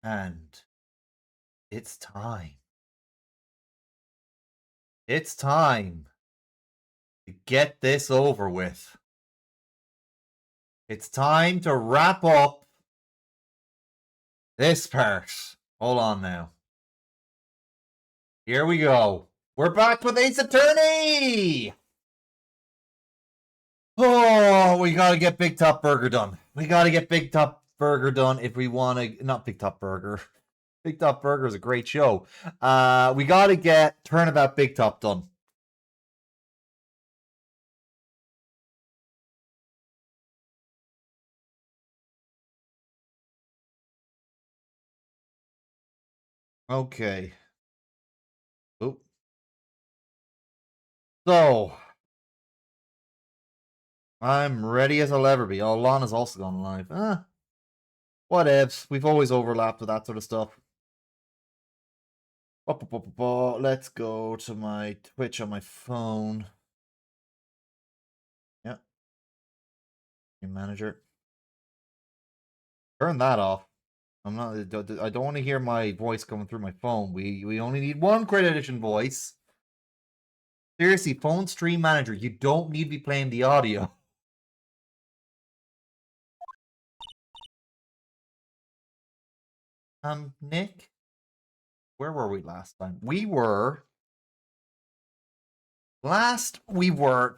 And it's time. It's time to get this over with. It's time to wrap up this part. Hold on now. Here we go. We're back with Ace Attorney! Oh, we gotta get Big Top Burger done. We gotta get Big Top Burger done if we want to. Not Big Top Burger. Big Top Burger is a great show. We gotta get Turnabout Big Top done. Okay. Oop. So, I'm ready as I'll ever be. Oh, Lana's also gone live. Whatevs. We've always overlapped with that sort of stuff. Let's go to my Twitch on my phone. Yep. Game manager. Turn that off. I'm not. I don't want to hear my voice coming through my phone. We only need one Credit Edition voice. Seriously, phone stream manager. You don't need to be playing the audio. Nick, where were we last time? We were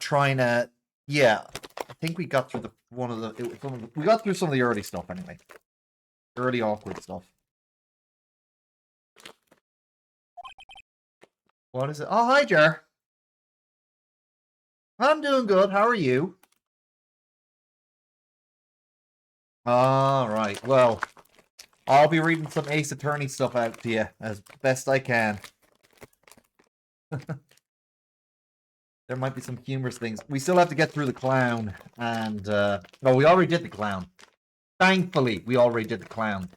trying to. Yeah, I think we got through we got through some of the early stuff anyway. Early awkward stuff. What is it? Oh, hi, Jar. I'm doing good. How are you? All right. Well, I'll be reading some Ace Attorney stuff out to you as best I can. There might be some humorous things. We still have to get through the clown, and well, we already did the clown. Thankfully, we already did the clown.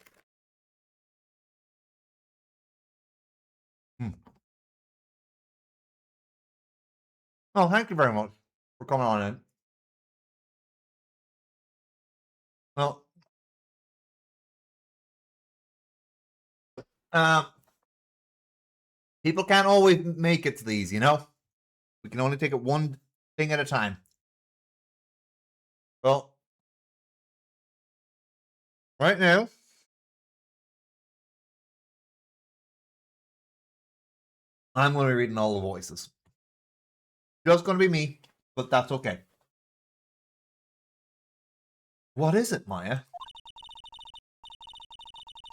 Oh, thank you very much for coming on in. Well, people can't always make it to these, you know? We can only take it one thing at a time. Well, right now, I'm going to be reading all the voices. Just going to be me, but that's okay. What is it, Maya?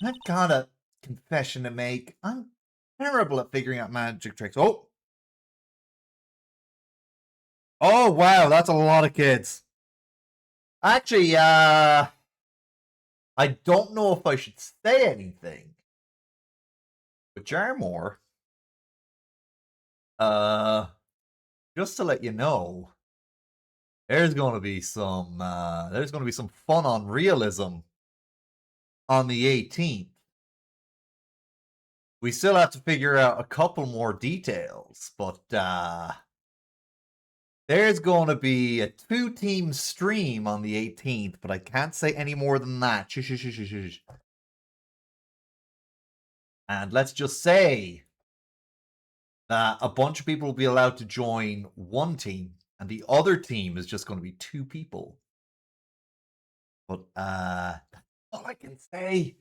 I've got a confession to make. I'm terrible at figuring out magic tricks. Oh! Oh, wow, that's a lot of kids. Actually, I don't know if I should say anything. But Jarmore, just to let you know, there's going to be some fun on realism on the 18th. We still have to figure out a couple more details, but there's going to be a 2-team stream on the 18th, but I can't say any more than that. Shh. And let's just say that a bunch of people will be allowed to join one team, and the other team is just going to be 2 people. But that's all I can say.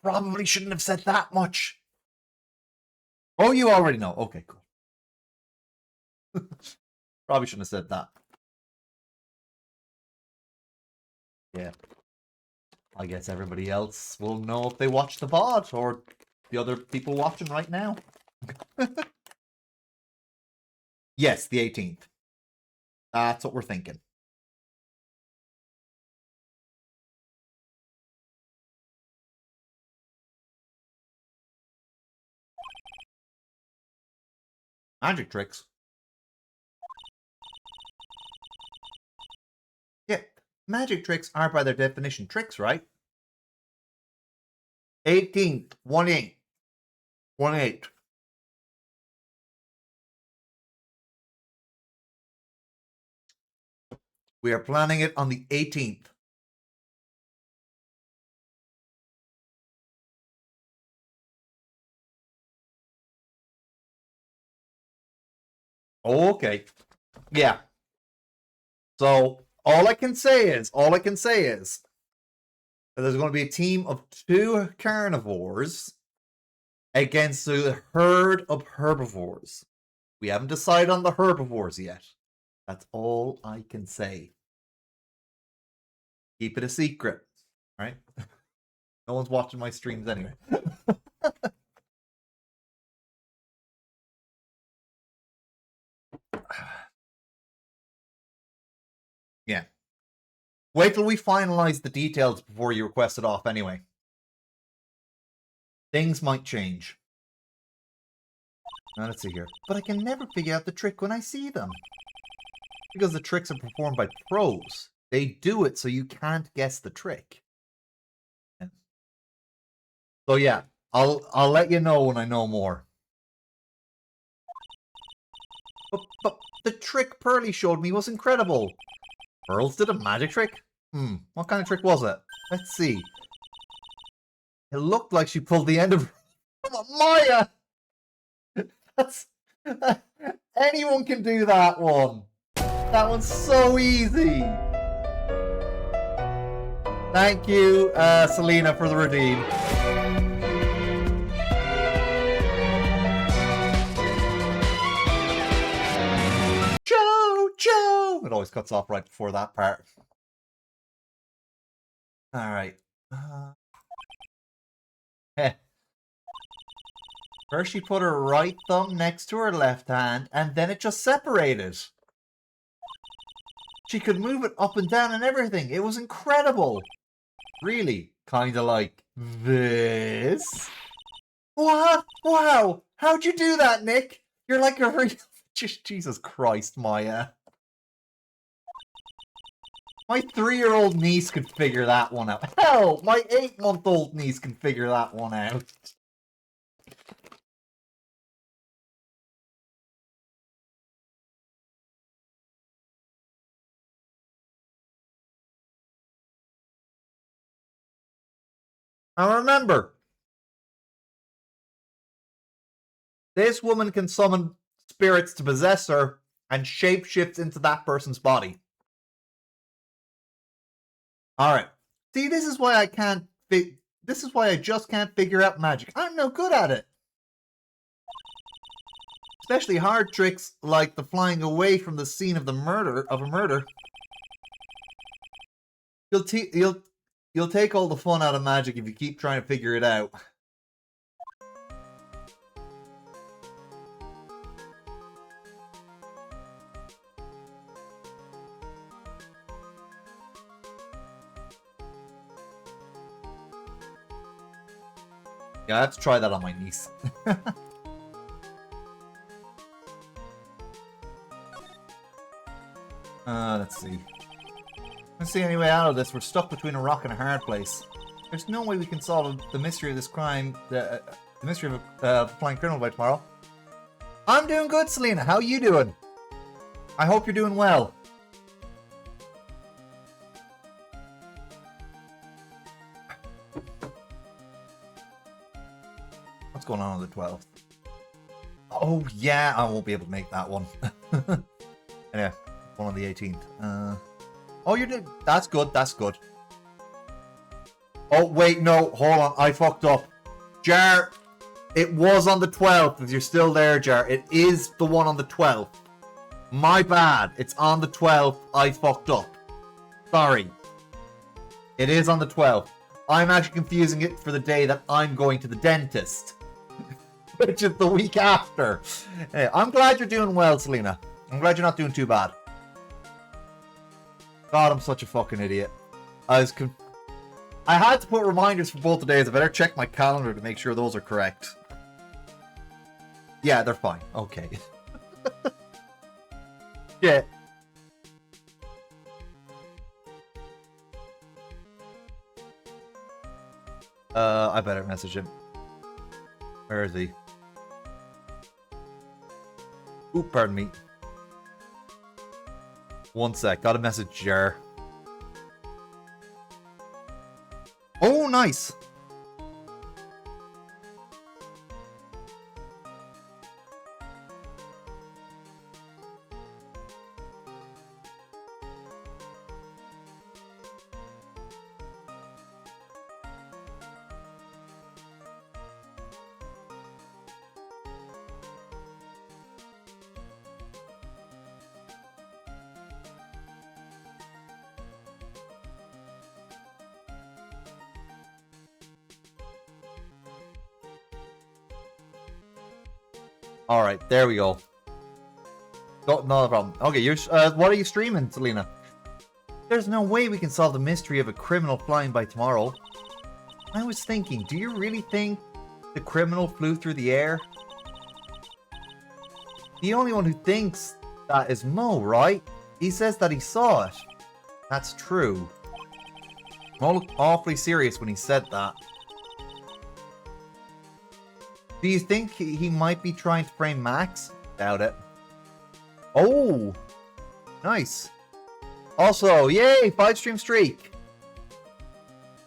Probably shouldn't have said that much. Oh, you already know. Okay, cool. Probably shouldn't have said that. Yeah. I guess everybody else will know if they watch the VOD or the other people watching right now. Yes, the 18th. That's what we're thinking. Magic tricks. Yeah, magic tricks are by their definition tricks, right? 18th, 1-8. 1-8. We are planning it on the 18th. Okay. Yeah. So all I can say is that there's going to be a team of 2 carnivores against a herd of herbivores. We haven't decided on the herbivores yet. That's all I can say. Keep it a secret, right? No one's watching my streams anyway. Yeah. Wait till we finalize the details before you request it off anyway. Things might change. Now let's see here. But I can never figure out the trick when I see them. Because the tricks are performed by pros. They do it so you can't guess the trick. Yeah. So yeah, I'll let you know when I know more. But the trick Pearly showed me was incredible. Pearls did a magic trick? What kind of trick was it? Let's see. It looked like she pulled the end of... Come on, Maya! That's... Anyone can do that one. That one's so easy. Thank you, Selena, for the redeem. Joe! It always cuts off right before that part. Alright. First she put her right thumb next to her left hand, and then it just separated. She could move it up and down and everything. It was incredible. Really, kind of like this. What? Wow! How'd you do that, Nick? You're like a real... Jesus Christ, Maya. My 3-year-old niece could figure that one out. Hell, my 8-month-old niece can figure that one out. Now remember, this woman can summon spirits to possess her and shapeshift into that person's body. Alright. See, this is why I can't... This is why I just can't figure out magic. I'm no good at it. Especially hard tricks like the flying away from the scene of a murder. You'll take all the fun out of magic if you keep trying to figure it out. Yeah, I have to try that on my niece. Let's see. Let's see any way out of this. We're stuck between a rock and a hard place. There's no way we can solve the mystery of this crime, the mystery of the flying criminal by tomorrow. I'm doing good, Selena. How are you doing? I hope you're doing well. What's going on the 12th? Oh, yeah, I won't be able to make that one. Anyway, one on the 18th. Oh, you're doing... That's good, that's good. Oh, wait, no, hold on. I fucked up. Jar, it was on the 12th. If you're still there, Jar, it is the one on the 12th. My bad. It's on the 12th. I fucked up. Sorry. It is on the 12th. I'm actually confusing it for the day that I'm going to the dentist. Which is the week after. Anyway, I'm glad you're doing well, Selena. I'm glad you're not doing too bad. God, I'm such a fucking idiot. I had to put reminders for both the days. I better check my calendar to make sure those are correct. Yeah, they're fine. Okay. Yeah. I better message him. Where is he? Ooh, pardon me. One sec, got a message Jar. Oh, nice! Alright, there we go. Not a problem. Okay, you're, what are you streaming, Selena? There's no way we can solve the mystery of a criminal flying by tomorrow. I was thinking, do you really think the criminal flew through the air? The only one who thinks that is Mo, right? He says that he saw it. That's true. Mo looked awfully serious when he said that. Do you think he might be trying to frame Max? Doubt it. Oh! Nice. Also, yay! 5-stream streak!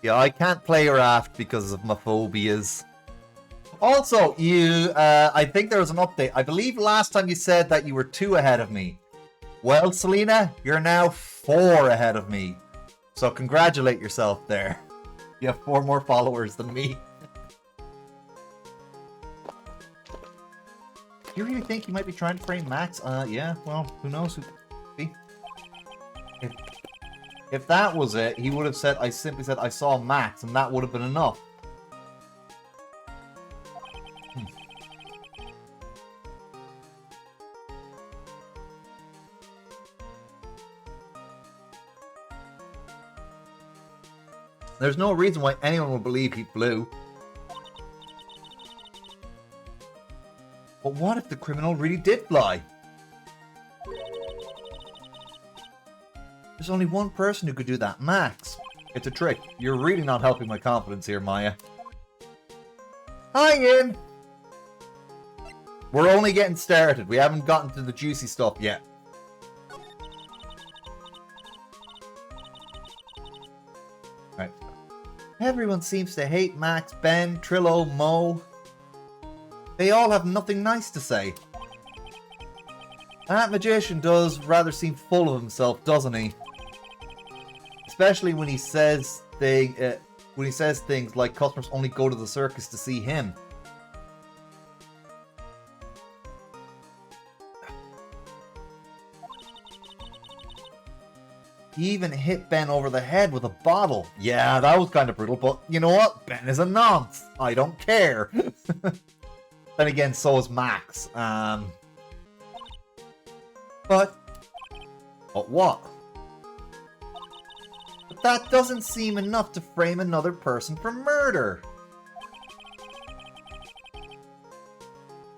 Yeah, I can't play Raft because of my phobias. Also, I think there was an update. I believe last time you said that you were 2 ahead of me. Well, Selena, you're now 4 ahead of me. So congratulate yourself there. You have 4 more followers than me. You really think you might be trying to frame Max? Yeah, well, who knows? If that was it, he would have said, I simply said, I saw Max, and that would have been enough. There's no reason why anyone would believe he flew. But what if the criminal really did fly? There's only one person who could do that, Max. It's a trick. You're really not helping my confidence here, Maya. Hi, Ian! We're only getting started. We haven't gotten to the juicy stuff yet. Right. Everyone seems to hate Max, Ben, Trillo, Mo. They all have nothing nice to say. That magician does rather seem full of himself, doesn't he? Especially when he says things like customers only go to the circus to see him. He even hit Ben over the head with a bottle. Yeah, that was kind of brutal, but you know what? Ben is a nonce. I don't care. Then again, so is Max. But what? But that doesn't seem enough to frame another person for murder.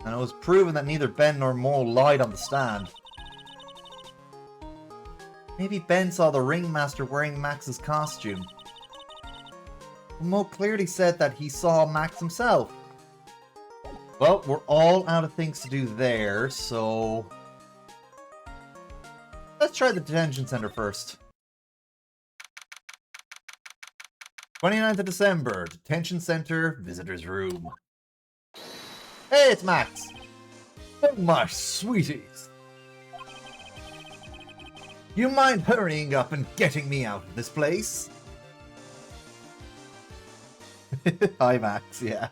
And it was proven that neither Ben nor Mo lied on the stand. Maybe Ben saw the ringmaster wearing Max's costume. Mo clearly said that he saw Max himself. Well, we're all out of things to do there, so let's try the detention center first. 29th of December, detention center, visitor's room. Hey, it's Max. Oh, my sweeties. You mind hurrying up and getting me out of this place? Hi, Max, yeah.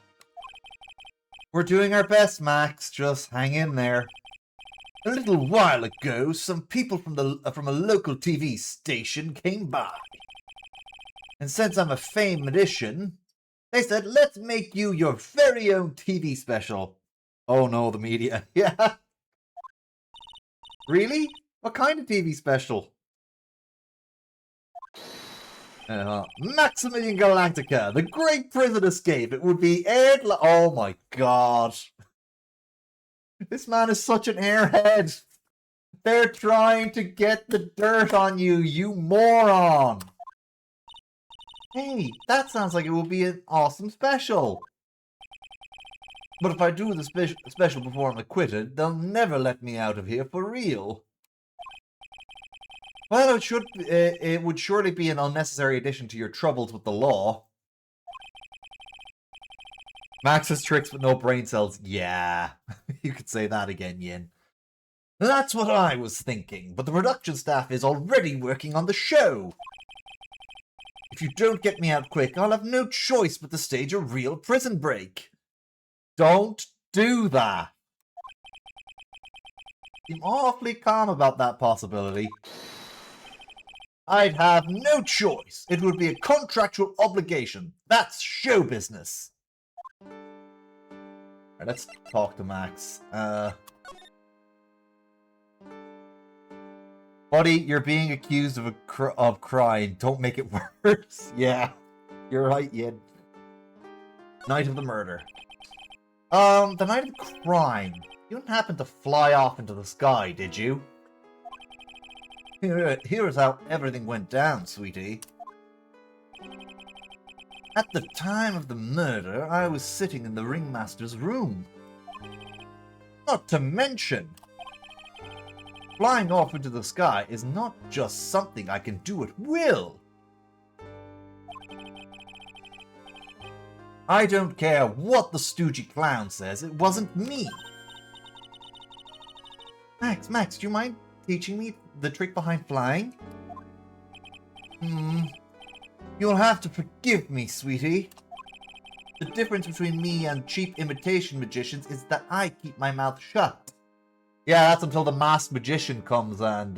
We're doing our best, Max. Just hang in there. A little while ago, some people from a local TV station came by. And since I'm a famed magician, they said, let's make you your very own TV special. Oh no, the media. Yeah. Really? What kind of TV special? Maximilian Galactica, the Great Prison Escape. It would be aired. Oh my god. This man is such an airhead. They're trying to get the dirt on you, you moron. Hey, that sounds like it would be an awesome special. But if I do the special before I'm acquitted, they'll never let me out of here for real. Well, it would surely be an unnecessary addition to your troubles with the law. Max's tricks with no brain cells. Yeah, you could say that again, Yin. That's what I was thinking, but the production staff is already working on the show. If you don't get me out quick, I'll have no choice but to stage a real prison break. Don't do that. I'm awfully calm about that possibility. I'd have no choice. It would be a contractual obligation. That's show business. Right, let's talk to Max. Buddy, you're being accused of crying. Don't make it worse. Yeah, you're right, Yin. Night of the murder. The night of the crime. You didn't happen to fly off into the sky, did you? Here's how everything went down, sweetie. At the time of the murder, I was sitting in the ringmaster's room. Not to mention, flying off into the sky is not just something I can do at will. I don't care what the stoogey clown says, it wasn't me. Max, do you mind teaching me the trick behind flying? You'll have to forgive me, sweetie. The difference between me and cheap imitation magicians is that I keep my mouth shut. Yeah, that's until the masked magician comes and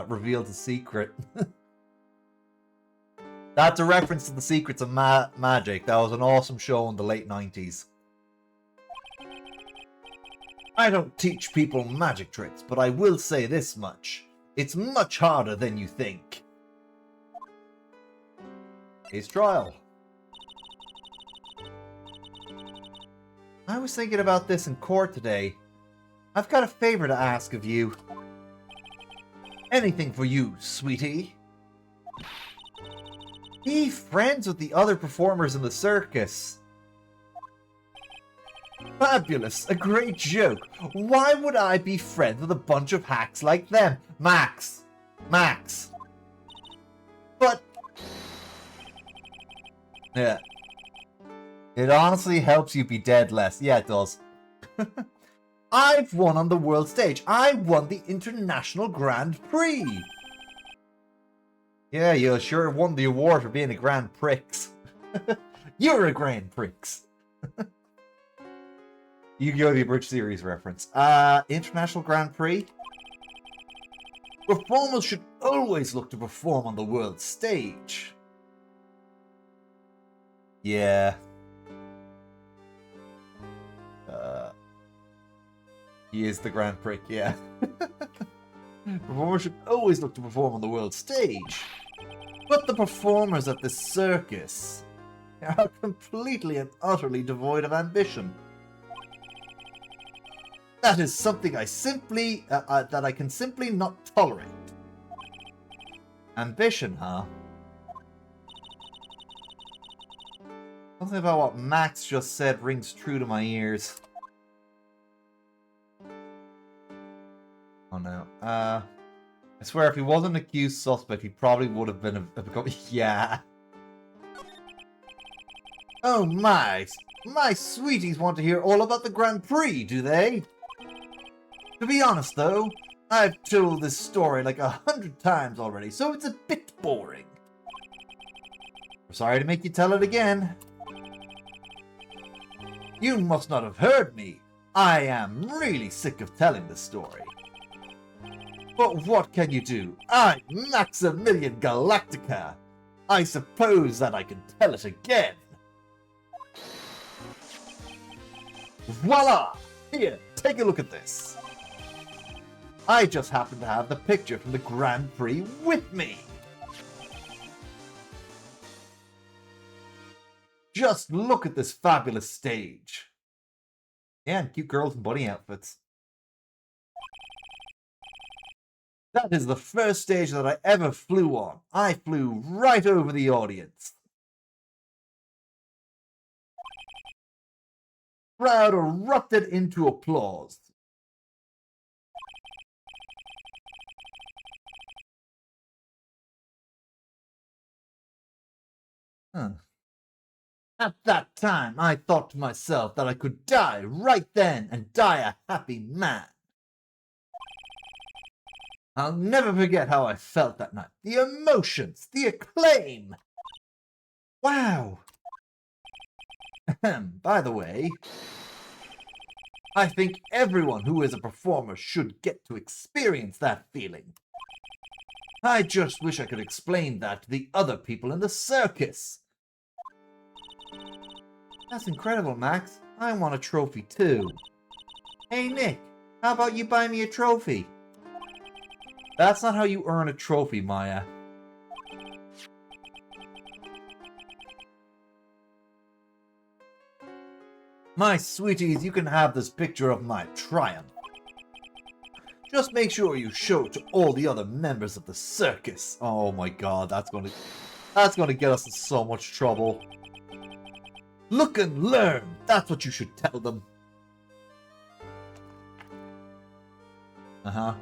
reveals the secret. That's a reference to the secrets of magic. That was an awesome show in the late 90s. I don't teach people magic tricks, but I will say this much. It's much harder than you think. His trial. I was thinking about this in court today. I've got a favor to ask of you. Anything for you, sweetie. Be friends with the other performers in the circus. Fabulous, a great joke. Why would I be friends with a bunch of hacks like them? Max. But... yeah. It honestly helps you be dead less. Yeah, it does. I've won on the world stage. I won the International Grand Prix. Yeah, you sure won the award for being a Grand Prix. You're a Grand Prix. You go the Bridge Series reference. International Grand Prix? Performers should always look to perform on the world stage. Yeah. He is the Grand Prix, yeah. Performers should always look to perform on the world stage. But the performers at this circus are completely and utterly devoid of ambition. That is something I simply, that I can simply not tolerate. Ambition, huh? Something about what Max just said rings true to my ears. Oh no. I swear if he wasn't an accused suspect, he probably would have been become... yeah. Oh my sweeties want to hear all about the Grand Prix, do they? To be honest though, I've told this story like 100 times already, so it's a bit boring. I'm sorry to make you tell it again. You must not have heard me. I am really sick of telling this story. But what can you do? I'm Maximilian Galactica. I suppose that I can tell it again. Voila! Here, take a look at this. I just happen to have the picture from the Grand Prix with me. Just look at this fabulous stage. Yeah, and cute girls in bunny outfits. That is the first stage that I ever flew on. I flew right over the audience. Crowd erupted into applause. At that time, I thought to myself that I could die right then and die a happy man. I'll never forget how I felt that night. The emotions, the acclaim. Wow. By the way, I think everyone who is a performer should get to experience that feeling. I just wish I could explain that to the other people in the circus. That's incredible, Max. I want a trophy too. Hey Nick, how about you buy me a trophy? That's not how you earn a trophy, Maya. My sweeties, you can have this picture of my triumph. Just make sure you show it to all the other members of the circus. Oh my god, that's gonna get us in so much trouble. Look and learn. That's what you should tell them. Uh-huh.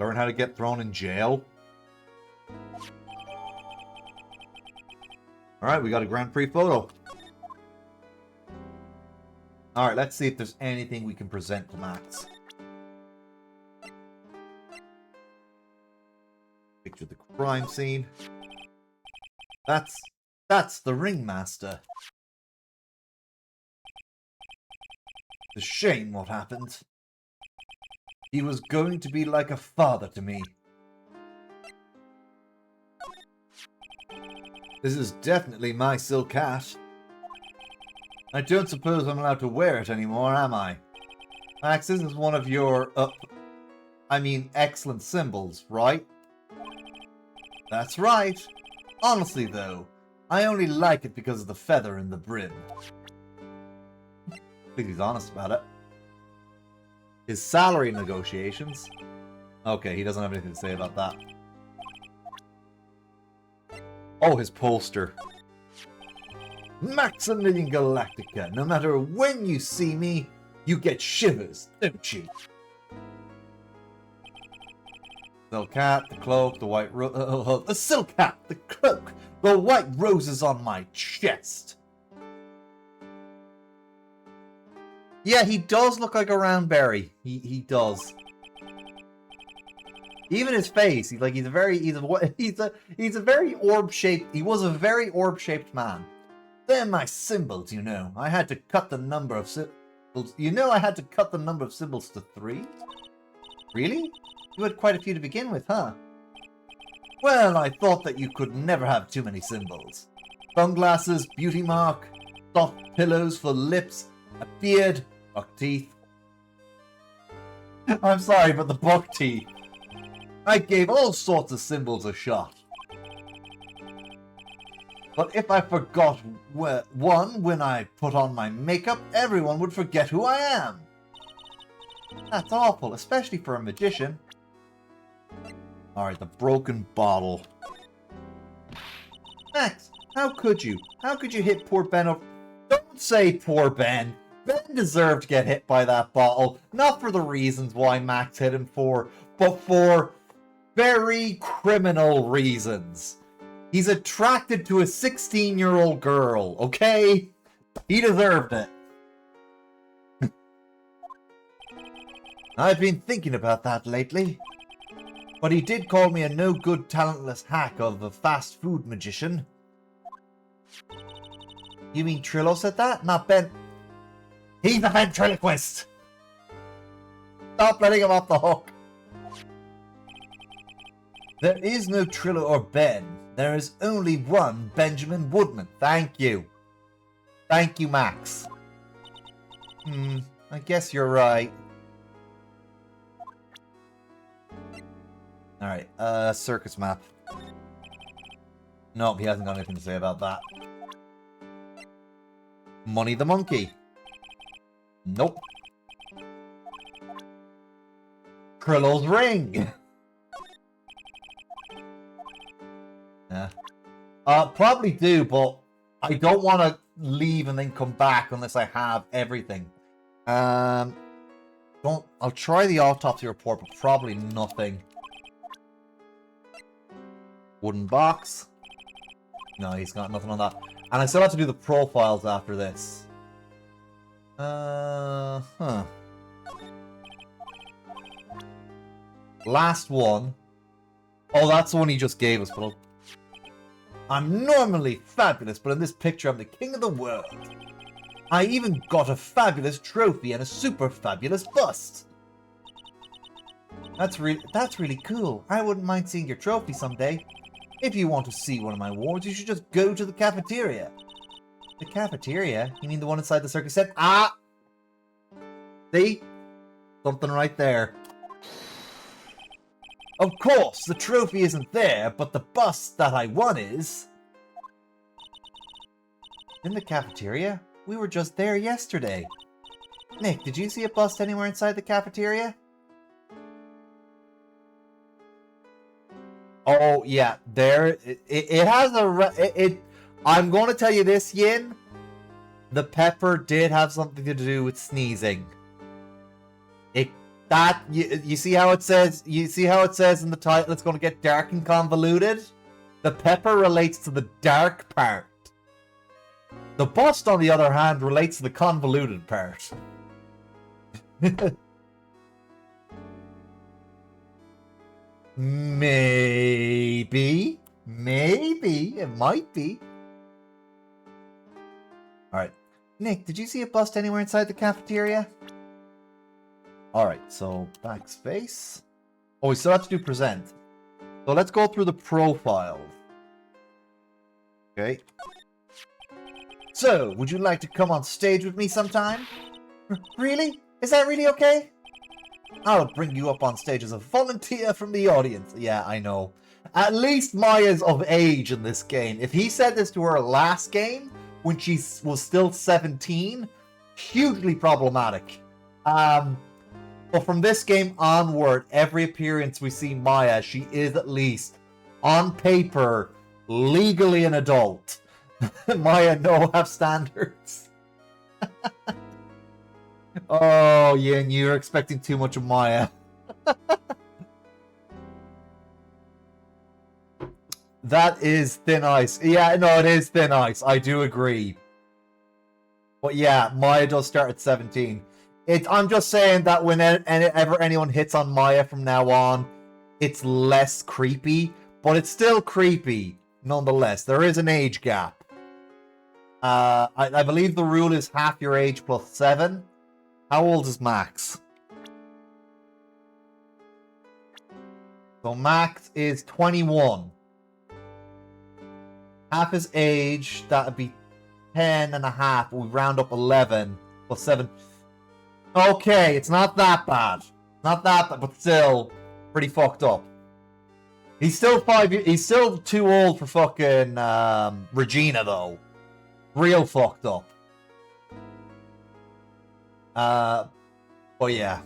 Learn how to get thrown in jail. Alright, we got a Grand Prix photo. Alright, let's see if there's anything we can present to Max. Picture the crime scene. That's the ringmaster. It's a shame what happened. He was going to be like a father to me. This is definitely my silk hat. I don't suppose I'm allowed to wear it anymore, am I? Max, this is one of your, excellent symbols, right? That's right. Honestly, though, I only like it because of the feather in the brim. I think he's honest about it. His salary negotiations. Okay, he doesn't have anything to say about that. Oh, his poster. Maximilian Galactica. No matter when you see me, you get shivers, don't you? Silk hat, the cloak, the white the silk hat, the cloak, the white roses on my chest. Yeah, he does look like a round berry. He does. Even his face, he's a very orb-shaped. He was a very orb-shaped man. They're my symbols, you know. I had to cut the number of symbols. You know, I had to cut the number of symbols to 3. Really? You had quite a few to begin with, huh? Well, I thought that you could never have too many symbols. Sunglasses, beauty mark, soft pillows for lips, a beard, buck teeth. I'm sorry, but the buck teeth. I gave all sorts of symbols a shot. But if I forgot one when I put on my makeup, everyone would forget who I am. That's awful, especially for a magician. Alright, the broken bottle. Max, how could you? How could you hit poor Ben over... Don't say poor Ben. Ben deserved to get hit by that bottle. Not for the reasons why Max hit him for, but for very criminal reasons. He's attracted to a 16-year-old girl, okay? He deserved it. I've been thinking about that lately. But he did call me a no-good, talentless hack of a fast food magician. You mean Trillo said that? Not Ben. He's a ventriloquist! Stop letting him off the hook. There is no Trillo or Ben. There is only one Benjamin Woodman. Thank you. Thank you, Max. I guess you're right. Alright, circus map. Nope, he hasn't got anything to say about that. Money the Monkey. Nope. Krillo's ring. Yeah. Probably do, but I don't want to leave and then come back unless I have everything. I'll try the autopsy report, but probably nothing. Wooden box. No, he's got nothing on that. And I still have to do the profiles after this. Last one. Oh, that's the one he just gave us, but I'm normally fabulous, but in this picture I'm the king of the world. I even got a fabulous trophy and a super fabulous bust. That's really cool. I wouldn't mind seeing your trophy someday. If you want to see one of my awards, you should just go to the cafeteria. The cafeteria? You mean the one inside the circus set? Ah! See? Something right there. Of course, the trophy isn't there, but the bust that I won is... In the cafeteria? We were just there yesterday. Nick, did you see a bust anywhere inside the cafeteria? Oh, yeah, there... It has a... I'm going to tell you this, Yin. The pepper did have something to do with sneezing. You see how it says in the title it's going to get dark and convoluted? The pepper relates to the dark part. The bust, on the other hand, relates to the convoluted part. Maybe. It might be. Alright. Nick, did you see a bust anywhere inside the cafeteria? Alright, so backspace. Oh, we still have to do present. So let's go through the profile. Okay. So, would you like to come on stage with me sometime? Really? Is that really okay? I'll bring you up on stage as a volunteer from the audience. Yeah, I know. At least Maya's of age in this game. If he said this to her last game, when she was still 17, hugely problematic. But from this game onward, every appearance we see Maya, she is at least, on paper, legally an adult. Maya no have standards. Oh, yeah, and you're expecting too much of Maya. That is thin ice. Yeah, no, it is thin ice. I do agree. But yeah, Maya does start at 17. I'm just saying that whenever anyone hits on Maya from now on, it's less creepy, but it's still creepy nonetheless. There is an age gap. I believe the rule is half your age plus 7. How old is Max? So Max is 21. Half his age, that would be 10 and a half. We round up 11 plus 7. Okay, it's not that bad. Not that bad, but still pretty fucked up. He's still 5 years. He's still too old for fucking Regina, though. Real fucked up. But yeah.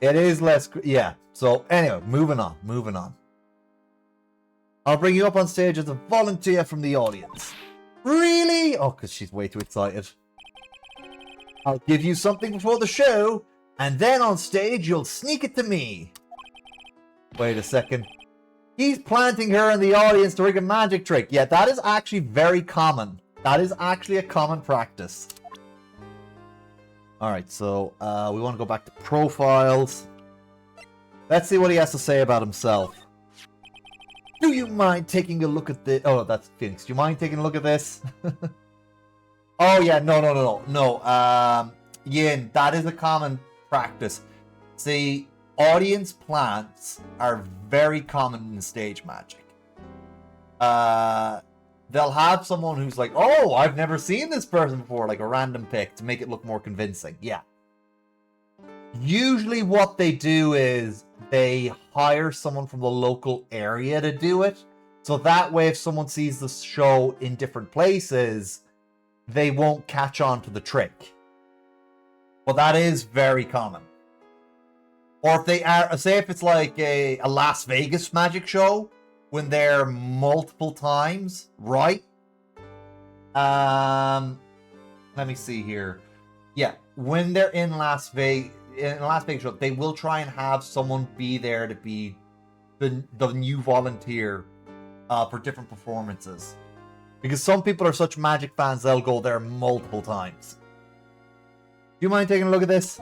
It is less, yeah. So anyway, moving on. I'll bring you up on stage as a volunteer from the audience. Really? Oh, because she's way too excited. I'll give you something before the show, and then on stage you'll sneak it to me. Wait a second. He's planting her in the audience to rig a magic trick. Yeah, that is actually very common. That is actually a common practice. Alright, so we want to go back to profiles. Let's see what he has to say about himself. Do you mind taking a look at this? Oh, that's Phoenix. Do you mind taking a look at this? Oh, yeah. No. Yin, that is a common practice. See, audience plants are very common in stage magic. They'll have someone who's like, oh, I've never seen this person before, like a random pick to make it look more convincing. Yeah. Usually what they do is they hire someone from the local area to do it. So that way, if someone sees the show in different places, they won't catch on to the trick. But that is very common. Or if they are, say if it's like a Las Vegas magic show, when they're multiple times, right? Let me see here. Yeah, when they're in Las Vegas show, they will try and have someone be there to be the new volunteer for different performances. Because some people are such magic fans, they'll go there multiple times. Do you mind taking a look at this?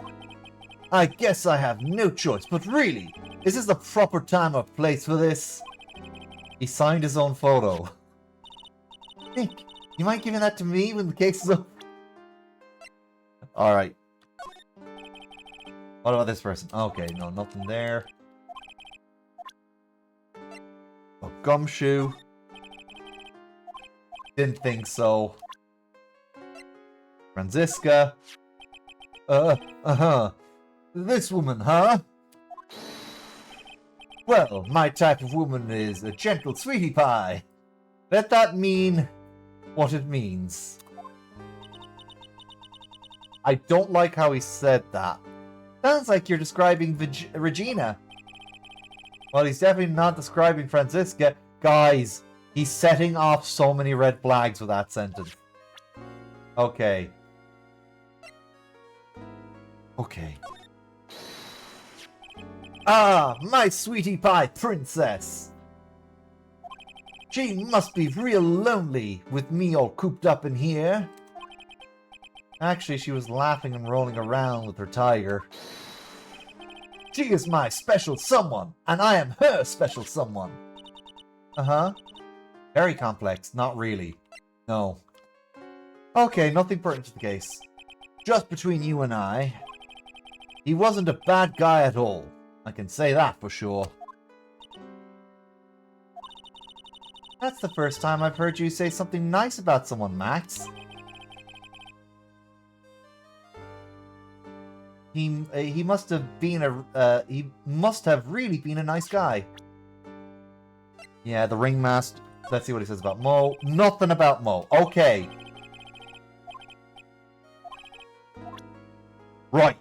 I guess I have no choice, but really, is this the proper time or place for this? He signed his own photo. Nick, you mind giving that to me when the case is over? Alright. What about this person? Okay, no, nothing there. Oh, gumshoe. Didn't think so. Franziska. This woman, huh? Well, my type of woman is a gentle sweetie pie. Let that mean what it means. I don't like how he said that. Sounds like you're describing Regina. Well, he's definitely not describing Franziska. Guys, he's setting off so many red flags with that sentence. Okay. Okay. Ah, my sweetie pie princess. She must be real lonely with me all cooped up in here. Actually, she was laughing and rolling around with her tiger. She is my special someone, and I am her special someone. Uh-huh. Very complex. Not really. No. Okay, nothing pertinent to the case. Just between you and I. He wasn't a bad guy at all. I can say that for sure. That's the first time I've heard you say something nice about someone, Max. He must have been he must have really been a nice guy. Yeah, the ringmaster. Let's see what he says about Mo. Nothing about Mo. Okay. Right.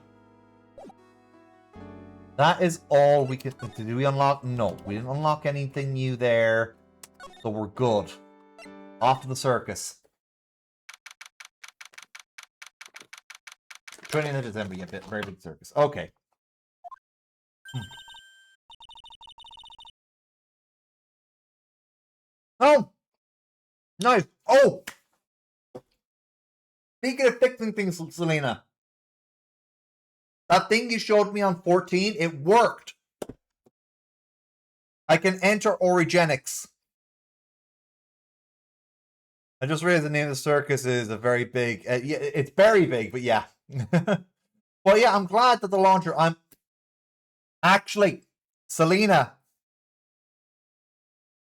That is all we can. Did we unlock? No, we didn't unlock anything new there. So we're good. Off to the circus. 29th of December, yeah, very big circus. Okay. Oh! Nice! Oh! Speaking of fixing things, Selena. That thing you showed me on 14, it worked. I can enter Origenics. I just realized the name of the circus is a very big... yeah, it's very big, but yeah. Well, yeah, I'm glad that the launcher... Actually, Selena,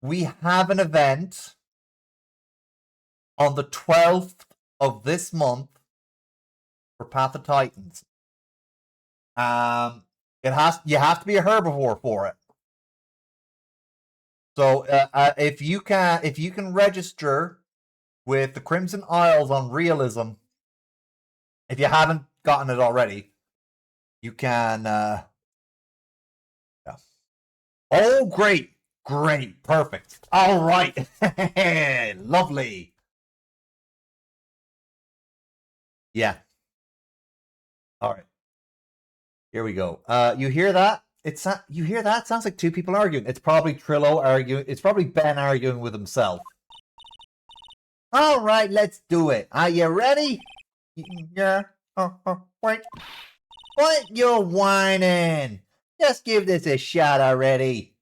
we have an event on the 12th of this month for Path of Titans. You have to be a herbivore for it. So if you can register with the Crimson Isles on Realism, if you haven't gotten it already, you can. Yeah. Oh, great, perfect. All right, lovely. Yeah. All right. Here we go. You hear that? You hear that? Sounds like two people arguing. It's probably Trillo arguing. It's probably Ben arguing with himself. All right, let's do it. Are you ready? Yeah. Wait. What? You're whining. Just give this a shot already.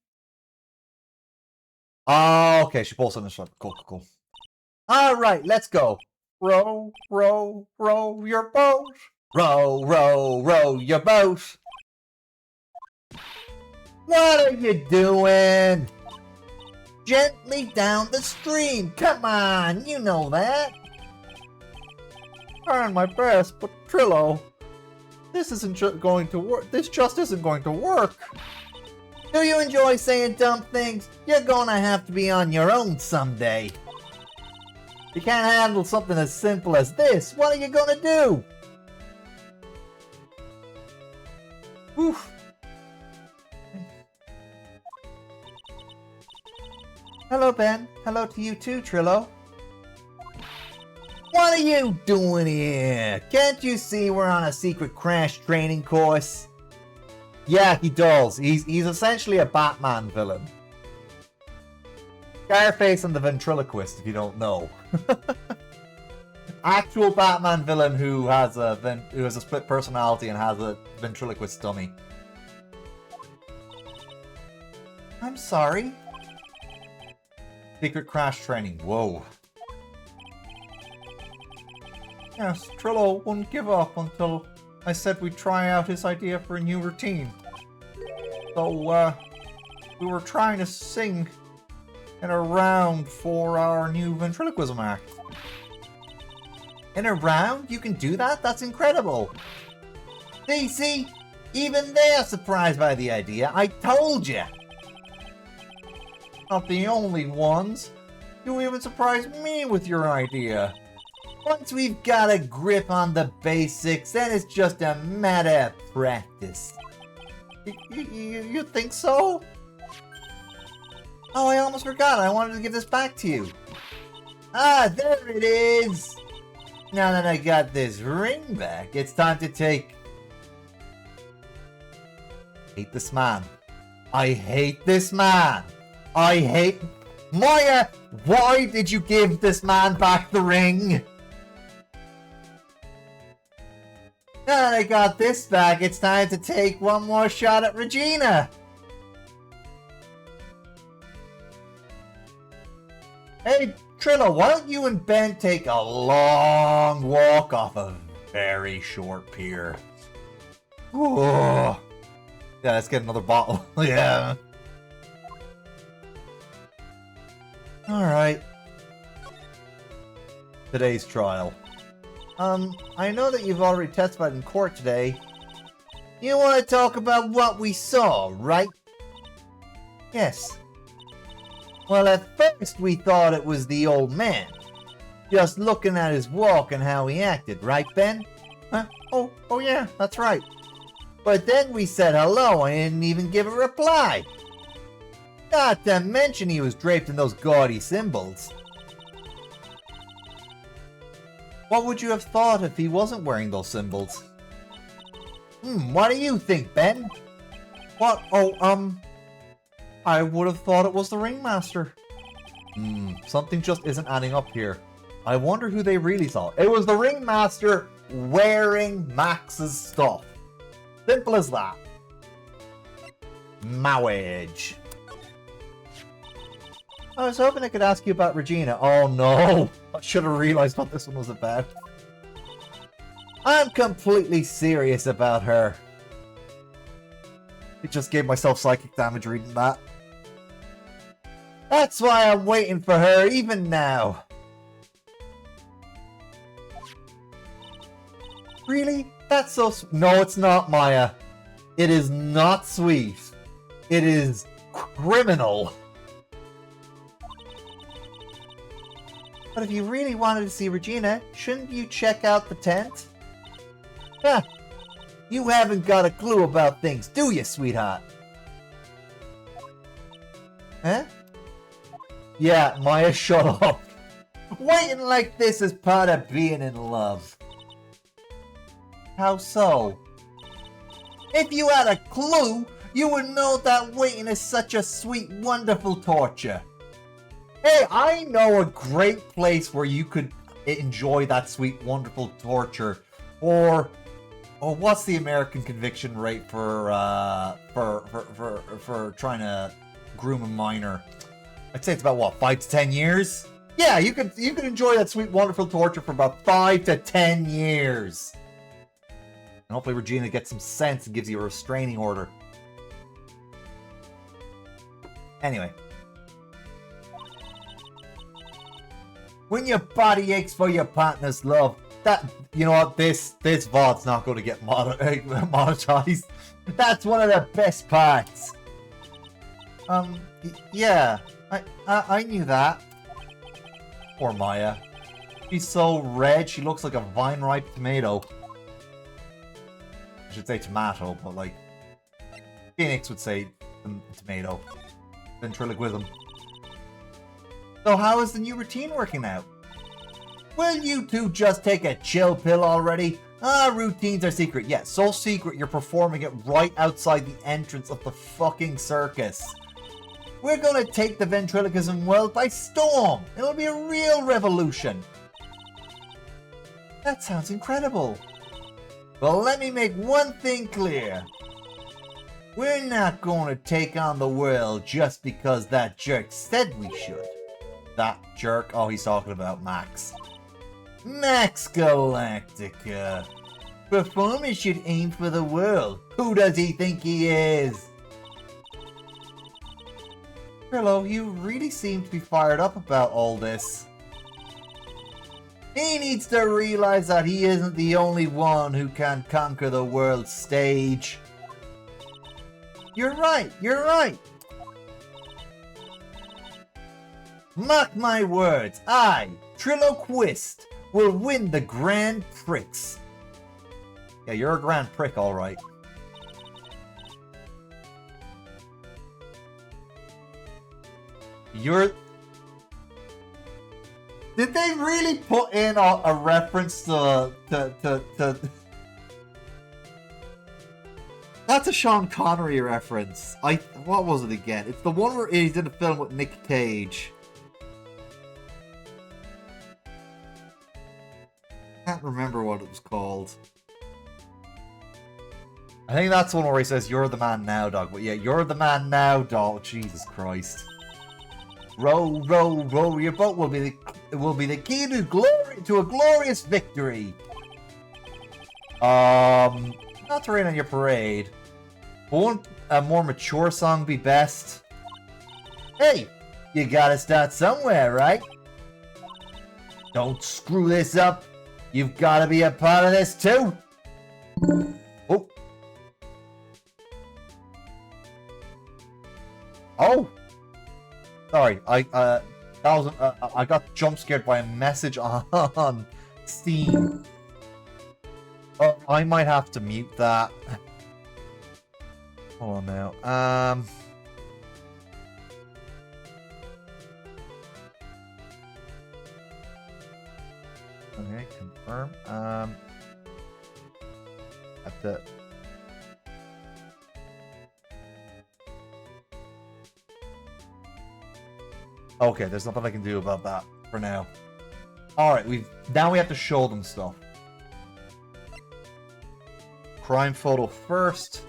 Oh, okay. She pulls on the shot. Cool. All right, let's go. Row your boat. Row your boat. What are you doing? Gently down the stream. Come on, you know that. Trying my best, but Trillo, this isn't going to work. This just isn't going to work. Do you enjoy saying dumb things? You're gonna have to be on your own someday. You can't handle something as simple as this. What are you gonna do? Oof. Hello, Ben. Hello to you too, Trillo. What are you doing here? Can't you see we're on a secret crash training course? Yeah, he does. He's essentially a Batman villain. Scarface and the ventriloquist, if you don't know. Actual Batman villain who has a split personality and has a ventriloquist dummy. I'm sorry. Secret crash training. Whoa. Yes, Trillo wouldn't give up until I said we'd try out his idea for a new routine. So, we were trying to sing in a round for our new ventriloquism act. In a round? You can do that? That's incredible. See? Even they're surprised by the idea. I told you. Not the only ones. You even surprised me with your idea. Once we've got a grip on the basics, then it's just a matter of practice. You think so? Oh, I almost forgot. I wanted to give this back to you. Ah, there it is. Now that I got this ring back, it's time to take... Hate this man. I hate this man. I hate... Maya, why did you give this man back the ring? Now that I got this back, it's time to take one more shot at Regina. Hey, Trillo, why don't you and Ben take a long walk off a very short pier? Ooh. Yeah, let's get another bottle. Yeah. Alright. Today's trial. I know that you've already testified in court today. You want to talk about what we saw, right? Yes. Well, at first we thought it was the old man. Just looking at his walk and how he acted, right, Ben? Huh? Oh yeah, that's right. But then we said hello and he didn't even give a reply. Not to mention he was draped in those gaudy symbols. What would you have thought if he wasn't wearing those symbols? What do you think, Ben? What? I would have thought it was the ringmaster. Something just isn't adding up here. I wonder who they really saw. It was the ringmaster wearing Max's stuff. Simple as that. Marriage. I was hoping I could ask you about Regina. Oh no! I should have realized what this one was about. I'm completely serious about her. I just gave myself psychic damage reading that. That's why I'm waiting for her even now. Really? That's so No, it's not, Maya. It is not sweet. It is criminal. But if you really wanted to see Regina, shouldn't you check out the tent? Huh. You haven't got a clue about things, do you, sweetheart? Huh? Yeah, Maya, shut up. Waiting like this is part of being in love. How so? If you had a clue, you would know that waiting is such a sweet, wonderful torture. Hey, I know a great place where you could enjoy that sweet, wonderful torture. Or what's the American conviction rate for trying to groom a minor? I'd say it's about what, 5 to 10 years? Yeah, you could enjoy that sweet, wonderful torture for about 5 to 10 years. And hopefully Regina gets some sense and gives you a restraining order. Anyway. When your body aches for your partner's love, that, you know what, this VOD's not going to get monetized. That's one of the best parts. Yeah, I knew that. Poor Maya. She's so red, she looks like a vine-ripe tomato. I should say tomato, but like, Phoenix would say tomato. Ventriloquism. So how is the new routine working out? Will you two just take a chill pill already? Routines are secret. Yes, so secret you're performing it right outside the entrance of the fucking circus. We're gonna take the ventriloquism world by storm. It'll be a real revolution. That sounds incredible. Well, let me make one thing clear. We're not gonna take on the world just because that jerk said we should. That jerk. Oh, he's talking about Max. Max Galactica. Performance should aim for the world. Who does he think he is? Hello, you really seem to be fired up about all this. He needs to realize that he isn't the only one who can conquer the world stage. You're right, you're right. Mark my words, I, Triloquist, will win the Grand Prix. Yeah, you're a grand prick, alright. You're... Did they really put in a reference to... That's a Sean Connery reference. What was it again? It's the one where he's in a film with Nick Cage. Can't remember what it was called. I think that's the one where he says, "You're the man now, dog." But yeah, "You're the man now, dog." Jesus Christ. Row, row, row your boat will be the key to glory, to a glorious victory. Not to rain on your parade. Won't a more mature song be best? Hey, you gotta start somewhere, right? Don't screw this up. You've gotta be a part of this too. Oh. Oh. Sorry, I got jump scared by a message on Steam. Oh, I might have to mute that. Hold on now. Okay, confirm. Have to. Okay, there's nothing I can do about that for now. Alright, now we have to show them stuff. Crime photo first.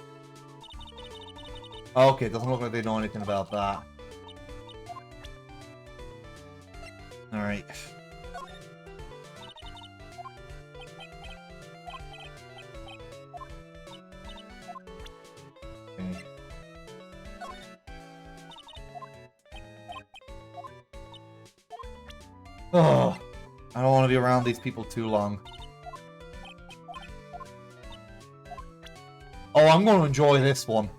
Okay, doesn't look like they know anything about that. Alright. Okay. Oh, I don't want to be around these people too long. Oh, I'm going to enjoy this one.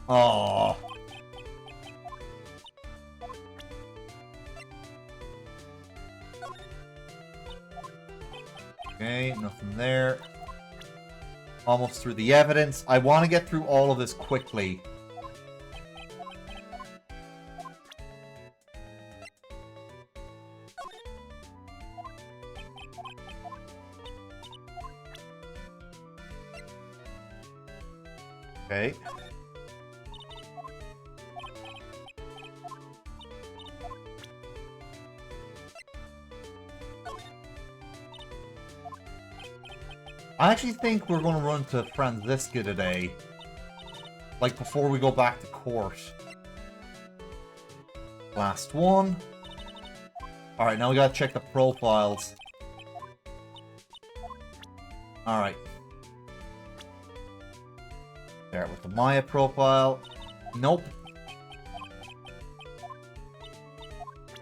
Oh. Okay, nothing there. Almost through the evidence. I want to get through all of this quickly. Okay. I actually think we're going to run to Franziska today. Like, before we go back to court. Last one. Alright, now we gotta check the profiles. Alright. Start with the Maya profile. Nope.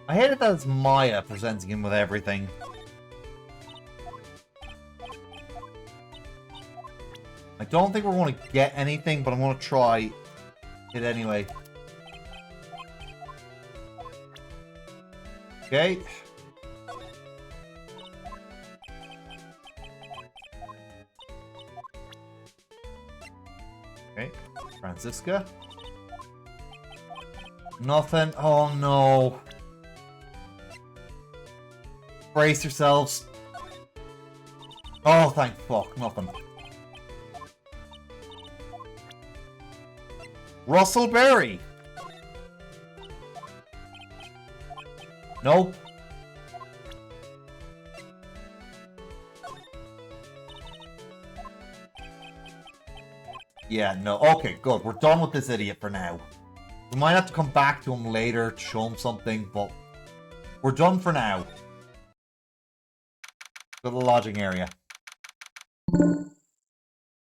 I hate it that it's Maya presenting him with everything. I don't think we're going to get anything, but I'm going to try it anyway. Okay. Okay. Franziska. Nothing. Oh no. Brace yourselves. Oh, thank fuck. Nothing. Russell Berry. Nope. Yeah, no. Okay, good. We're done with this idiot for now. We might have to come back to him later to show him something, but we're done for now. To the lodging area.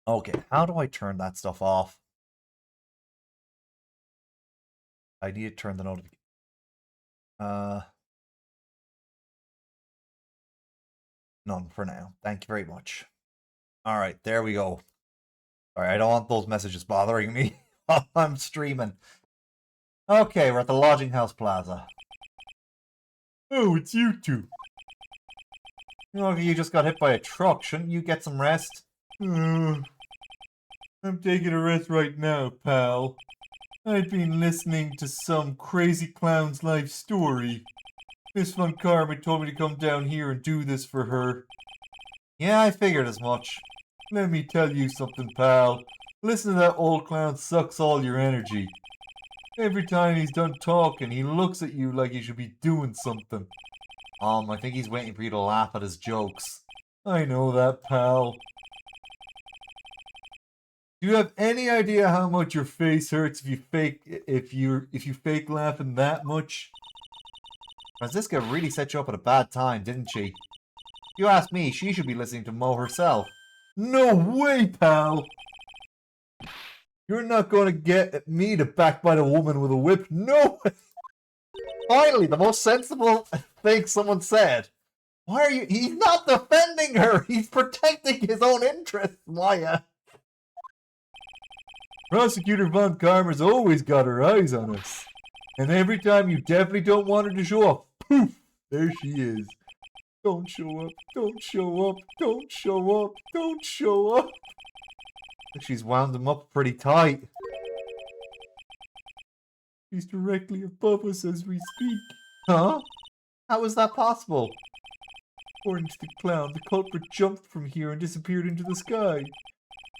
Okay, how do I turn that stuff off? I need to turn the notification. None for now. Thank you very much. All right, there we go. All right, I don't want those messages bothering me while I'm streaming. Okay, we're at the Lodging House Plaza. Oh, it's you two. You just got hit by a truck. Shouldn't you get some rest? I'm taking a rest right now, pal. I've been listening to some crazy clown's life story. Miss Von Karma told me to come down here and do this for her. Yeah, I figured as much. Let me tell you something, pal. Listen to that old clown sucks all your energy. Every time he's done talking, he looks at you like he should be doing something. I think he's waiting for you to laugh at his jokes. I know that, pal. Do you have any idea how much your face hurts if you fake laughing that much? Franziska really set you up at a bad time, didn't she? If you ask me, she should be listening to Mo herself. No way, pal! You're not going to get me to backbite a woman with a whip. No way! Finally, the most sensible thing someone said. Why are you... He's not defending her! He's protecting his own interests, Maya! Prosecutor Von Karma's always got her eyes on us. And every time you definitely don't want her to show up, poof! There she is. Don't show up, don't show up, don't show up, don't show up. She's wound him up pretty tight. She's directly above us as we speak. Huh? How is that possible? According to the clown, the culprit jumped from here and disappeared into the sky.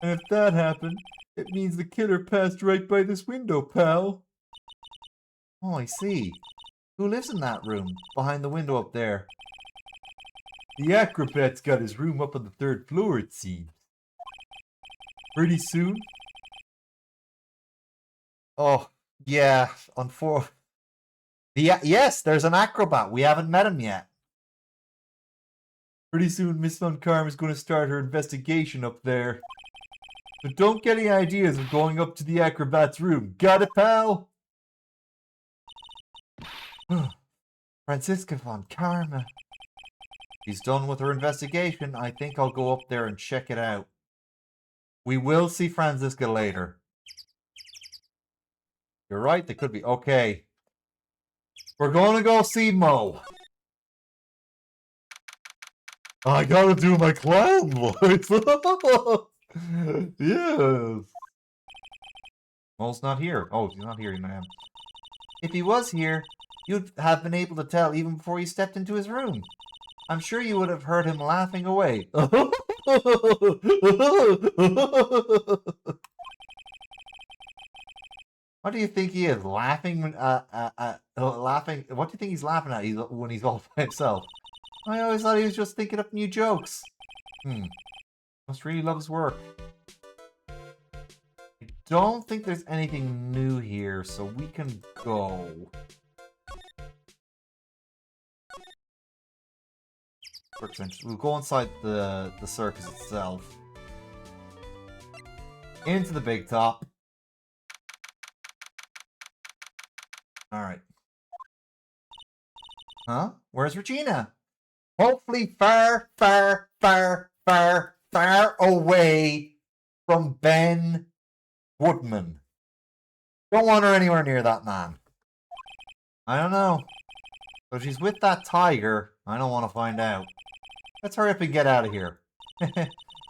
And if that happened, it means the killer passed right by this window, pal. Oh, I see. Who lives in that room, behind the window up there? The acrobat's got his room up on the 3rd floor, it seems. Pretty soon? Oh, yeah, yes, there's an acrobat. We haven't met him yet. Pretty soon, Miss Von Karma is going to start her investigation up there. But don't get any ideas of going up to the acrobat's room. Got it, pal? Franziska Von Karma. She's done with her investigation. I think I'll go up there and check it out. We will see Franziska later. You're right, they could be. Okay. We're going to go see Mo. I gotta do my clown voice. Yes. Mo's not here. Oh, he's not here, man. If he was here, you'd have been able to tell even before you stepped into his room. I'm sure you would have heard him laughing away. What do you think he is? Laughing? Laughing? What do you think he's laughing at when he's all by himself? I always thought he was just thinking up new jokes. Must really love his work. I don't think there's anything new here, so we can go. We'll go inside the circus itself. Into the big top. Alright. Huh? Where's Regina? Hopefully far, far, far, far, far away from Ben Woodman. Don't want her anywhere near that man. I don't know. But if she's with that tiger, I don't want to find out. Let's hurry up and get out of here.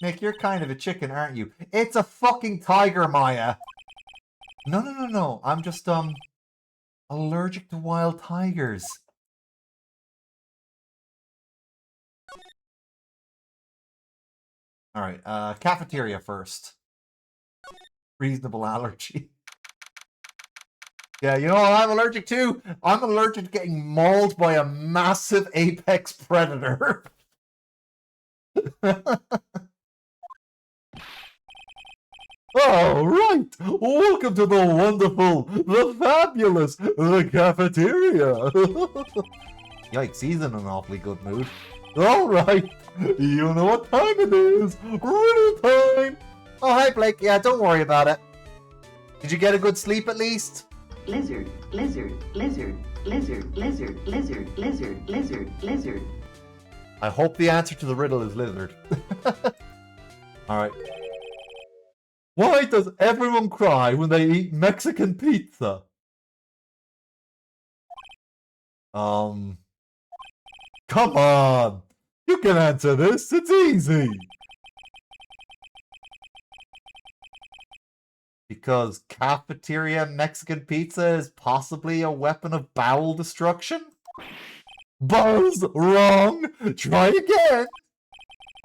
Nick, you're kind of a chicken, aren't you? It's a fucking tiger, Maya. No. I'm just, allergic to wild tigers. Alright, cafeteria first. Reasonable allergy. Yeah, you know what I'm allergic to? I'm allergic to getting mauled by a massive apex predator. All right. Welcome to the wonderful, the fabulous, the cafeteria. Yikes, he's in an awfully good mood. All right. You know what time it is. Riddle time. Oh, hi, Blake. Yeah, don't worry about it. Did you get a good sleep at least? Lizard, lizard, lizard, lizard, lizard, lizard, lizard, lizard, lizard. I hope the answer to the riddle is lizard. Alright. Why does everyone cry when they eat Mexican pizza? Come on. You can answer this. It's easy. Because cafeteria Mexican pizza is possibly a weapon of bowel destruction? Buzz, wrong. Try again.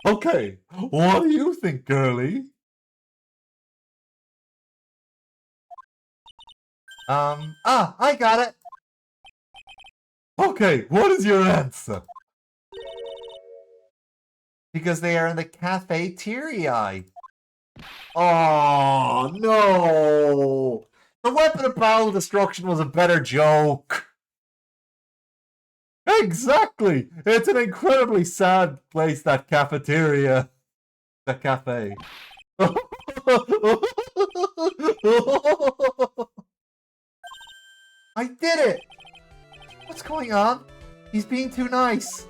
Okay, what do you think, girlie? I got it. Okay, what is your answer? Because they are in the cafeteria. Oh, no. The weapon of bowel destruction was a better joke. Exactly! It's an incredibly sad place, that cafeteria. The cafe. I did it! What's going on? He's being too nice.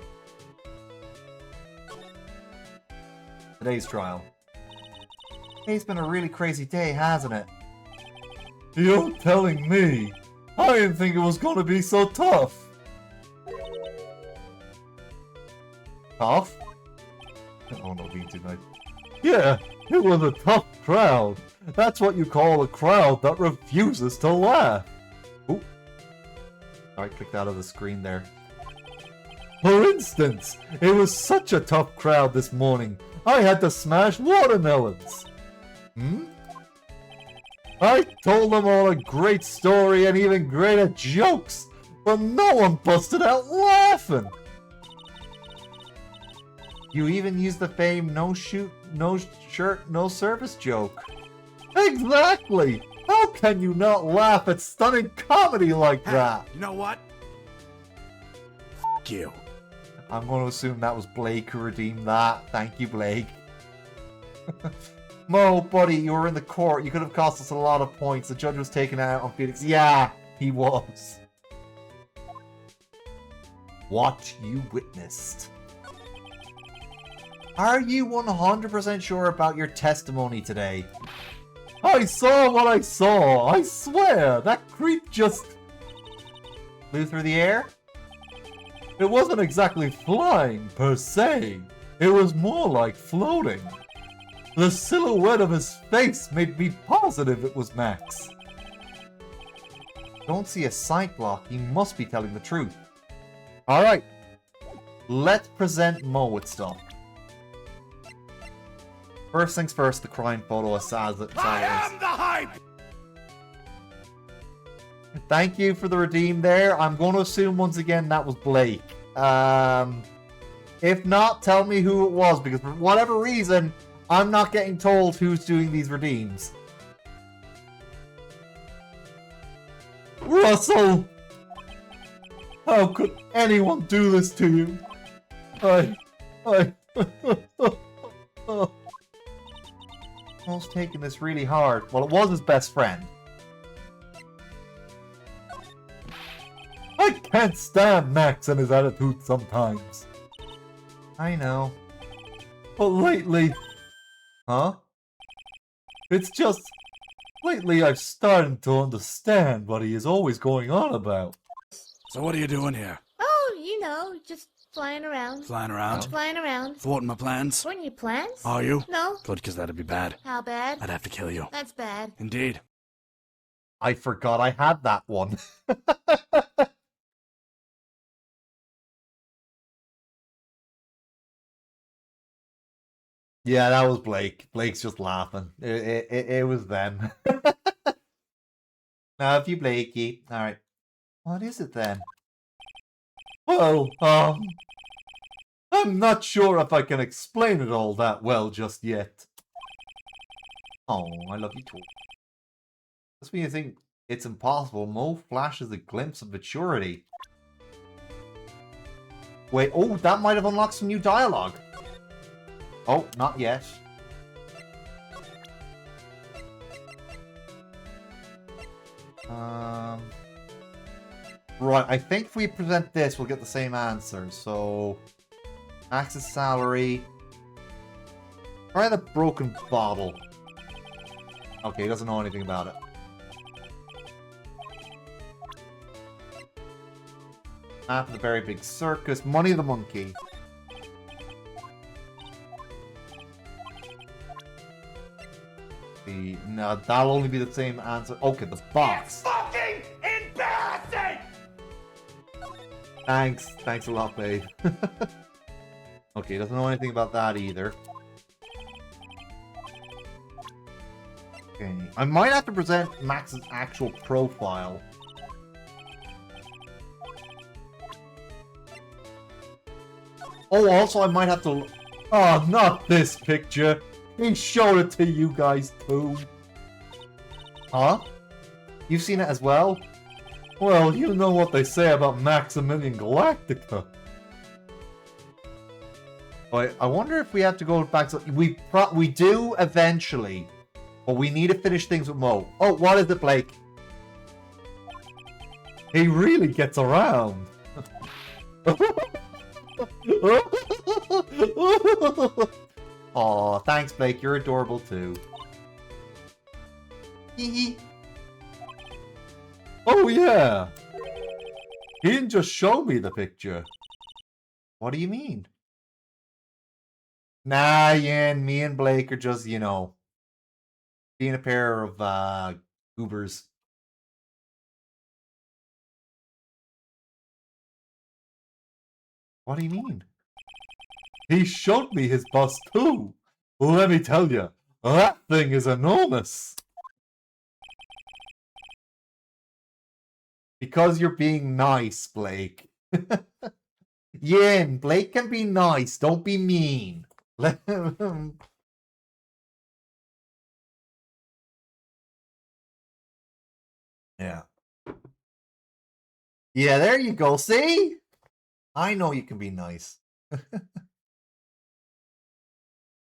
Today's trial. Today's been a really crazy day, hasn't it? You're telling me? I didn't think it was gonna be so tough. Tough? Oh no, being too nice. Yeah, it was a tough crowd. That's what you call a crowd that refuses to laugh. Ooh. Alright, clicked out of the screen there. For instance, it was such a tough crowd this morning. I had to smash watermelons. I told them all a great story and even greater jokes, but no one busted out laughing. You even used the famed no shoot, no shirt, no service joke. Exactly! How can you not laugh at stunning comedy like that? You know what? F you. I'm going to assume that was Blake who redeemed that. Thank you, Blake. Mo, buddy, you were in the court. You could have cost us a lot of points. The judge was taken out on Felix. Yeah, he was. What you witnessed. Are you 100% sure about your testimony today? I saw what I saw. I swear, that creep just Flew through the air? It wasn't exactly flying, per se. It was more like floating. The silhouette of his face made me positive it was Max. Don't see a sight block. He must be telling the truth. Alright. Let's present Mo with stuff. First things first, the crime photo of Saz. I am the hype! Thank you for the redeem there. I'm going to assume once again that was Blake. If not, tell me who it was, because for whatever reason, I'm not getting told who's doing these redeems. Russell! How could anyone do this to you? Mo's taking this really hard. Well, it was his best friend. I can't stand Max and his attitude sometimes. I know. But lately, Huh? it's just... Lately I've started to understand what he is always going on about. So what are you doing here? Oh, you know, just flying around. Flying around? Flying around. Thwarting my plans? What are your plans? Are you? No. Good, because that'd be bad. How bad? I'd have to kill you. That's bad. Indeed. I forgot I had that one. Yeah, that was Blake. Blake's just laughing. It was them. Now, if you Blakey. Alright. What is it then? Well, I'm not sure if I can explain it all that well just yet. Oh, I love you too. That's when you think it's impossible. Mo flashes a glimpse of maturity. Wait, oh, that might have unlocked some new dialogue. Oh, not yet. Right, I think if we present this, we'll get the same answer. So, Max's salary. Try the broken bottle. Okay, he doesn't know anything about it. Map of the very big circus. Money of the monkey. No, that'll only be the same answer. Okay, the box. It's fucking embarrassing! Thanks a lot, babe. Okay, doesn't know anything about that either. Okay, I might have to present Max's actual profile. Oh, also I might have to... Oh, not this picture. He showed it to you guys too. Huh? You've seen it as well? Well, you know what they say about Maximilian Galactica. But I wonder if we have to go back to... We do eventually. But we need to finish things with Mo. Oh, what is it, Blake? He really gets around. Aw, thanks, Blake. You're adorable too. Oh, yeah. He didn't just show me the picture. What do you mean? Nah, Yen, me and Blake are just, you know, being a pair of goobers. What do you mean? He showed me his bust too. Let me tell you, that thing is enormous. Because you're being nice, Blake. Yin, Blake can be nice. Don't be mean. Yeah. Yeah, there you go. See? I know you can be nice.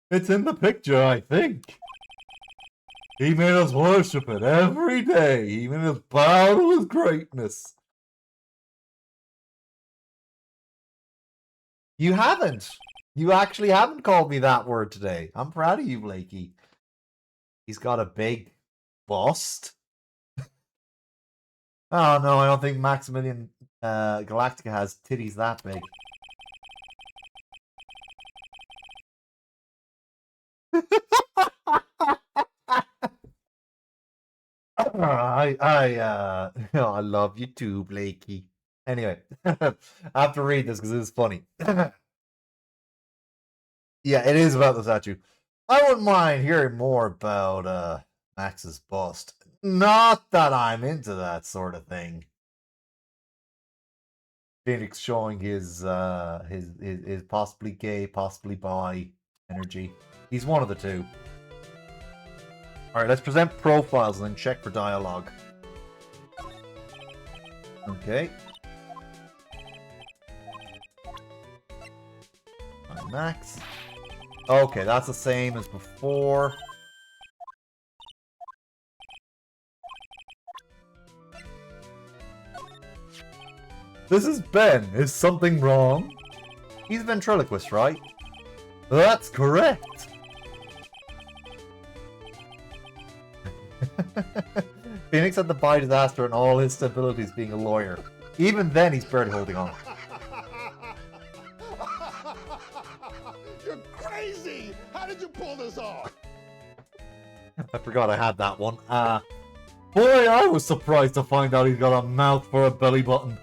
It's in the picture, I think. He made us worship it every day. He made us bow to his greatness. You haven't. You actually haven't called me that word today. I'm proud of you, Blakey. He's got a big bust. Oh, no, I don't think Maximilian Galactica has titties that big. I love you too, Blakey. Anyway, I have to read this because it's funny. Yeah, it is about the statue. I wouldn't mind hearing more about Max's bust. Not that I'm into that sort of thing. Phoenix showing his possibly gay, possibly bi energy. He's one of the two. Alright, let's present profiles and then check for dialogue. Okay. Max. Okay, that's the same as before. This is Ben. Is something wrong? He's a ventriloquist, right? That's correct. Phoenix had the bi disaster and all his stabilities being a lawyer. Even then, he's barely holding on. You're crazy! How did you pull this off? I forgot I had that one. Boy, I was surprised to find out he's got a mouth for a belly button.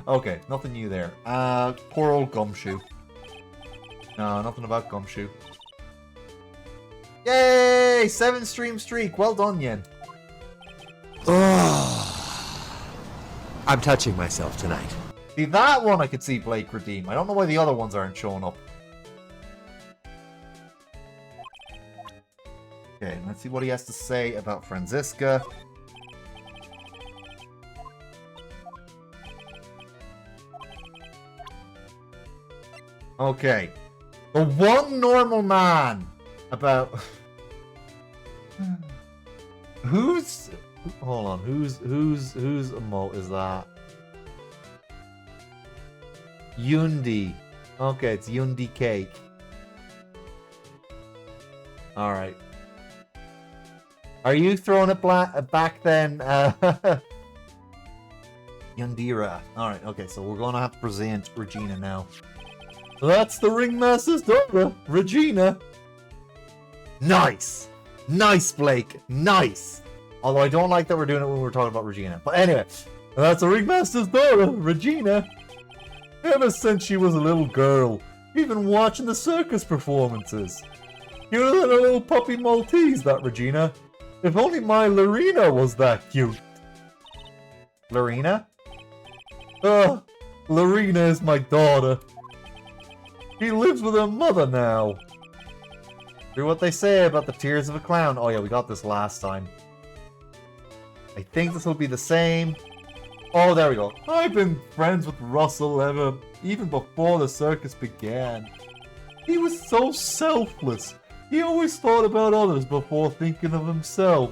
Okay, nothing new there. Poor old Gumshoe. No, nothing about Gumshoe. Yay! 7-stream streak. Well done, Yen. I'm touching myself tonight. See, that one I could see Blake redeem. I don't know why the other ones aren't showing up. Okay, let's see what he has to say about Franziska. Okay. The one normal man about... Who's... Hold on, whose emote is that? Yundi. Okay, it's Yundi Cake. Alright. Are you throwing it back then? Yundira. Alright, okay, so we're gonna have to present Regina now. That's the ringmaster's daughter, Regina. Nice! Nice, Blake. Nice! Although I don't like that we're doing it when we're talking about Regina. But anyway, that's the ringmaster's daughter, Regina. Ever since she was a little girl, even watching the circus performances. You're a little puppy Maltese, that Regina. If only my Lorena was that cute. Lorena? Lorena is my daughter. She lives with her mother now. Hear what they say about the tears of a clown. Oh yeah, we got this last time. I think this will be the same. Oh, there we go. I've been friends with Russell even before the circus began. He was so selfless. He always thought about others before thinking of himself.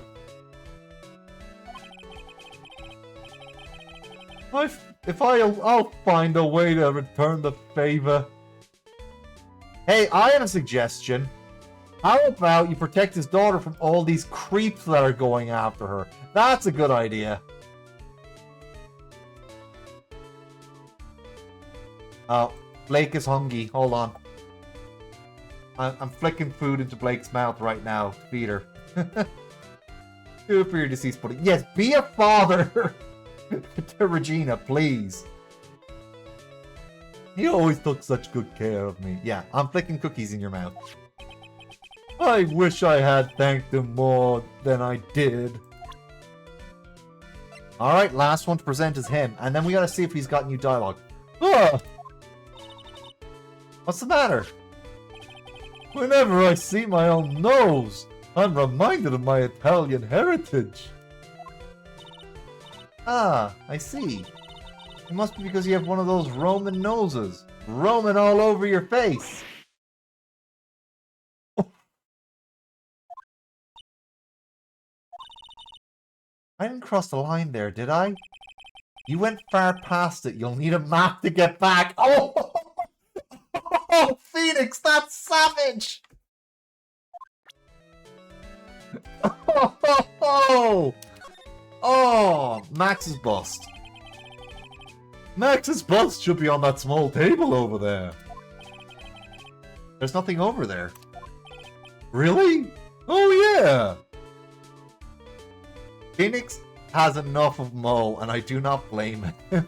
I'll find a way to return the favor. Hey, I have a suggestion. How about you protect his daughter from all these creeps that are going after her? That's a good idea. Oh, Blake is hungry. Hold on. I'm flicking food into Blake's mouth right now to feed her. Do it for your deceased buddy. Yes, be a father to Regina, please. He always took such good care of me. Yeah, I'm flicking cookies in your mouth. I wish I had thanked him more than I did. Alright, last one to present is him. And then we gotta see if he's got new dialogue. Ah! What's the matter? Whenever I see my own nose, I'm reminded of my Italian heritage. Ah, I see. It must be because you have one of those Roman noses. Roman all over your face. I didn't cross the line there, did I? You went far past it. You'll need a map to get back. Oh! Oh, Phoenix, that's savage! Oh, Max's bust. Max's bust should be on that small table over there. There's nothing over there. Really? Oh, yeah! Phoenix has enough of Mo, and I do not blame him.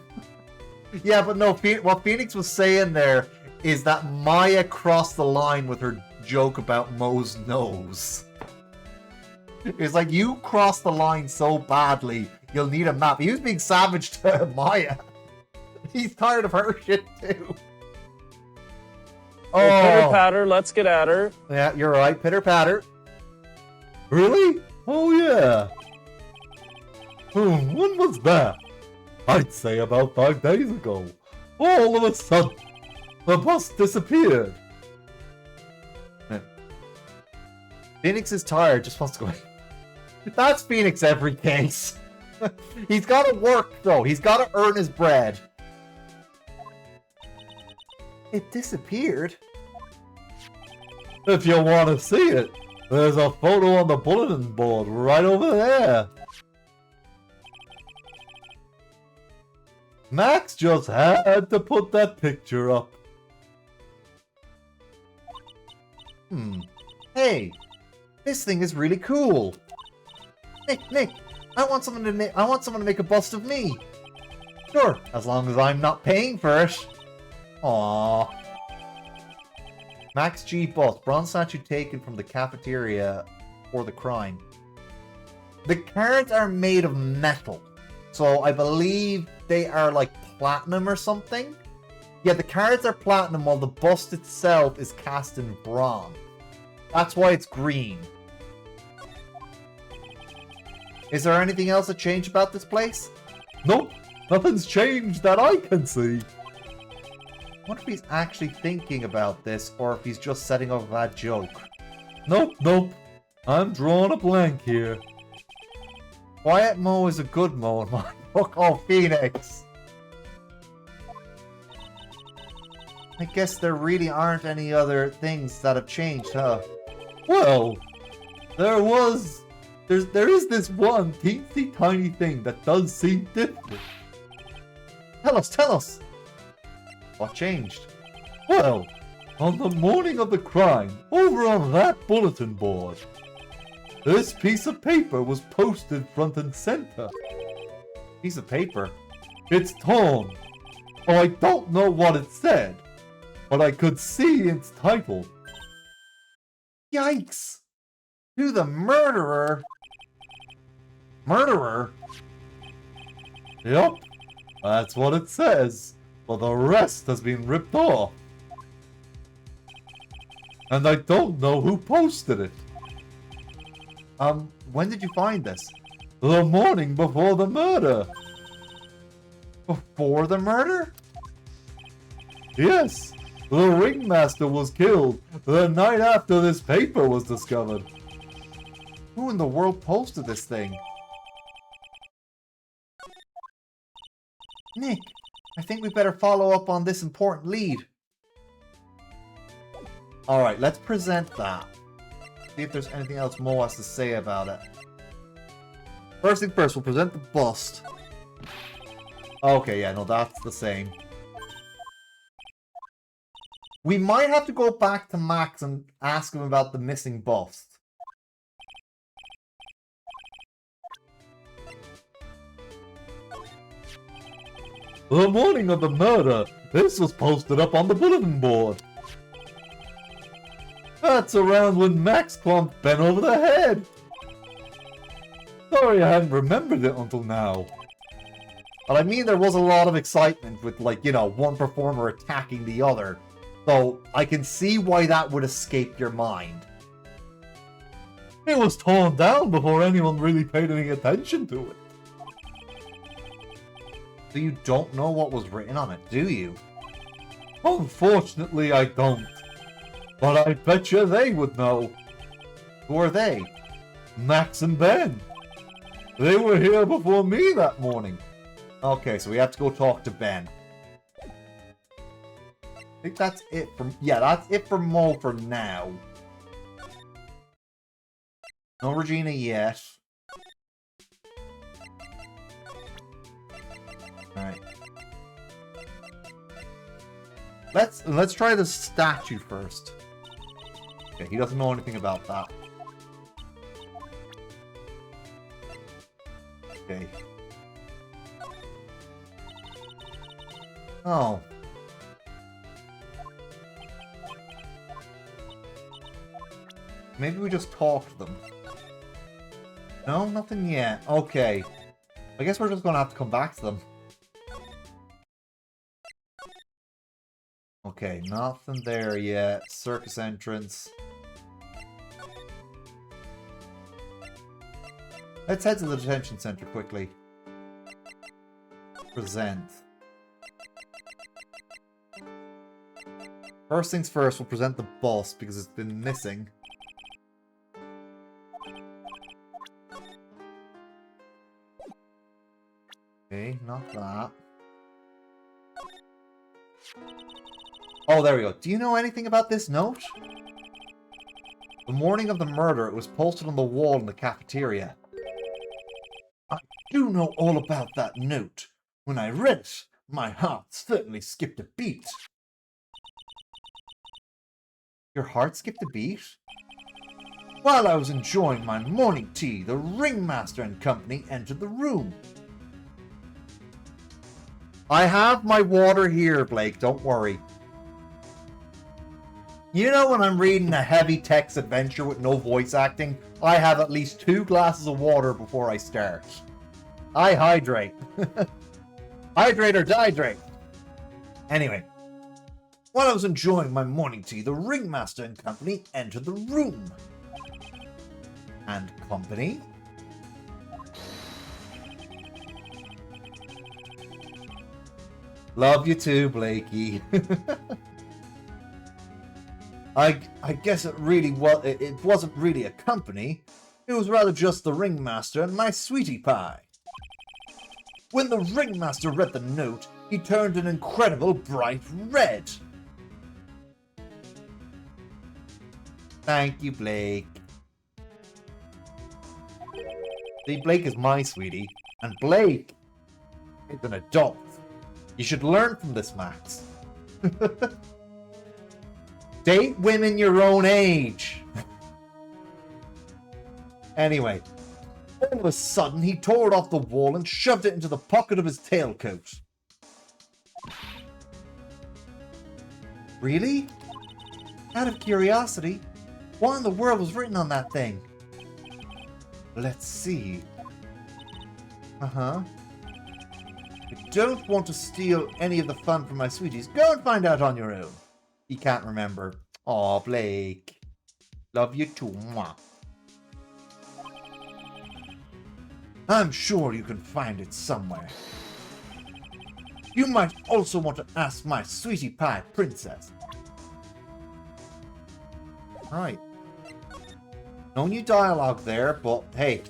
Yeah, but no, what Phoenix was saying there is that Maya crossed the line with her joke about Mo's nose. It's like, you crossed the line so badly, you'll need a map. He was being savage to Maya. He's tired of her shit too. Oh, pitter patter, let's get at her. Yeah, you're right, pitter patter. Really? Oh yeah. When was that? I'd say about 5 days ago. All of a sudden, the bus disappeared. Phoenix is tired, just wants to go. That's Phoenix every case. He's got to work, though. He's got to earn his bread. It disappeared? If you want to see it, there's a photo on the bulletin board right over there. Max just had to put that picture up. Hey, this thing is really cool. Nick, I want someone to make a bust of me. Sure, as long as I'm not paying for it. Aww. Max G bust, bronze statue taken from the cafeteria for the crime. The cards are made of metal, so I believe they are like platinum or something. Yeah, the cards are platinum while the bust itself is cast in bronze. That's why it's green. Is there anything else that changed about this place? Nope, nothing's changed that I can see. I wonder if he's actually thinking about this, or if he's just setting up a bad joke. Nope. I'm drawing a blank here. Quiet Mo is a good Mo in my book. Oh, Phoenix. I guess there really aren't any other things that have changed, huh? Well, there is this one teensy tiny thing that does seem different. Tell us. What changed? Well, on the morning of the crime, over on that bulletin board, this piece of paper was posted front and center. Piece of paper. It's torn. Oh, I don't know what it said, but I could see its title. Yikes! To the murderer. Murderer? Yep, that's what it says, but the rest has been ripped off. And I don't know who posted it. When did you find this? The morning before the murder. Before the murder? Yes, the ringmaster was killed the night after this paper was discovered. Who in the world posted this thing? Nick, I think we better follow up on this important lead. Alright, let's present that. See if there's anything else Mo has to say about it. First thing first, we'll present the bust. Okay, yeah, no, that's the same. We might have to go back to Max and ask him about the missing bust. The morning of the murder, this was posted up on the bulletin board. That's around when Max clumped Ben over the head. Sorry I hadn't remembered it until now. But I mean, there was a lot of excitement with, like, you know, one performer attacking the other. So I can see why that would escape your mind. It was torn down before anyone really paid any attention to it. So you don't know what was written on it, do you? Unfortunately, I don't. But I bet you they would know. Who are they? Max and Ben. They were here before me that morning. Okay, so we have to go talk to Ben. I think that's it for... Yeah, that's it for Mo for now. No Regina yet. Alright. Let's try the statue first. Okay, he doesn't know anything about that. Okay. Oh. Maybe we just talk to them. No, nothing yet. Okay. I guess we're just gonna have to come back to them. Okay, nothing there yet. Circus entrance. Let's head to the detention center quickly. Present. First things first, we'll present the bus because it's been missing. Okay, not that. Oh, there we go. Do you know anything about this note? The morning of the murder, it was posted on the wall in the cafeteria. I do know all about that note. When I read it, my heart certainly skipped a beat. Your heart skipped a beat? While I was enjoying my morning tea, the ringmaster and company entered the room. I have my water here, Blake, don't worry. You know when I'm reading a heavy text adventure with no voice acting, I have at least 2 glasses of water before I start. I hydrate. Hydrate or dihydrate. Anyway, while I was enjoying my morning tea, the ringmaster and company entered the room. And company? Love you too, Blakey. I guess it wasn't really a company. It was rather just the ringmaster and my sweetie pie. When the ringmaster read the note, he turned an incredible bright red. Thank you, Blake. See, Blake is my sweetie, and Blake is an adult. You should learn from this, Max. Date women your own age. Anyway, all of a sudden he tore it off the wall and shoved it into the pocket of his tailcoat. Really? Out of curiosity, what in the world was written on that thing? Let's see. I don't want to steal any of the fun from my sweeties. Go and find out on your own. He can't remember. Aw, Blake. Love you too. Mwah. I'm sure you can find it somewhere. You might also want to ask my sweetie pie princess. Right. No new dialogue there, but hey.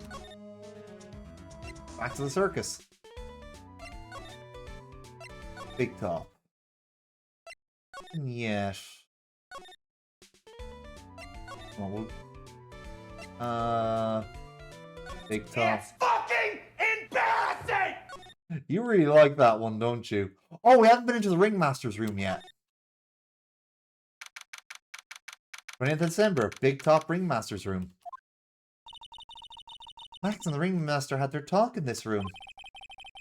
Back to the circus. Big top. Yes. Well, Big top. It's fucking embarrassing! You really like that one, don't you? Oh, we haven't been into the ringmaster's room yet. 20th December, Big Top Ringmaster's room. Max and the ringmaster had their talk in this room.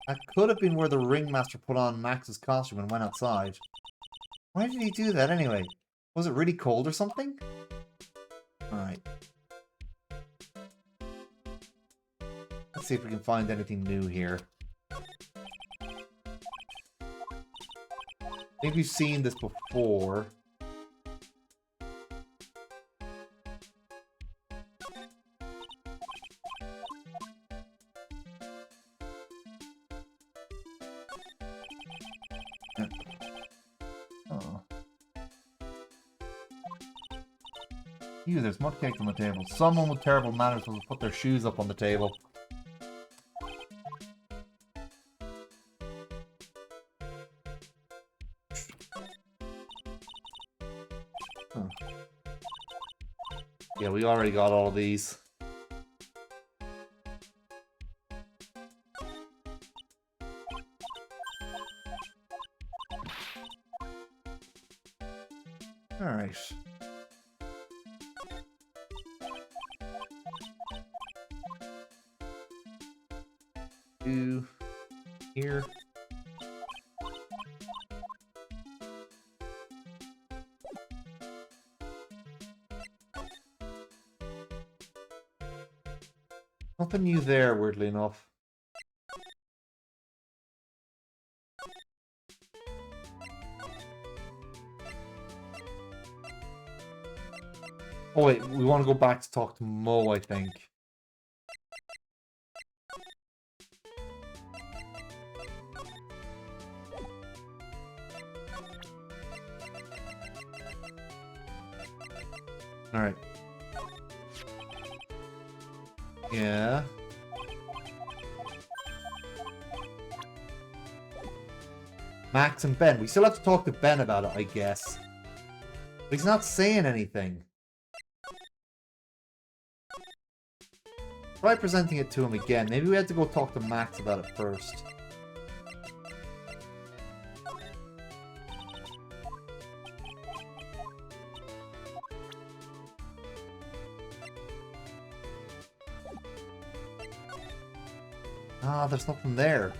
That could have been where the ringmaster put on Max's costume and went outside. Why did he do that anyway? Was it really cold or something? Alright. Let's see if we can find anything new here. I think we've seen this before. Oh. Ew, there's mud cakes on the table. Someone with terrible manners will put their shoes up on the table. Huh. Yeah, we already got all of these. Alright. Do here. Nothing new there, weirdly enough. Oh wait, we want to go back to talk to Mo, I think. Alright. Yeah. Max and Ben. We still have to talk to Ben about it, I guess. But he's not saying anything. Try presenting it to him again. Maybe we had to go talk to Max about it first. Ah, there's nothing there.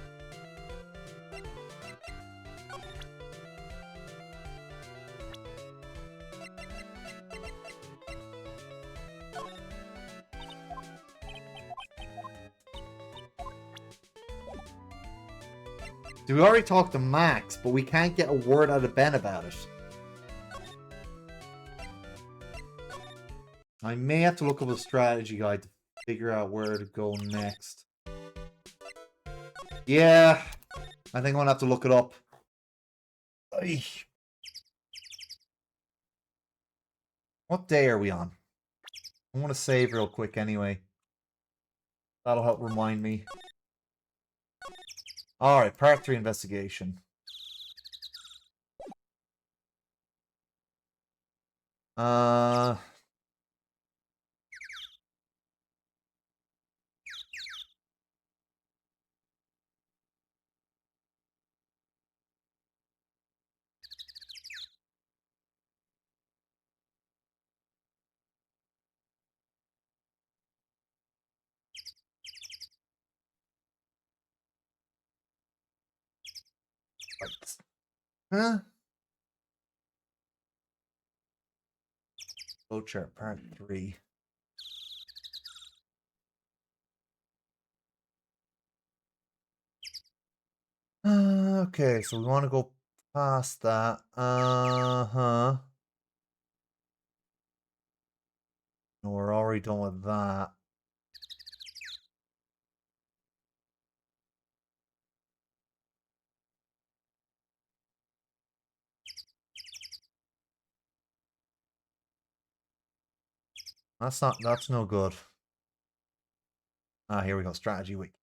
We already talked to Max, but we can't get a word out of Ben about it. I may have to look up a strategy guide to figure out where to go next. Yeah, I think I'm gonna have to look it up. Ay. What day are we on? I want to save real quick anyway. That'll help remind me. Alright, part 3 investigation. Uh... Huh? Flowchart part 3. Okay, so we want to go past that. Uh-huh. No, we're already done with that. That's no good. Ah, here we go. Strategy week.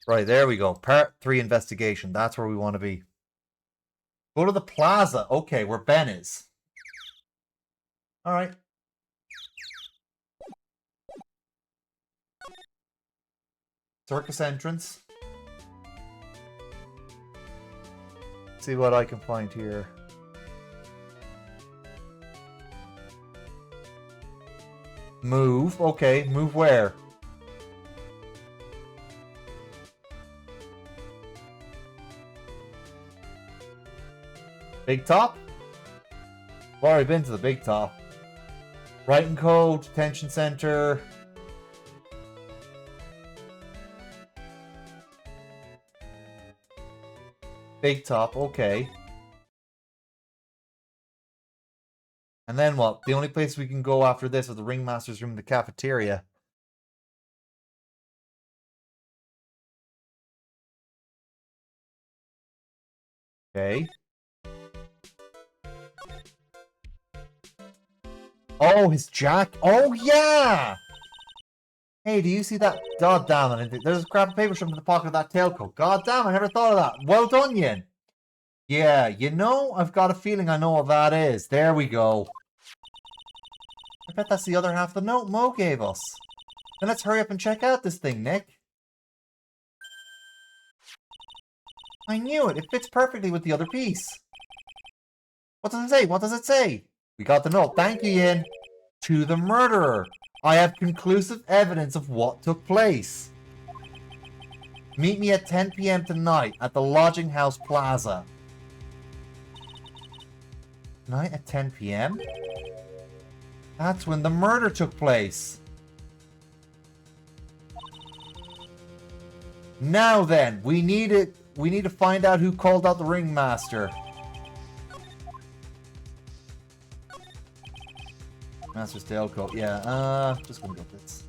Right, there we go. Part 3 investigation. That's where we want to be. Go to the plaza. Okay, where Ben is. Alright. Circus entrance. See what I can find here. Move. Okay, move where? Big top? I've already been to the big top. Writing code, detention center. Big top, okay. And then what? The only place we can go after this is the ringmaster's room in the cafeteria. Okay. Oh, his jack. Oh, yeah! Hey, do you see that? God damn it. There's a crap of paper shoved in the pocket of that tailcoat. God damn, I never thought of that. Well done, Yin. Yeah, you know, I've got a feeling I know what that is. There we go. I bet that's the other half of the note Mo gave us. Then let's hurry up and check out this thing, Nick. I knew it. It fits perfectly with the other piece. What does it say? What does it say? We got the note. Thank you, Yin. To the murderer. I have conclusive evidence of what took place. Meet me at 10 p.m. tonight at the Lodging House Plaza. Tonight at 10 p.m.? That's when the murder took place. Now then, we need to find out who called out the ringmaster. Master's tailcoat, yeah. Just gonna go this.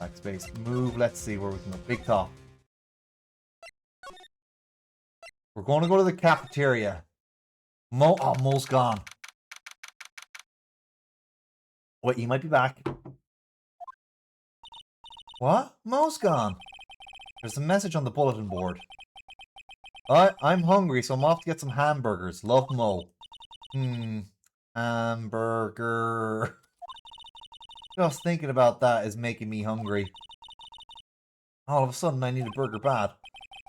Backspace. Move, let's see where we can go. Big top. We're going to go to the cafeteria. Mo's gone. Wait, he might be back. What? Mo's gone. There's a message on the bulletin board. I'm hungry, so I'm off to get some hamburgers. Love, Mo. Hamburger. Just thinking about that is making me hungry. All of a sudden, I need a burger bad.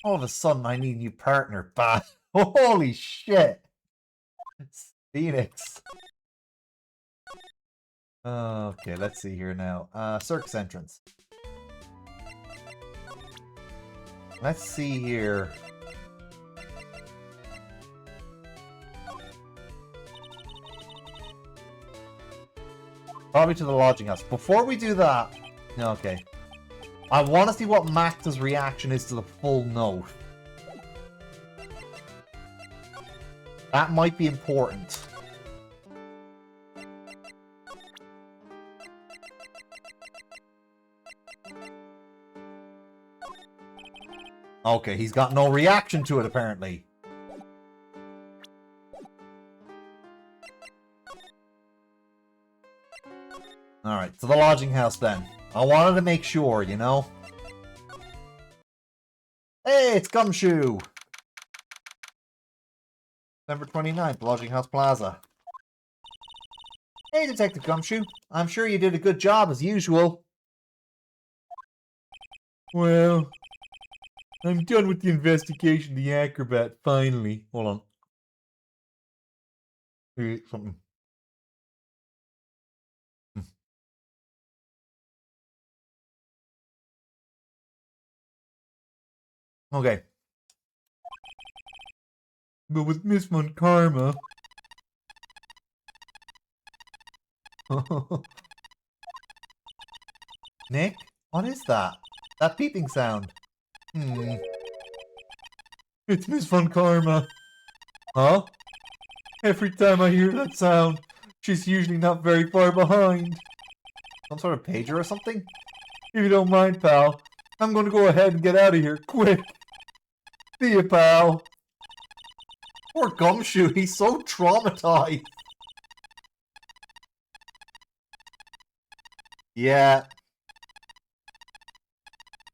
All of a sudden, I need a new partner bad. Holy shit. It's Phoenix. Okay, let's see here now. Circus entrance. Let's see here. Probably to the lodging house. Before we do that... Okay. I want to see what Max's reaction is to the full note. That might be important. Okay, he's got no reaction to it, apparently. Alright, to the lodging house then. I wanted to make sure, you know? Hey, it's Gumshoe! December 29th, Lodging House Plaza. Hey, Detective Gumshoe. I'm sure you did a good job as usual. Well, I'm done with the investigation of the acrobat, finally. Hold on. Something. Okay. But with Miss Von Karma... Nick? What is that? That peeping sound. It's Miss Von Karma. Huh? Every time I hear that sound, she's usually not very far behind. Some sort of pager or something? If you don't mind, pal, I'm gonna go ahead and get out of here, quick. See ya, pal. Poor Gumshoe, he's so traumatized. Yeah.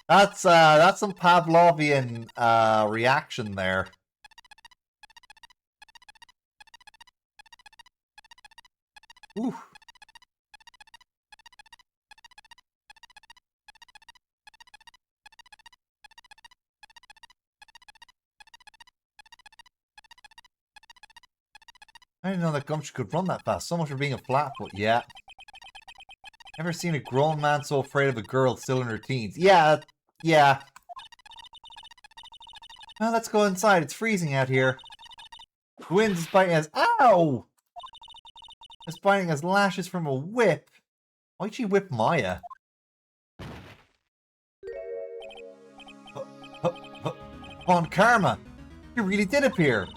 That's some Pavlovian reaction there. Ooh. I didn't know that Gumshoe could run that fast. So much for being a flatfoot, yeah. Never seen a grown man so afraid of a girl still in her teens. Yeah, yeah. Well, let's go inside. It's freezing out here. The wind is biting us. Ow! It's biting us lashes from a whip. Why'd she whip Maya? Von Karma! You really did appear!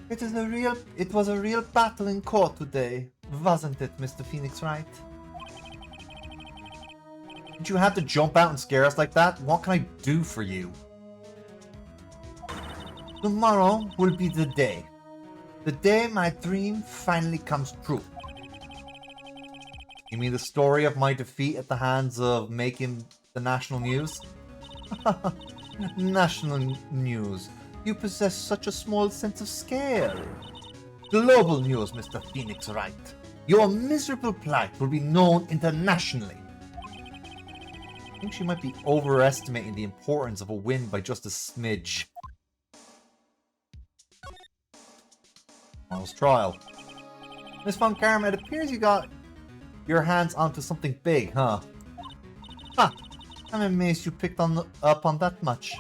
It was a real battle in court today, wasn't it, Mr. Phoenix Wright? Did you have to jump out and scare us like that? What can I do for you? Tomorrow will be the day. The day my dream finally comes true. You mean the story of my defeat at the hands of making the national news? National news. You possess such a small sense of scale. Global news, Mr. Phoenix Wright. Your miserable plight will be known internationally. I think she might be overestimating the importance of a win by just a smidge. Tomorrow's trial. Miss Von Karma, it appears you got your hands onto something big, huh? Ha! I'm amazed you picked up on that much.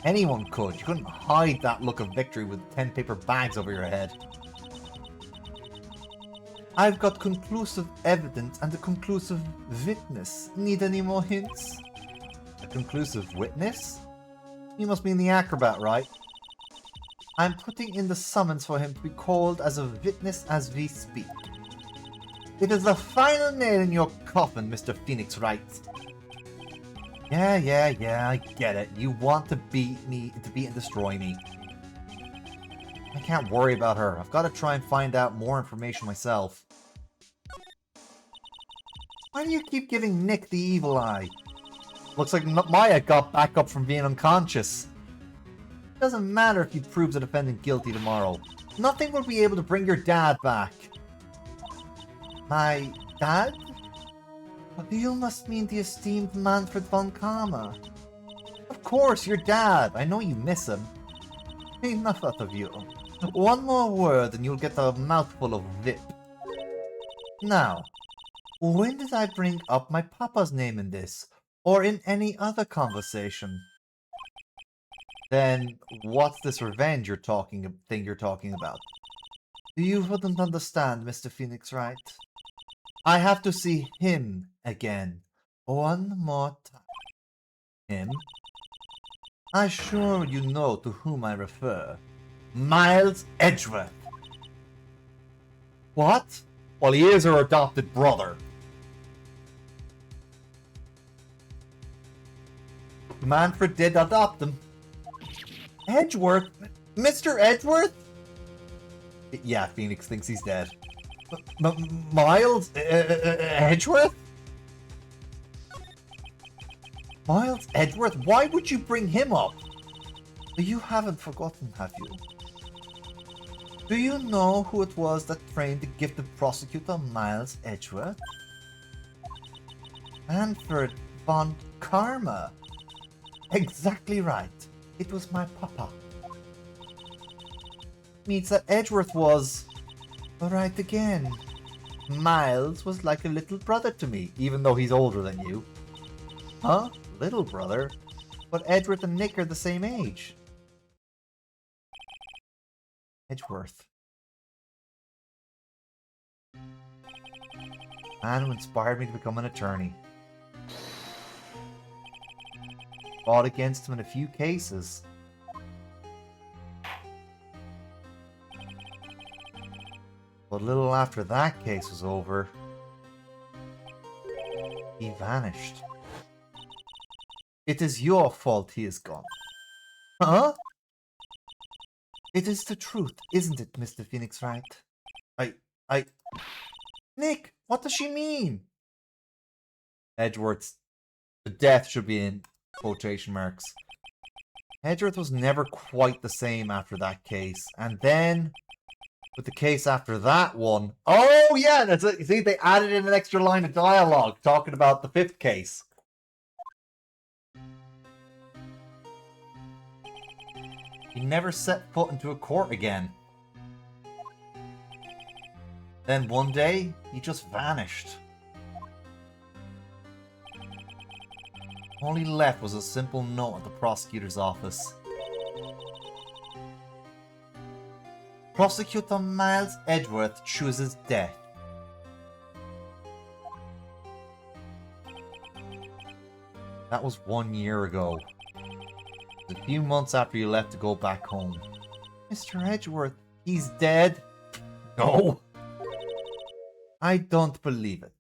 Anyone could. You couldn't hide that look of victory with 10 paper bags over your head. I've got conclusive evidence and a conclusive witness. Need any more hints? A conclusive witness? You must mean the acrobat, right? I'm putting in the summons for him to be called as a witness as we speak. It is the final nail in your coffin, Mr. Phoenix Wright. Yeah, I get it. You want to beat and destroy me. I can't worry about her. I've got to try and find out more information myself. Why do you keep giving Nick the evil eye? Looks like Maya got back up from being unconscious. It doesn't matter if you prove the defendant guilty tomorrow. Nothing will be able to bring your dad back. My dad? You must mean the esteemed Manfred von Karma. Of course, your dad. I know you miss him. Enough out of you. One more word and you'll get a mouthful of vip. Now, when did I bring up my papa's name in this? Or in any other conversation? Then, what's this revenge you're talking about? You wouldn't understand, Mr. Phoenix Wright. I have to see him again. One more time. Him? I'm sure you know to whom I refer. Miles Edgeworth. What? Well, he is her adopted brother. Manfred did adopt him. Edgeworth? Mr. Edgeworth? Yeah, Phoenix thinks he's dead. Miles Edgeworth? Miles Edgeworth? Why would you bring him up? You haven't forgotten, have you? Do you know who it was that trained the gifted prosecutor Miles Edgeworth? Manfred von Karma. Exactly right. It was my papa. Means that Edgeworth was... right again. Miles was like a little brother to me, even though he's older than you. Huh? Little brother? But Edgeworth and Nick are the same age. Edgeworth. Man who inspired me to become an attorney. Fought against him in a few cases. But a little after that case was over, he vanished. It is your fault he is gone. Huh? It is the truth, isn't it, Mr. Phoenix Wright? Nick, what does she mean? Edgeworth's... the death should be in quotation marks. Edgeworth was never quite the same after that case. And then, with the case after that one... oh, yeah! That's it. See, they added in an extra line of dialogue talking about the 5th case. He never set foot into a court again. Then one day, he just vanished. All he left was a simple note at the prosecutor's office. Prosecutor Miles Edgeworth chooses death. That was 1 year ago. A few months after you left to go back home. Mr. Edgeworth, he's dead? No. I don't believe it.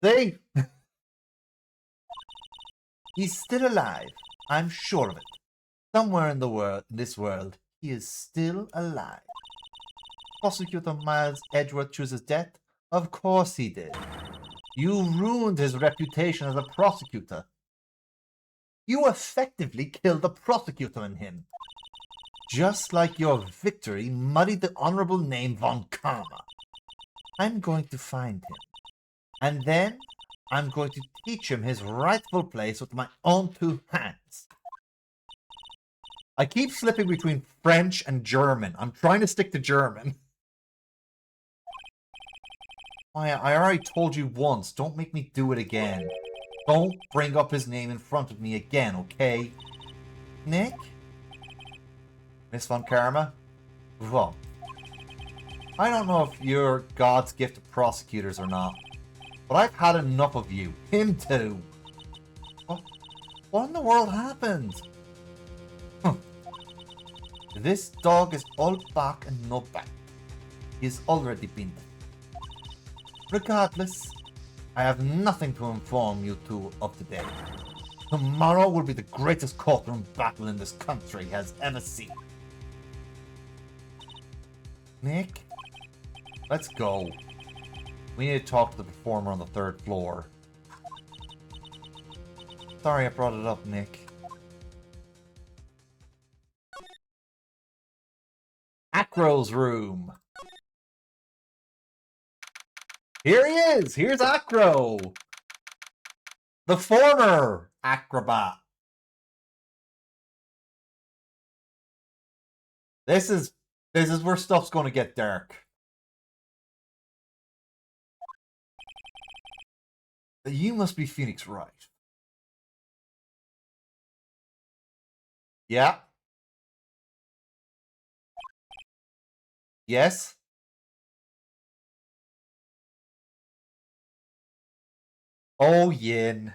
See? He's still alive. I'm sure of it. Somewhere in the world, this world, he is still alive. Prosecutor Miles Edgeworth chooses death? Of course he did. You ruined his reputation as a prosecutor. You effectively killed the prosecutor in him. Just like your victory muddied the honorable name von Karma. I'm going to find him. And then I'm going to teach him his rightful place with my own 2 hands. I keep slipping between French and German. I'm trying to stick to German. I already told you once. Don't make me do it again. Don't bring up his name in front of me again, okay? Nick? Miss Von Karma? Well, I don't know if you're God's gift to prosecutors or not, but I've had enough of you. Him too. What in the world happened? This dog is all bark and no bite. He has already been dead. Regardless, I have nothing to inform you two of today. Tomorrow will be the greatest courtroom battle in this country has ever seen. Nick, let's go. We need to talk to the performer on the 3rd floor. Sorry I brought it up, Nick. Acro's room. Here he is! Here's Acro! The former acrobat. This is where stuff's going to get dark. You must be Phoenix Wright. Yeah. Yes. Oh, Yin.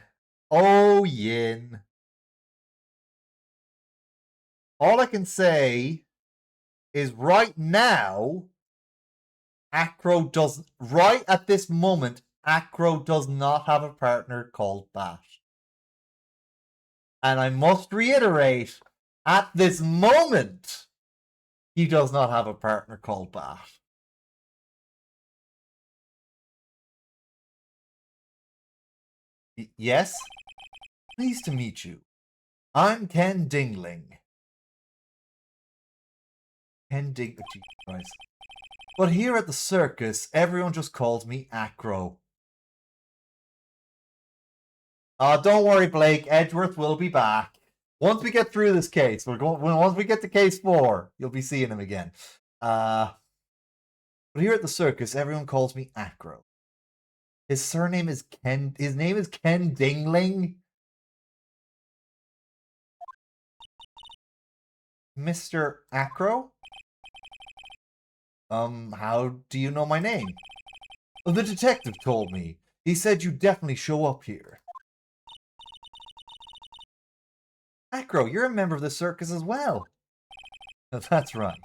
Oh, Yin. All I can say is right now, Acro does, right at this moment, Acro does not have a partner called Bat. And I must reiterate, at this moment, he does not have a partner called Bat. Yes? Pleased to meet you. I'm Ken Dingling. Ken Ding... Oh, Jesus Christ. But here at the circus, everyone just calls me Acro. Don't worry, Blake. Edgeworth will be back. Once we get through this case, once we get to case 4, you'll be seeing him again. But here at the circus, everyone calls me Acro. His surname is Ken. His name is Ken Dingling. Mr. Acro? How do you know my name? The detective told me. He said you'd definitely show up here. Acro, you're a member of the circus as well. That's right.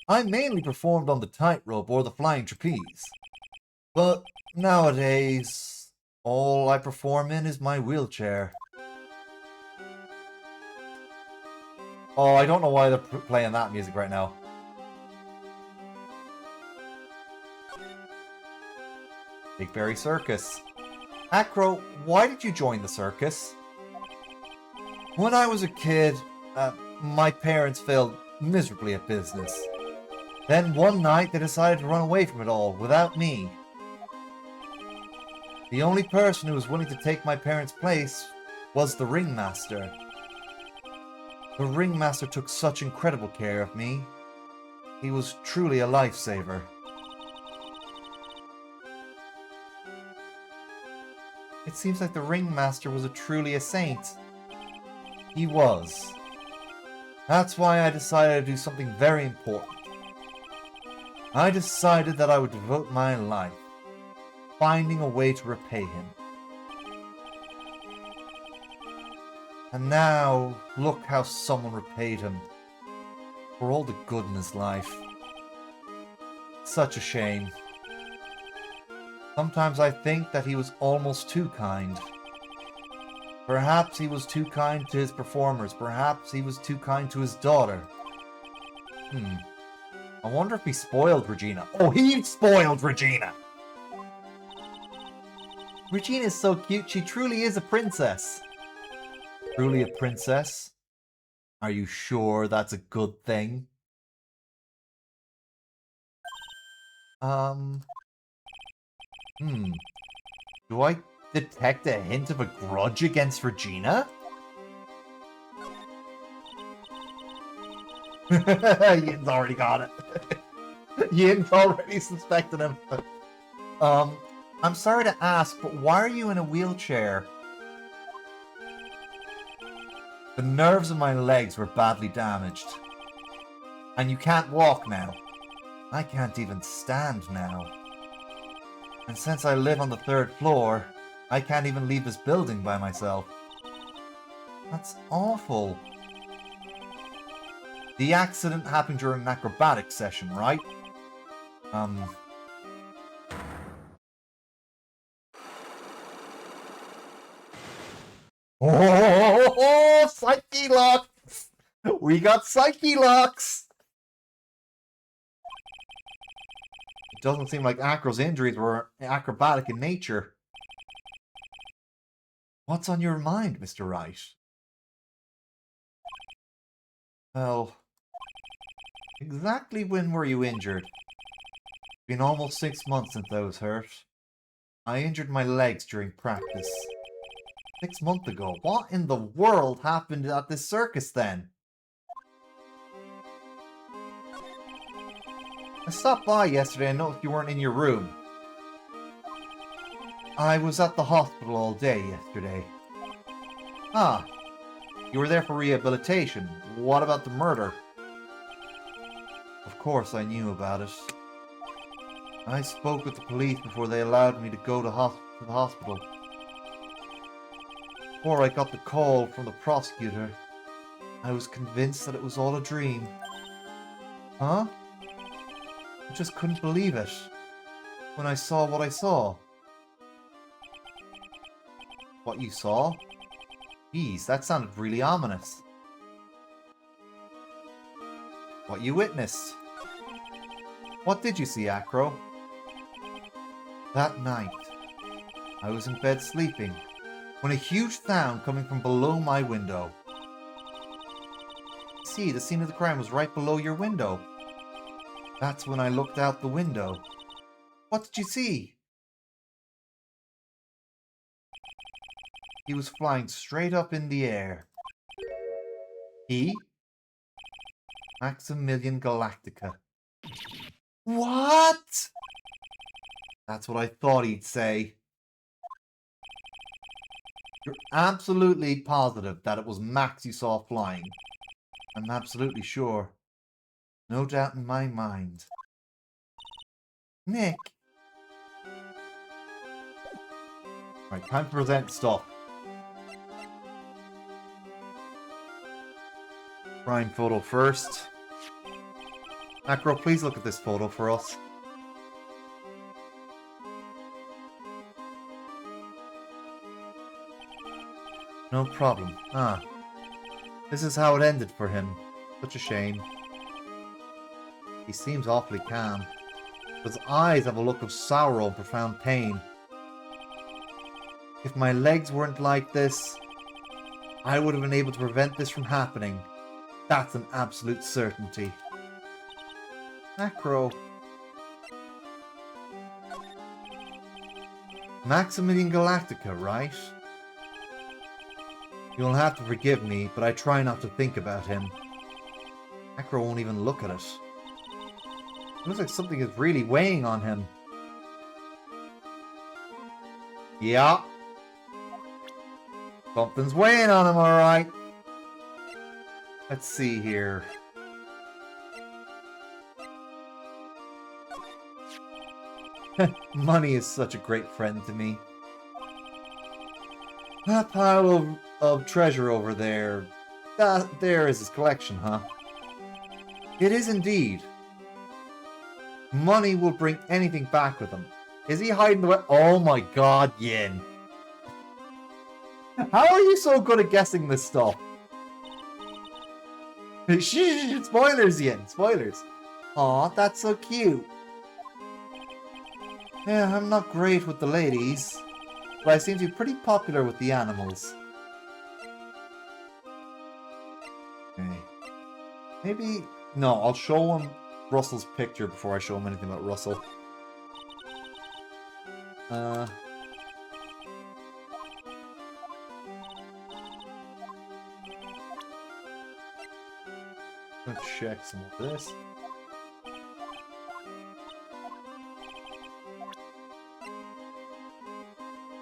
I mainly performed on the tightrope or the flying trapeze. But nowadays, all I perform in is my wheelchair. Oh, I don't know why they're playing that music right now. Big Berry Circus. Acro, why did you join the circus? When I was a kid, my parents failed miserably at business. Then one night they decided to run away from it all without me. The only person who was willing to take my parents' place was the ringmaster. The ringmaster took such incredible care of me. He was truly a lifesaver. It seems like the ringmaster was truly a saint. He was. That's why I decided to do something very important. I decided that I would devote my life finding a way to repay him. And now, look how someone repaid him for all the good in his life. Such a shame. Sometimes I think that he was almost too kind. Perhaps he was too kind to his performers. Perhaps he was too kind to his daughter. I wonder if he spoiled Regina. Oh, he spoiled Regina! Regina is so cute. She truly is a princess. Truly a princess? Are you sure that's a good thing? Do I detect a hint of a grudge against Regina? Yin's already got it. Yin's already suspected him. I'm sorry to ask, but why are you in a wheelchair? The nerves in my legs were badly damaged. And you can't walk now. I can't even stand now. And since I live on the 3rd floor, I can't even leave this building by myself. That's awful. The accident happened during an acrobatic session, right? Oh, Psyche Locks! We got Psyche Locks! It doesn't seem like Acro's injuries were acrobatic in nature. What's on your mind, Mr. Wright? Well, exactly when were you injured? Been almost 6 months since I was hurt. I injured my legs during practice. 6 months ago. What in the world happened at this circus then? I stopped by yesterday and noticed you weren't in your room. I was at the hospital all day yesterday. Ah, you were there for rehabilitation. What about the murder? Of course I knew about it. I spoke with the police before they allowed me to go to the hospital. Before I got the call from the prosecutor, I was convinced that it was all a dream. Huh? I just couldn't believe it when I saw what I saw. What you saw? Geez, that sounded really ominous. What you witnessed? What did you see, Acro? That night, I was in bed sleeping when a huge sound coming from below my window. See, the scene of the crime was right below your window. That's when I looked out the window. What did you see? He was flying straight up in the air. He? Maximilian Galactica. What? That's what I thought he'd say. You're absolutely positive that it was Max you saw flying. I'm absolutely sure. No doubt in my mind. Nick. Right, time to present stuff. Prime photo first. Acro, please look at this photo for us. No problem. Ah. This is how it ended for him. Such a shame. He seems awfully calm. His eyes have a look of sorrow and profound pain. If my legs weren't like this, I would have been able to prevent this from happening. That's an absolute certainty. Acro. Maximilian Galactica, right? You'll have to forgive me, but I try not to think about him. Acro won't even look at it. It looks like something is really weighing on him. Yeah. Something's weighing on him, alright. Let's see here. Money is such a great friend to me. That pile of treasure over there. That there is his collection, huh? It is indeed. Money will bring anything back with him. Is he hiding the... Oh my god, Yin. How are you so good at guessing this stuff? Shh, spoilers, Yin. Spoilers. Aw, that's so cute. Yeah, I'm not great with the ladies, but I seem to be pretty popular with the animals. Okay. Maybe... No, I'll show him Russell's picture before I show him anything about Russell. Let's check some of this.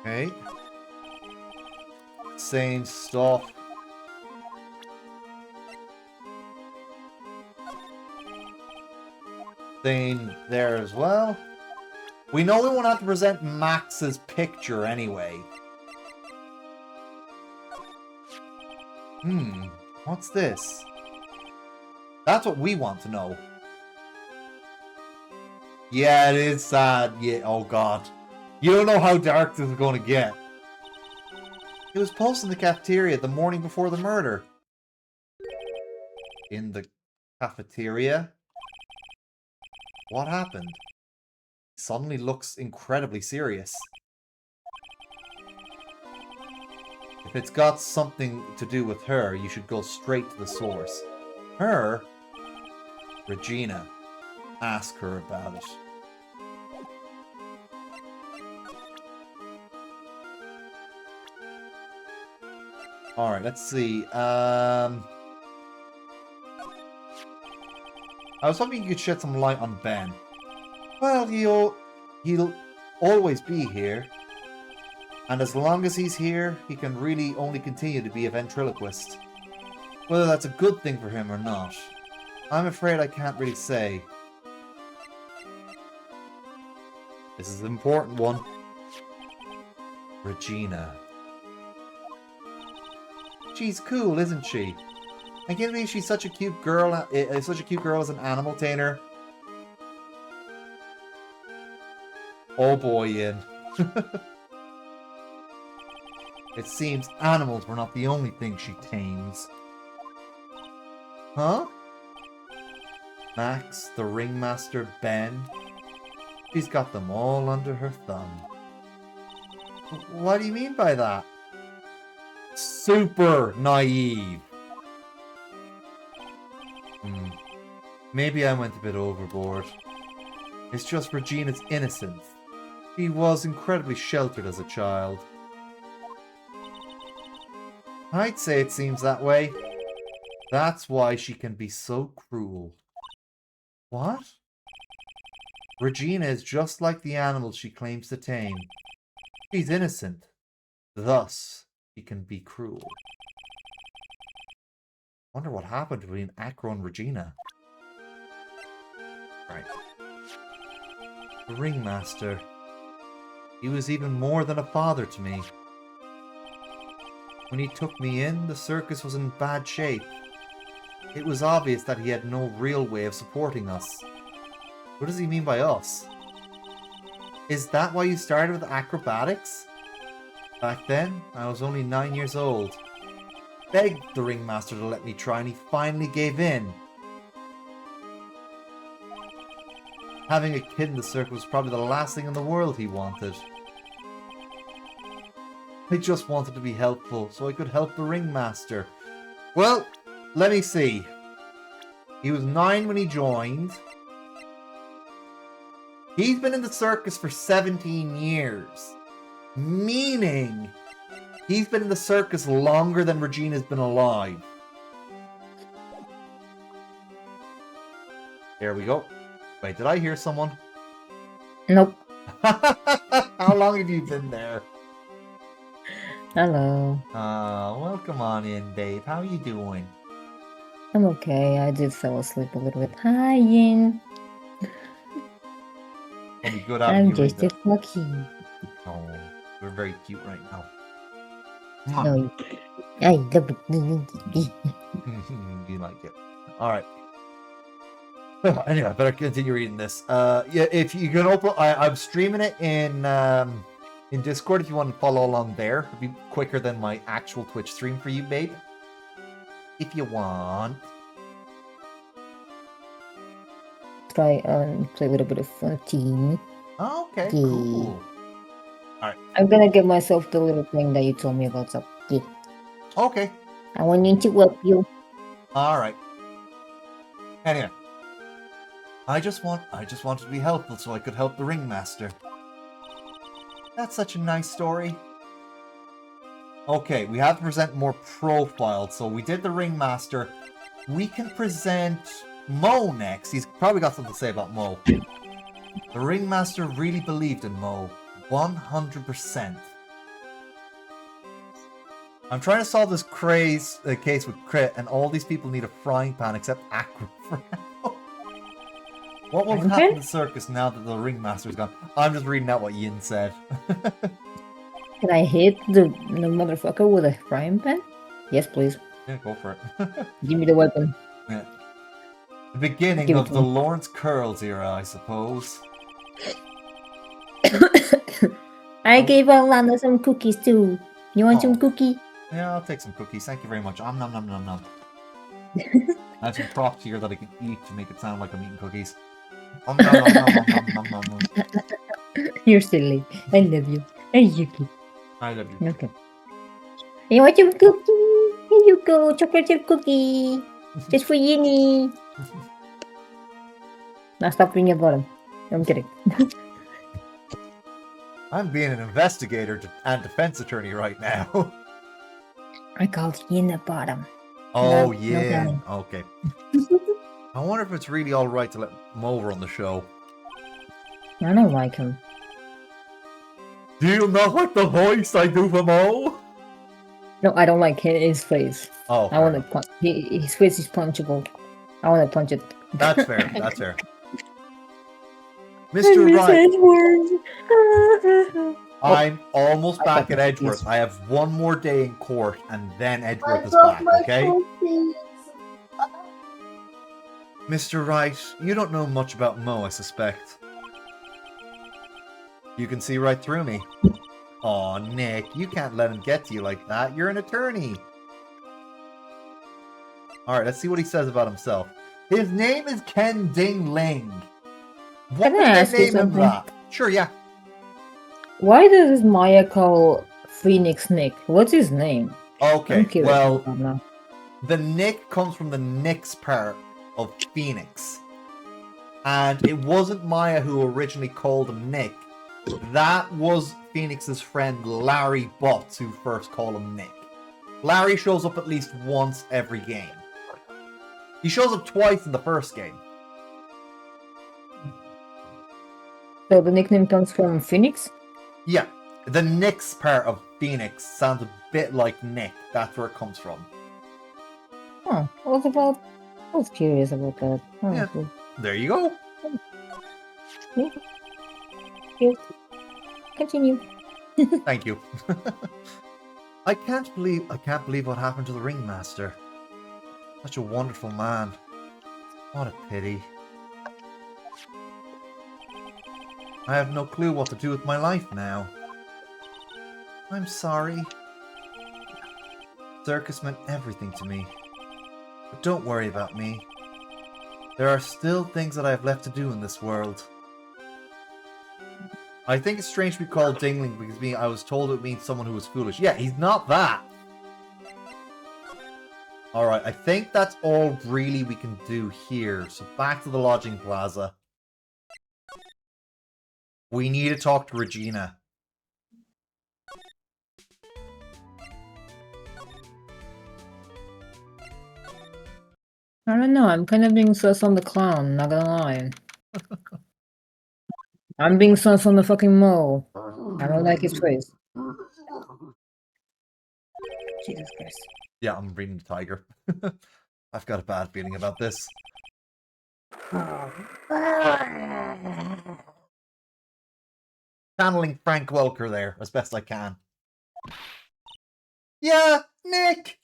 Okay. Same stuff. Same there as well. We know we won't have to present Max's picture anyway. What's this? That's what we want to know. Yeah, it is sad. Yeah, oh god. You don't know how dark this is going to get. It was posted in the cafeteria the morning before the murder. In the cafeteria? What happened? He suddenly looks incredibly serious. If it's got something to do with her, you should go straight to the source. Her? Regina. Ask her about it. Alright, let's see. I was hoping you could shed some light on Ben. Well, he'll always be here. And as long as he's here, he can really only continue to be a ventriloquist. Whether that's a good thing for him or not, I'm afraid I can't really say. This is an important one. Regina. She's cool, isn't she? I can't believe she's such a cute girl. Such a cute girl as an animal tamer. Oh boy, Ian. It seems animals were not the only thing she tames. Huh? Max, the ringmaster, Ben. She's got them all under her thumb. What do you mean by that? Super naive. Maybe I went a bit overboard. It's just Regina's innocence. She was incredibly sheltered as a child. I'd say it seems that way. That's why she can be so cruel. What? Regina is just like the animals she claims to tame. She's innocent. Thus, she can be cruel. Wonder what happened between Acro and Regina. Right. The ringmaster. He was even more than a father to me. When he took me in, the circus was in bad shape. It was obvious that he had no real way of supporting us. What does he mean by us? Is that why you started with acrobatics? Back then, I was only 9 years old. Begged the ringmaster to let me try and he finally gave in. Having a kid in the circus was probably the last thing in the world he wanted. I just wanted to be helpful so I could help the ringmaster. Well, let me see. He was 9 when he joined. He's been in the circus for 17 years. Meaning, he's been in the circus longer than Regina's been alive. There we go. Wait, did I hear someone? Nope. How long have you been there? Hello. Well, come on in, babe. How are you doing? I'm okay. I just fell asleep a little bit. Hi, Yin. It'll be good having I'm you just in a fucky. Oh, you're very cute right now. No, I love it. You like it. Alright. Anyway, I better continue reading this. Yeah, if you can open... I'm streaming it in Discord if you want to follow along there. It'll be quicker than my actual Twitch stream for you, babe. If you want. Play a little bit of team. Oh, okay, Yeah. cool. I'm gonna give myself the little thing that you told me about. So, yeah. Okay. I want you to help you. Alright. Anyway. I just wanted to be helpful so I could help the ringmaster. That's such a nice story. Okay, we have to present more profiles. So we did the ringmaster. We can present Mo next. He's probably got something to say about Mo. The ringmaster really believed in Mo. 100%. I'm trying to solve this case with Crit, and all these people need a frying pan except Acro. What will happen in the circus now that the ringmaster's gone? I'm just reading out what Yin said. Can I hit the motherfucker with a frying pan? Yes, please. Yeah, go for it. Give me the weapon. Yeah. The beginning Give it of to the me. Lawrence Curls era, I suppose. I gave Alana some cookies too. You want Oh. some cookie? Yeah, I'll take some cookies. Thank you very much. Nom nom nom nom nom. I have some props here that I can eat to make it sound like I'm eating cookies. Nom nom nom nom nom nom nom nom. You're silly. I love you. I love you. I love you. Okay. You want some cookie? Here you go, chocolate chip cookie. Just for Yinny. Now stop being a bottom. I'm kidding. I'm being an investigator and defense attorney right now. I called Yin a bottom. Oh, No, yeah. no. Okay. I wonder if it's really alright to let Mo run the show. I don't like him. Do you not like the voice I do for Mo? No, I don't like his face. Oh, I want to punch. His face is punchable. I want to punch it. that's fair. That's fair. Mr. Wright, I'm almost back at Edgeworth. I have one more day in court, and then Edgeworth is back, okay? Mr. Wright, you don't know much about Mo, I suspect. You can see right through me. Aw, Nick, you can't let him get to you like that. You're an attorney. Alright, let's see what he says about himself. His name is Ken Ding Ling. What Can I would they ask you name him something? that? Sure, yeah. Why does Maya call Phoenix Nick? What's his name? I'm Okay, curious well, about that now. the Nick comes from the Nyx part of Phoenix. And it wasn't Maya who originally called him Nick. That was Phoenix's friend Larry Butts who first called him Nick. Larry shows up at least once every game. He shows up twice in the first game. So the nickname comes from Phoenix? Yeah, the Nyx part of Phoenix sounds a bit like Nick. That's where it comes from. Huh. I was curious about that. Oh, Yeah. cool. There you go. Cute. Continue. Thank you. I can't believe what happened to the ringmaster. Such a wonderful man. What a pity. I have no clue what to do with my life now. I'm sorry. Circus meant everything to me. But don't worry about me. There are still things that I have left to do in this world. I think it's strange to be called Dingling because I was told it means someone who was foolish. Yeah, he's not that. Alright, I think that's all really we can do here. So back to the lodging plaza. We need to talk to Regina. I don't know. I'm kind of being sus on the clown, not gonna lie. I'm being sus on the fucking mole. I don't like his face. Jesus Christ. Yeah, I'm reading the tiger. I've got a bad feeling about this. Channeling Frank Welker there as best I can. Yeah, Nick!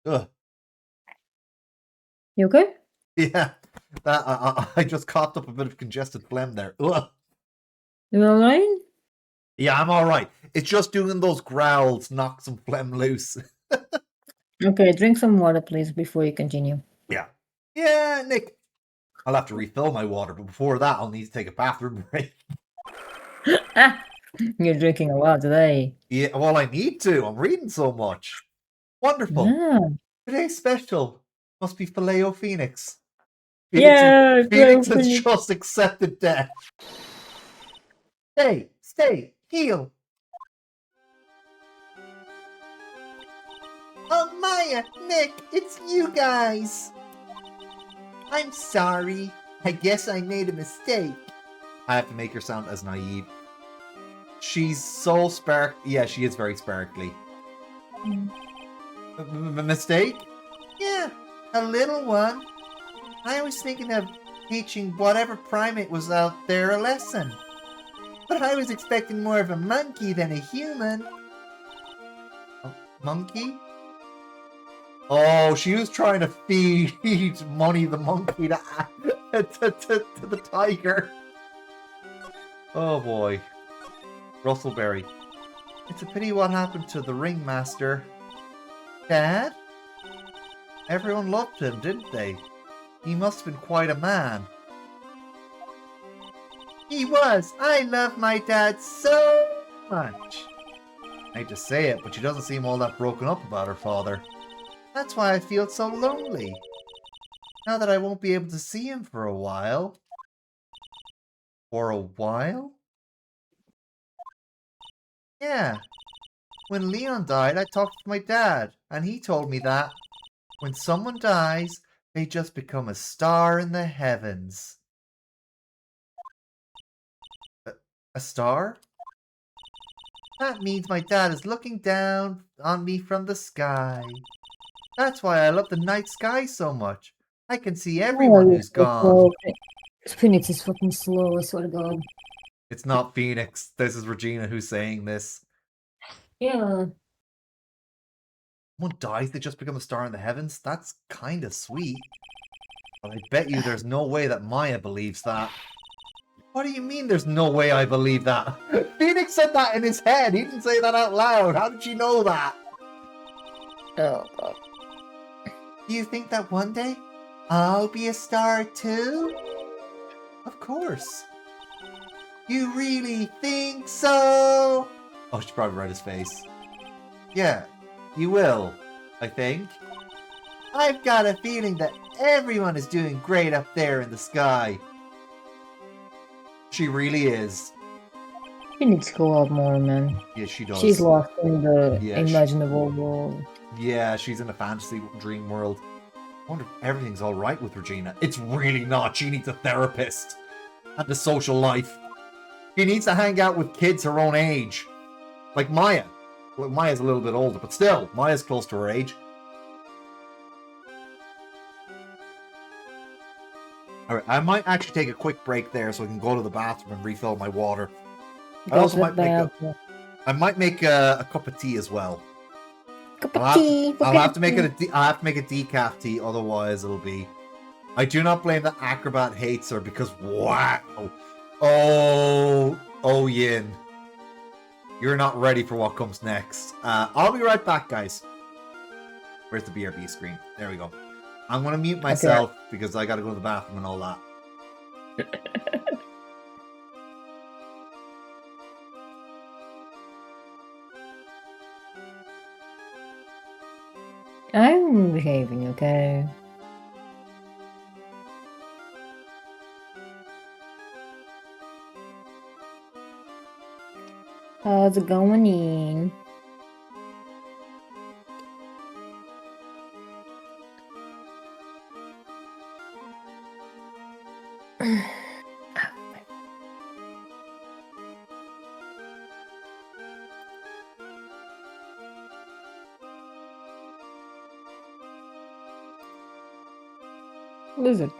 Ugh. You okay? Yeah, I just coughed up a bit of congested phlegm there. Ugh. You alright? Yeah, I'm alright. It's just doing those growls knock some phlegm loose. Okay, drink some water, please, before you continue. Yeah. Yeah, Nick. I'll have to refill my water, but before that, I'll need to take a bathroom break. You're drinking a lot today. Yeah, well, I need to. I'm reading so much. Wonderful. Yeah. Today's special must be Filet Phoenix. Yeah, Phoenix has Phoenix. just accepted death. Stay, heal. Oh, Maya, Nick, it's you guys. I'm sorry. I guess I made a mistake. I have to make her sound as naive. She's so yeah, she is very sparkly. Mistake? Yeah, a little one. I was thinking of teaching whatever primate was out there a lesson. But I was expecting more of a monkey than a human. Oh, monkey? Oh, she was trying to feed Money the monkey to the tiger. Oh boy. Russellberry. It's a pity what happened to the ringmaster. Dad? Everyone loved him, didn't they? He must have been quite a man. He was. I love my dad so much. I hate to say it, but she doesn't seem all that broken up about her father. That's why I feel so lonely. Now that I won't be able to see him for a while. For a while? Yeah. When Leon died, I talked to my dad, and he told me that when someone dies, they just become a star in the heavens. A star? That means my dad is looking down on me from the sky. That's why I love the night sky so much. I can see everyone who's gone. Phoenix is fucking slow, I swear to God. It's not Phoenix. This is Regina who's saying this. Yeah. Someone dies, they just become a star in the heavens? That's kind of sweet. But I bet you there's no way that Maya believes that. What do you mean there's no way I believe that? Phoenix said that in his head. He didn't say that out loud. How did you know that? Oh, God. Do you think that one day I'll be a star too? Of course. You really think so? Oh, she probably read his face. Yeah, you will, I think. I've got a feeling that everyone is doing great up there in the sky. She really is. She needs to go out more, man. Yeah, she does. She's lost in the Yeah, imaginable world. Yeah, she's in a fantasy dream world. I wonder if everything's alright with Regina. It's really not. She needs a therapist. And a social life. She needs to hang out with kids her own age. Like Maya. Well, Maya's a little bit older, but still, Maya's close to her age. Alright, I might actually take a quick break there so I can go to the bathroom and refill my water. I also might make a cup of tea as well. Cup of tea. I'll have to make it I'll have to make a decaf tea, otherwise it'll be. I do not blame the acrobat hates her because wow. Oh Yin. You're not ready for what comes next. I'll be right back, guys. Where's the BRB screen? There we go. I'm gonna mute myself because I gotta go to the bathroom and all that. I'm behaving, okay? How's it going in? Lizard.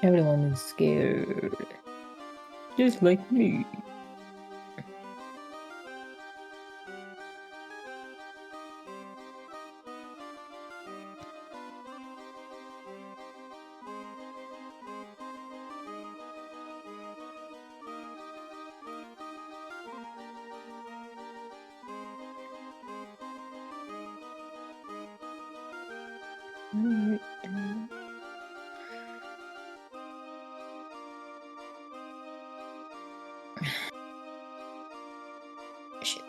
Everyone is scared. Just like me. Alright. Shit.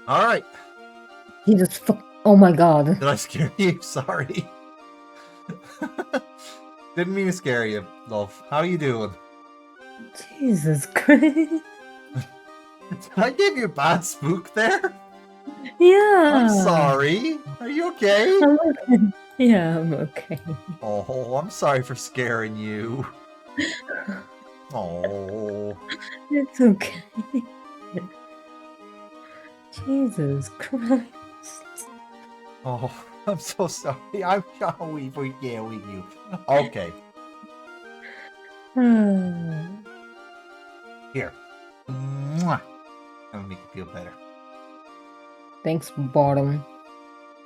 All right. Jesus fuck. Oh my god. Did I scare you? Sorry. Didn't mean to scare you, love. How you doing? Jesus Christ. Did I give you a bad spook there? Yeah. I'm sorry. Are you okay? I'm okay. Yeah, I'm okay. Oh, I'm sorry for scaring you. Oh. It's okay. Jesus Christ. Oh, I'm so sorry. I'm sorry for scaring you. Okay, here. Mwah. That'll make you feel better. Thanks, bottom.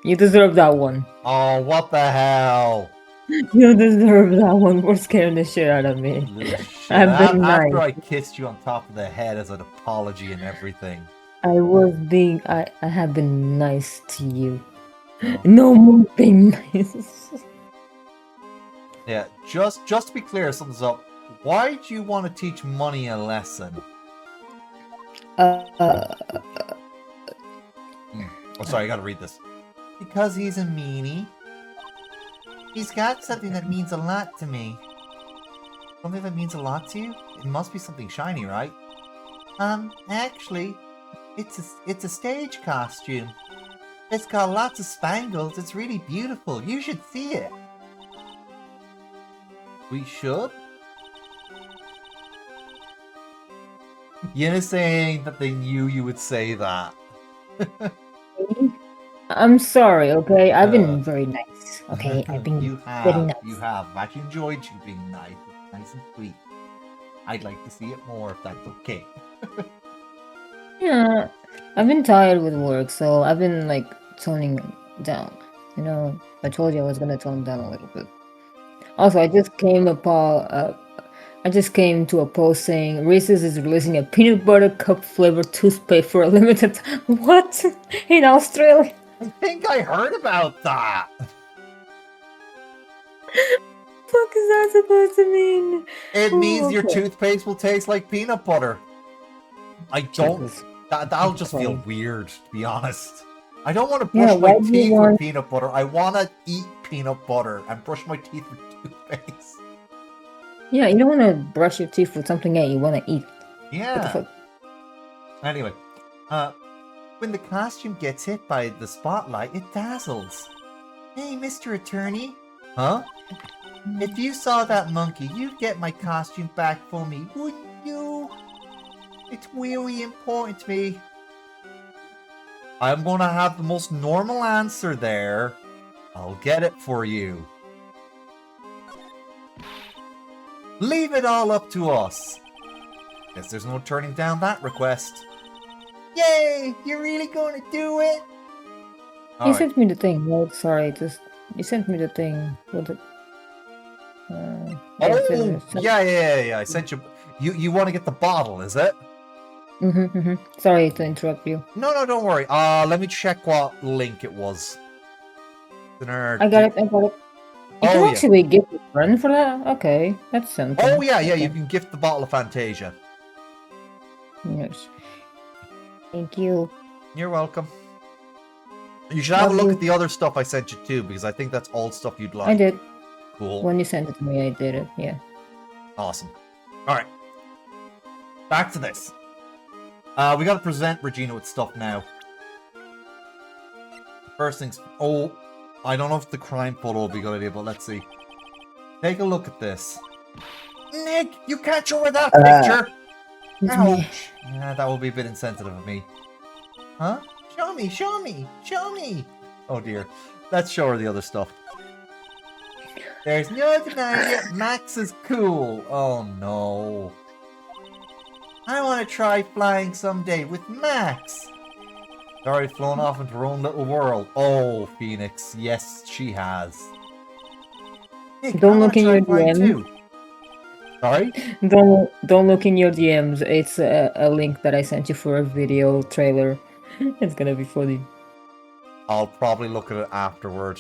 You deserve that one. Oh, what the hell? You deserve that one for scaring the shit out of me. Little shit. I've been After nice. I kissed you on top of the head as an apology and everything. I was being. I have been nice to you. Oh. No more being nice. Yeah, just to be clear, something's up. Why do you want to teach Money a lesson? Uh, Oh, sorry, I gotta read this. Because he's a meanie. He's got something that means a lot to me. Something that means a lot to you? It must be something shiny, right? Actually, it's a stage costume. It's got lots of spangles. It's really beautiful. You should see it. We should? Yin is saying that they knew you would say that. I'm sorry, okay? I've been very nice. Okay, I've been You very have. nice. You have. I've actually enjoyed you being nice. It's nice and sweet. I'd like to see it more if that's okay. Yeah, I've been tired with work, so I've been like toning down. You know, I told you I was gonna tone down a little bit. Also, I just came to a post saying Reese's is releasing a peanut butter cup flavored toothpaste for a limited time. What? In Australia? I think I heard about that. What is that supposed to mean? It means your okay. toothpaste will taste like peanut butter. I don't. Jesus. That'll just feel Christ. weird, to be honest. I don't want to Yeah, brush my why do you teeth with want- peanut butter. I want to eat peanut butter and brush my teeth with toothpaste. Yeah, you don't want to brush your teeth with something that you want to eat. What the Yeah. fuck? Anyway, when the costume gets hit by the spotlight, it dazzles. Hey, Mr. Attorney. Huh? If you saw that monkey, you'd get my costume back for me, wouldn't you? It's really important to me. I'm gonna have the most normal answer there. I'll get it for you. Leave it all up to us. Guess there's no turning down that request. Yay! You're really going to do it? You Alright. sent me the thing, right? Sorry, you sent me the thing with it. Yeah. I sent you. You want to get the bottle, is it? Sorry to interrupt you. No, don't worry. Let me check what link it was. I got it. You can actually gift a friend for that? Okay, that's something. Oh yeah, Okay. you can gift the bottle of Fantasia. Yes. Thank you. You're welcome. You should have a Love look you. at the other stuff I sent you too, because I think that's all stuff you'd like. I did. Cool. When you sent it to me, I did it. Yeah. Awesome. Alright. Back to this. We gotta present Regina with stuff now. First things... Oh, I don't know if the crime photo will be a good idea, but let's see. Take a look at this. Nick, you can't show her that picture! It's me. Ouch! Yeah, that will be a bit insensitive of me. Huh? Show me! Oh dear. Let's show her the other stuff. There's no denying it, Max is cool. Oh no. I want to try flying someday with Max. She's already flown off into her own little world. Oh, Phoenix. Yes, she has. Nick, Don't I wanna look in try your flying DM. too. Sorry? Don't look in your DMs. It's a link that I sent you for a video trailer. It's gonna be funny. I'll probably look at it afterward.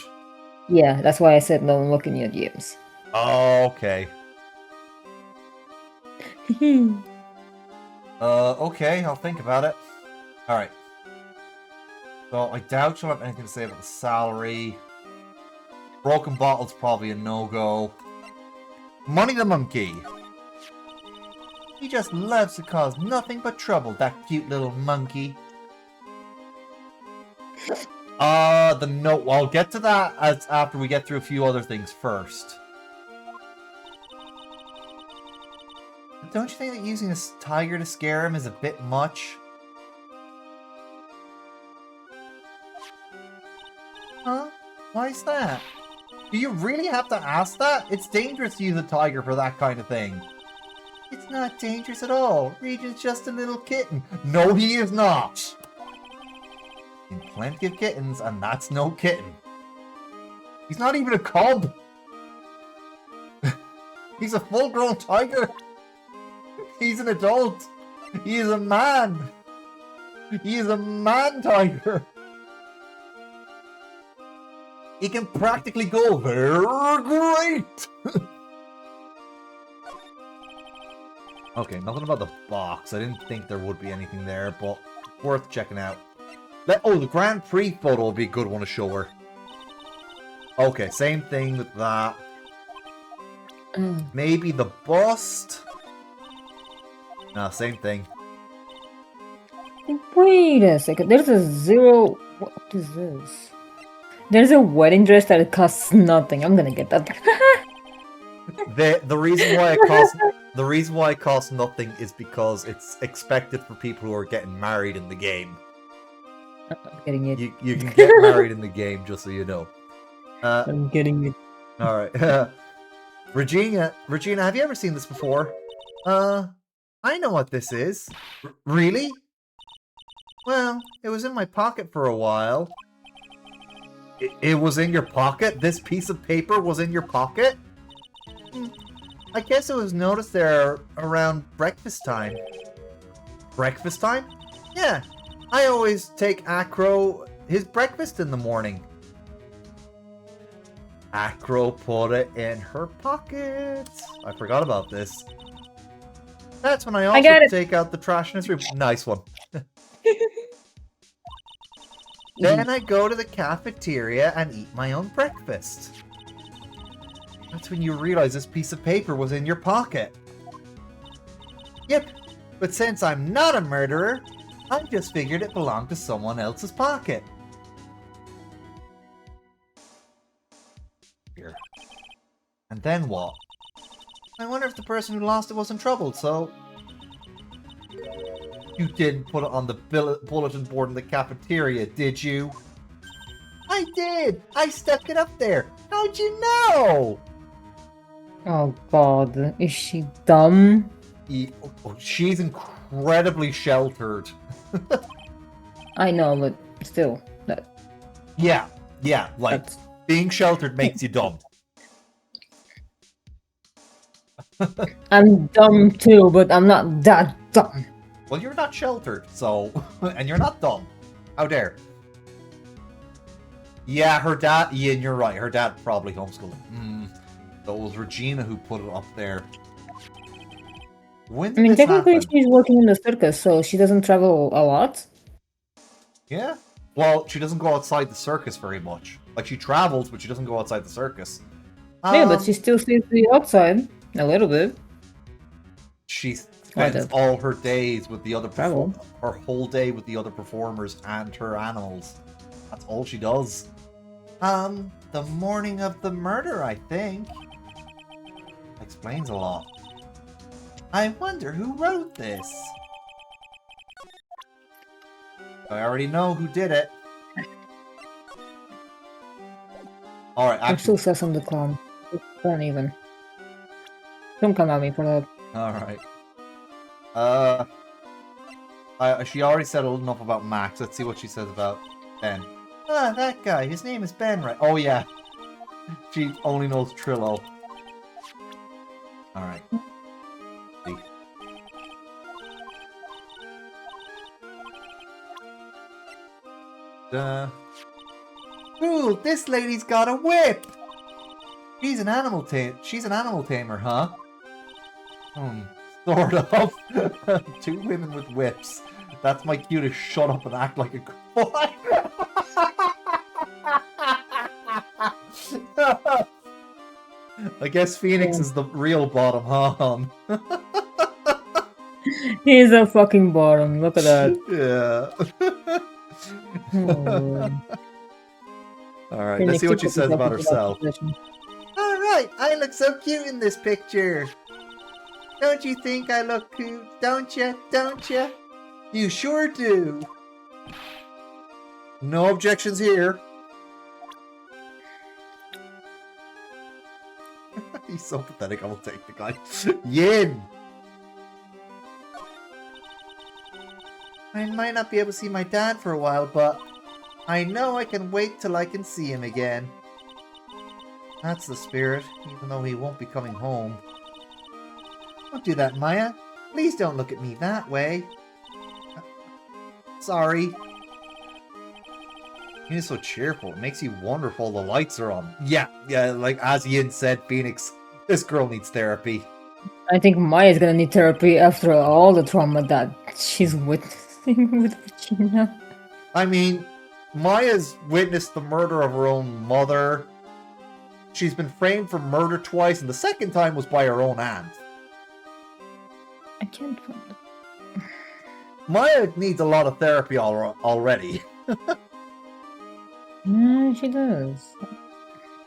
Yeah, that's why I said don't look in your DMs. Oh, okay. Okay, I'll think about it. Alright. So I doubt she'll have anything to say about the salary. Broken bottle's probably a no-go. Money the monkey. He just loves to cause nothing but trouble, that cute little monkey. The note. Well, I'll get to that after we get through a few other things first. Don't you think that using a tiger to scare him is a bit much? Huh? Why is that? Do you really have to ask that? It's dangerous to use a tiger for that kind of thing. It's not dangerous at all. Regent's just a little kitten. No, he is not. Seen plenty of kittens, and that's no kitten. He's not even a cub. He's a full-grown tiger. He's an adult. He is a man. He is a man tiger. He can practically go very great. Okay, nothing about the box. I didn't think there would be anything there, but worth checking out. Oh, the Grand Prix photo would be a good one to show her. Okay, same thing with that. Maybe the bust? No, same thing. Wait a second. There's a zero. What is this? There's a wedding dress that costs nothing. I'm gonna get that. The reason why it costs nothing is because it's expected for people who are getting married in the game. I'm getting it. You can get married in the game, just so you know. I'm getting it. All right. Regina, have you ever seen this before? I know what this is. Really? Well, it was in my pocket for a while. It was in your pocket? This piece of paper was in your pocket? I guess it was noticed there around breakfast time. Breakfast time? Yeah. I always take Acro his breakfast in the morning. Acro put it in her pocket. I forgot about this. That's when I also take out the trash in his room. Nice one. Then I go to the cafeteria and eat my own breakfast. That's when you realize this piece of paper was in your pocket. Yep, but since I'm not a murderer, I just figured it belonged to someone else's pocket. Here. And then what? I wonder if the person who lost it was in trouble, so... You didn't put it on the bulletin board in the cafeteria, did you? I did! I stuck it up there! How'd you know? Oh god, is she dumb? She's incredibly sheltered. I know, but still. Yeah, like, being sheltered makes you dumb. I'm dumb too, but I'm not that dumb. Well, you're not sheltered, so... and you're not dumb. How dare. Yeah, her dad... Yeah, you're right. Her dad probably homeschooled. So it was Regina who put it up there. When did technically she's working in the circus, so she doesn't travel a lot. Yeah. Well, she doesn't go outside the circus very much. Like, she travels, but she doesn't go outside the circus. Yeah, but she still sees the outside. A little bit. She spends all her days with the other travel. Her whole day with the other performers and her animals. That's all she does. The morning of the murder, I think. Explains a lot. I wonder who wrote this. I already know who did it. Alright, I'm still Sesame the Clown. Don't even. Don't come at me for that. Alright. She already said enough about Max. Let's see what she says about Ben. Ah, that guy. His name is Ben, right? Oh, yeah. She only knows Trillo. Alright. See. Ooh, this lady's got a whip! She's an animal tamer, huh? Sort of. 2 women with whips. That's my cue to shut up and act like a boy. I guess Phoenix is the real bottom, huh? He's a fucking bottom. Look at that. Yeah. Oh. Alright, let's see what she says about herself. Alright, I look so cute in this picture. Don't you think I look cute? Don't you? Don't you? You sure do. No objections here. He's so pathetic, I will take the guy. Yin! I might not be able to see my dad for a while, but I know I can wait till I can see him again. That's the spirit, even though he won't be coming home. Don't do that, Maya. Please don't look at me that way. Sorry. He's so cheerful. It makes you wonder if all the lights are on. Yeah, like as Yin said, Phoenix, this girl needs therapy. I think Maya's gonna need therapy after all the trauma that she's witnessing with Regina. I mean, Maya's witnessed the murder of her own mother. She's been framed for murder twice, and the second time was by her own aunt. I can't find it. Maya needs a lot of therapy already. Yeah, she does.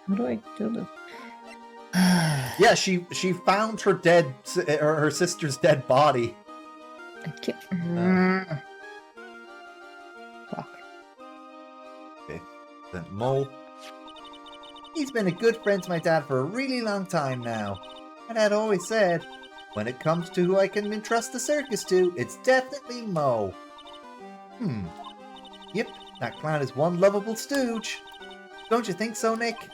How do I do this? Yeah, she found her her sister's dead body. I can't. Fuck. Okay, then Mo. He's been a good friend to my dad for a really long time now. My dad always said, when it comes to who I can entrust the circus to, it's definitely Mo. Yep, that clown is one lovable stooge. Don't you think so, Nick?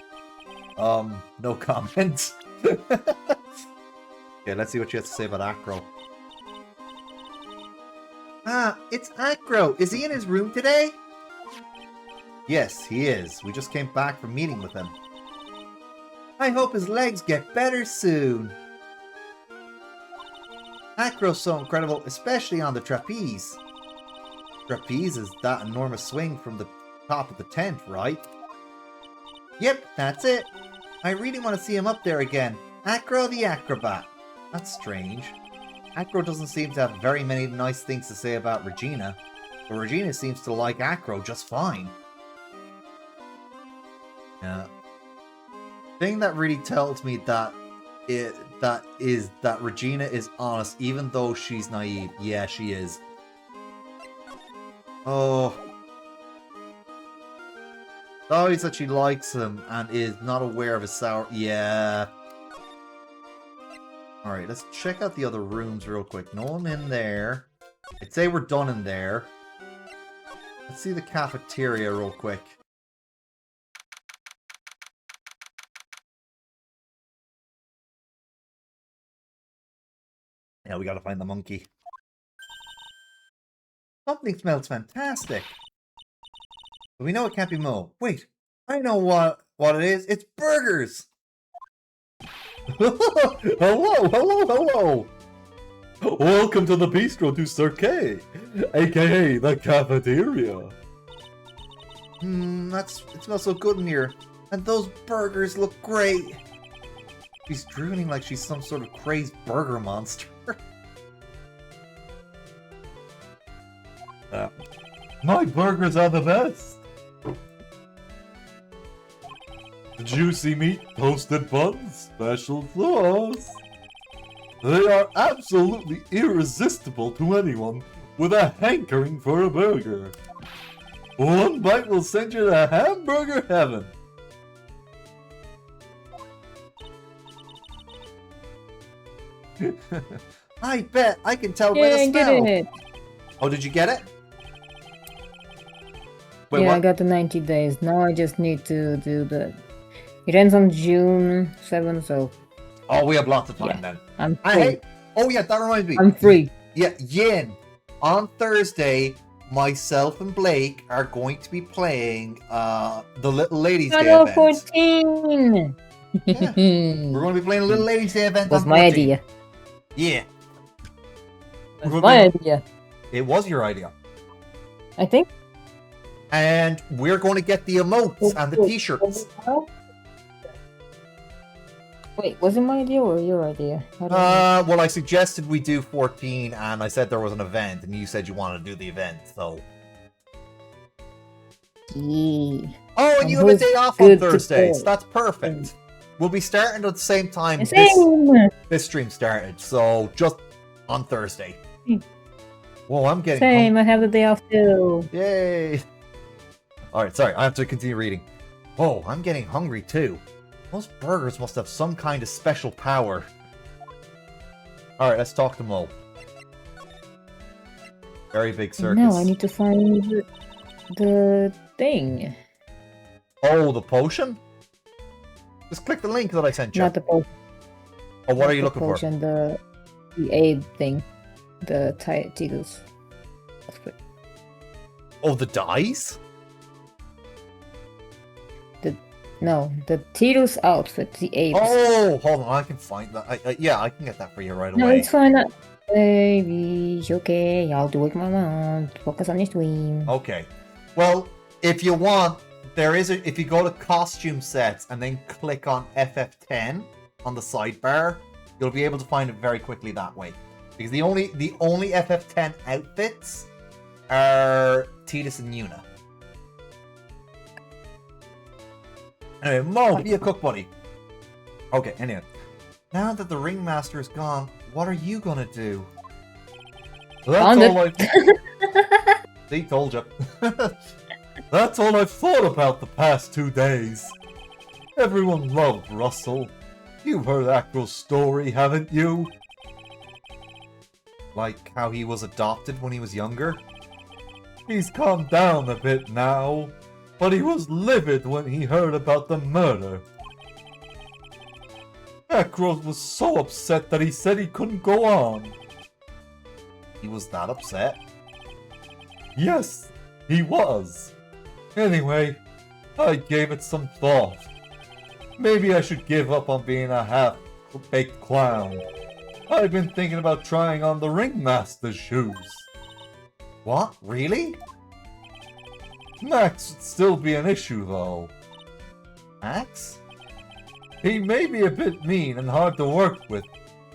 No comments. Okay, let's see what she has to say about Acro. Ah, it's Acro. Is he in his room today? Yes, he is. We just came back from meeting with him. I hope his legs get better soon. Acro's so incredible, especially on the trapeze. Trapeze is that enormous swing from the top of the tent, right? Yep, that's it. I really want to see him up there again. Acro the Acrobat. That's strange. Acro doesn't seem to have very many nice things to say about Regina, but Regina seems to like Acro just fine. Yeah. Thing that really tells me that Regina is honest, even though she's naive. Yeah, she is. Oh. Always that she likes him and is not aware of his sour. Yeah. Alright, let's check out the other rooms real quick. No one in there. I'd say we're done in there. Let's see the cafeteria real quick. Yeah, we gotta find the monkey. Something smells fantastic. But we know it can't be Mo. Wait, I know what it is. It's burgers. Hello! Welcome to the Bistro du Cirque, aka the cafeteria. It smells so good in here. And those burgers look great. She's drooling like she's some sort of crazed burger monster. My burgers are the best. Juicy meat, toasted buns, special sauce. They are absolutely irresistible to anyone with a hankering for a burger. One bite will send you to hamburger heaven. I bet I can tell by Yeah, the I smell. did it. Oh, did you get it? Wait, Yeah, what? I got the 90 days. Now I just need to do the... It ends on June 7th, so Oh, we have lots of time Yeah. then. I'm free. Hey, oh yeah, that reminds me. I'm free. Yeah, Yin. On Thursday, myself and Blake are going to be playing the Little Ladies Day Final event. 14! We're going to be playing a Little Ladies Day event. was on my 14. idea. Yeah, That's We're my gonna- idea. it was your idea. I think. And we're going to get the emotes and the t-shirts. Wait, was it my idea or your idea? How do I Well, I suggested we do 14, and I said there was an event, and you said you wanted to do the event, so... Yeah. Oh, and And you have a who's day off on good to Thursdays. play? That's perfect. We'll be starting at the same time Same! this stream started, so just on Thursday. Whoa, I'm getting Same, I have the day off too. Yay! Alright, sorry, I have to continue reading. Whoa, I'm getting hungry too. Those burgers must have some kind of special power. Alright, let's talk to Mo. Very big circus. No, I need to find the thing. Oh, the potion? Just click the link that I sent you. Not the potion. Oh, what are you the looking potion, for? The aid thing. The titles. Oh, the dice? No, the Tito's outfit, the apes. Oh, hold on, I can find that. Yeah, I can get that for you right No, away. it's fine. Baby, okay. I'll do it my own. Focus on your stream. Okay. Well, if you want, there is if you go to costume sets and then click on FF10 on the sidebar, you'll be able to find it very quickly that way. Because the only FF10 outfits are Tidus and Yuna. Anyway, Mo, be a cook buddy. Okay, anyway. Now that the ringmaster is gone, what are you gonna do? That's Found all I... See, told you. That's all I've thought about the past 2 days. Everyone loved Russell. You've heard Acro's story, haven't you? Like how he was adopted when he was younger? He's calmed down a bit now, but he was livid when he heard about the murder. Acro was so upset that he said he couldn't go on. He was that upset? Yes, he was. Anyway, I gave it some thought. Maybe I should give up on being a half-baked clown. I've been thinking about trying on the ringmaster's shoes. What? Really? Max would still be an issue, though. Max? He may be a bit mean and hard to work with,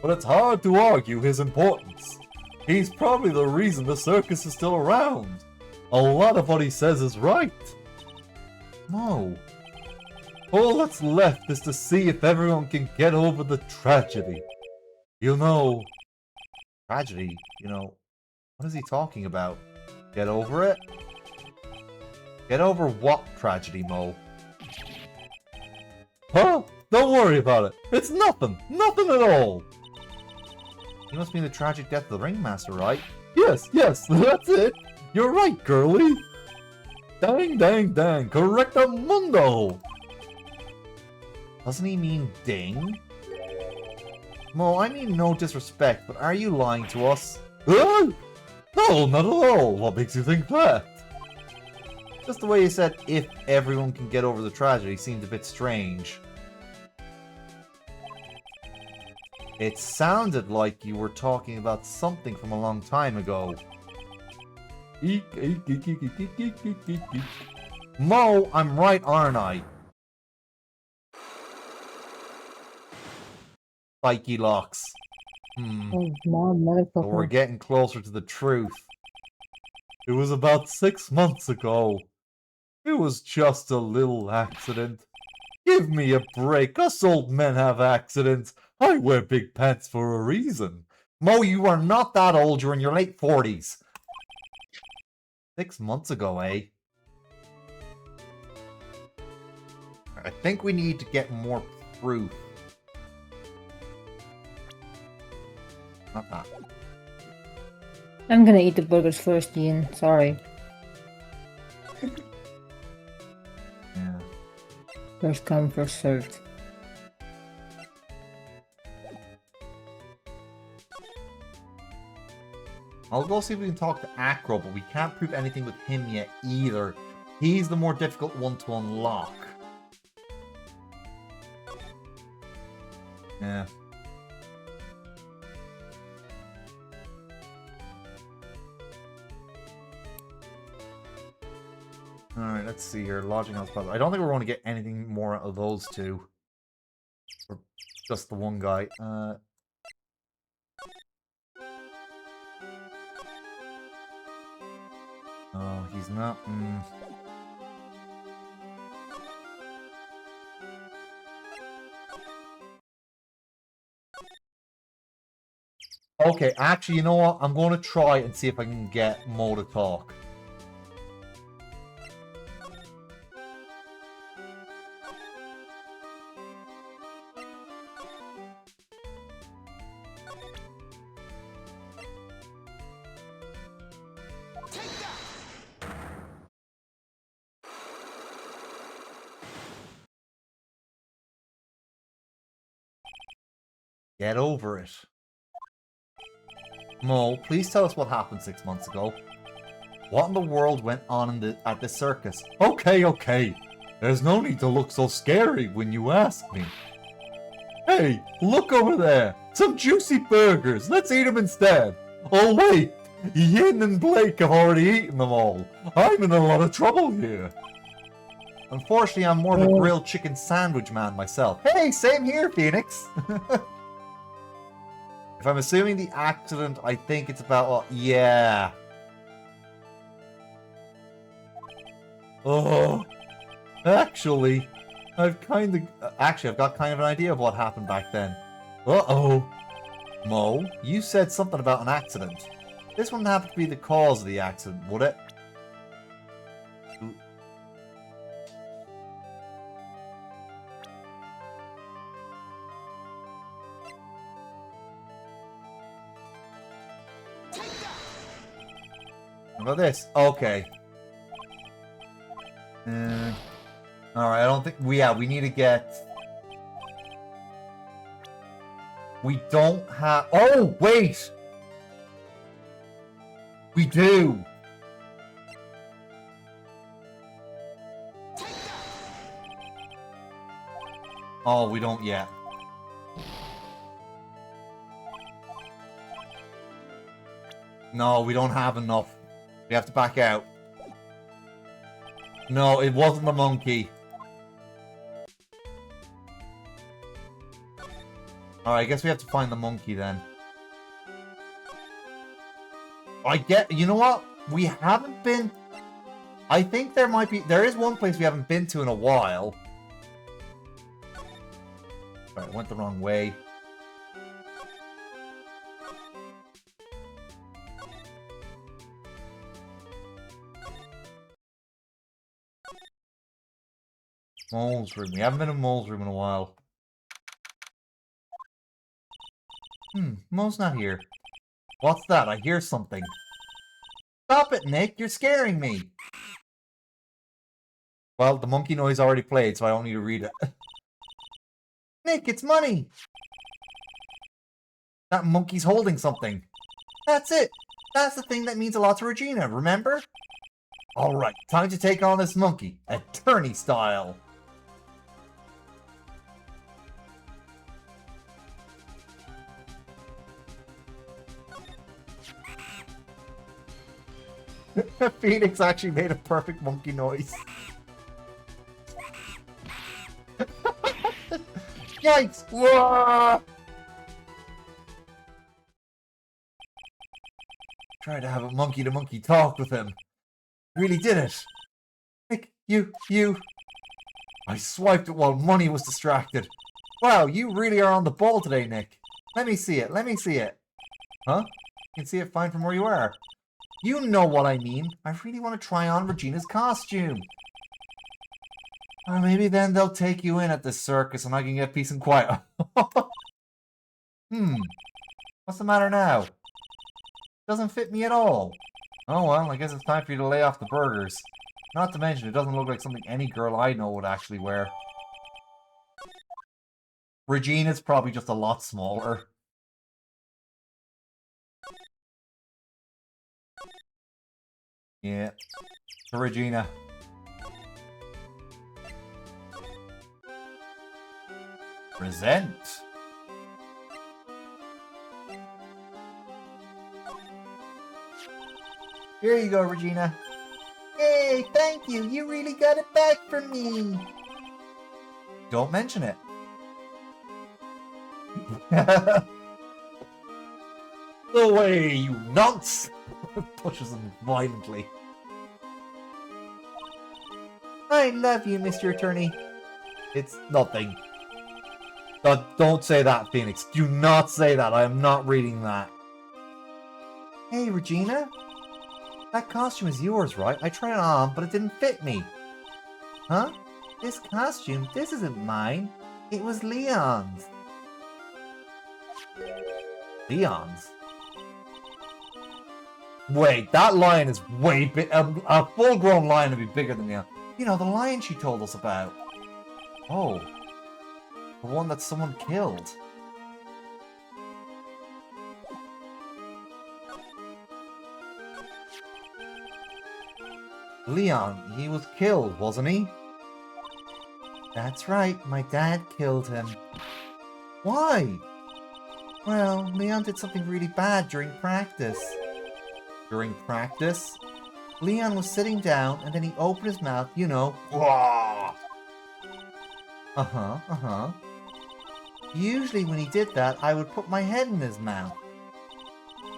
but it's hard to argue his importance. He's probably the reason the circus is still around. A lot of what he says is right. No. All that's left is to see if everyone can get over the tragedy. You know... Tragedy? You know... What is he talking about? Get over it? Get over what tragedy, Mo? Huh? Don't worry about it. It's nothing. Nothing at all. You must mean the tragic death of the ringmaster, right? Yes, that's it. You're right, girlie. Dang, dang, dang. Correcto mundo. Doesn't he mean ding? Mo, I mean no disrespect, but are you lying to us? No, not at all. What makes you think that? Just the way you said, if everyone can get over the tragedy, seemed a bit strange. It sounded like you were talking about something from a long time ago. Mo, I'm right, aren't I? Spiky locks. Oh, motherfucker. So we're getting closer to the truth. It was about 6 months ago. It was just a little accident. Give me a break. Us old men have accidents. I wear big pants for a reason. Mo, you are not that old. You're in your late 40s. 6 months ago, eh? I think we need to get more proof. Not that. I'm gonna eat the burgers first, Ian. Sorry. Yeah. First come, first served. I'll go see if we can talk to Acro, but we can't prove anything with him yet either. He's the more difficult one to unlock. Yeah. Alright, let's see here. Lodging house puzzle. I don't think we're going to get anything more out of those two. Just the one guy. Oh, he's not. Okay, actually, you know what? I'm going to try and see if I can get Mo to talk. Get over it. Mo, please tell us what happened 6 months ago. What in the world went on at this circus? Okay. There's no need to look so scary when you ask me. Hey, look over there. Some juicy burgers. Let's eat them instead. Oh, wait. Yin and Blake have already eaten them all. I'm in a lot of trouble here. Unfortunately, I'm more of a grilled chicken sandwich man myself. Hey, same here, Phoenix. If I'm assuming the accident, I think it's about... yeah. Oh. Actually, I've got kind of an idea of what happened back then. Uh-oh. Mo, you said something about an accident. This wouldn't happen to be the cause of the accident, would it? What about this? Okay. Alright, I don't think... we need to get... We don't have... Oh, wait! We do! Oh, we don't yet. No, we don't have enough. We have to back out. No, it wasn't the monkey. Alright, I guess we have to find the monkey then. You know what? We haven't been... I think there is one place we haven't been to in a while. Alright, went the wrong way. Mole's room. We haven't been in Mole's room in a while. Mole's not here. What's that? I hear something. Stop it, Nick! You're scaring me! Well, the monkey noise already played, so I don't need to read it. Nick, it's money! That monkey's holding something. That's it! That's the thing that means a lot to Regina, remember? Alright, time to take on this monkey. Attorney style. Phoenix actually made a perfect monkey noise. Yikes! Whoa! Tried to have a monkey-to-monkey talk with him. Really did it. Nick, you... I swiped it while Money was distracted. Wow, you really are on the ball today, Nick. Let me see it. Huh? You can see it fine from where you are. You know what I mean. I really want to try on Regina's costume. Or maybe then they'll take you in at the circus and I can get peace and quiet. What's the matter now? Doesn't fit me at all. Oh well, I guess it's time for you to lay off the burgers. Not to mention, it doesn't look like something any girl I know would actually wear. Regina's probably just a lot smaller. Yeah. To Regina. Present. Here you go, Regina. Hey, thank you. You really got it back for me. Don't mention it. No way, you nonce! Pushes him violently. I love you, Mr. Attorney. It's nothing. Don't say that, Phoenix. Do not say that. I am not reading that. Hey, Regina. That costume is yours, right? I tried it on, but it didn't fit me. Huh? This costume? This isn't mine. It was Leon's. Leon's? Wait, that lion is way big. A full-grown lion would be bigger than Leon. You know, the lion she told us about. Oh. The one that someone killed. Leon, he was killed, wasn't he? That's right, my dad killed him. Why? Well, Leon did something really bad during practice. During practice? Leon was sitting down and then he opened his mouth, you know. Uh-huh. Usually when he did that, I would put my head in his mouth.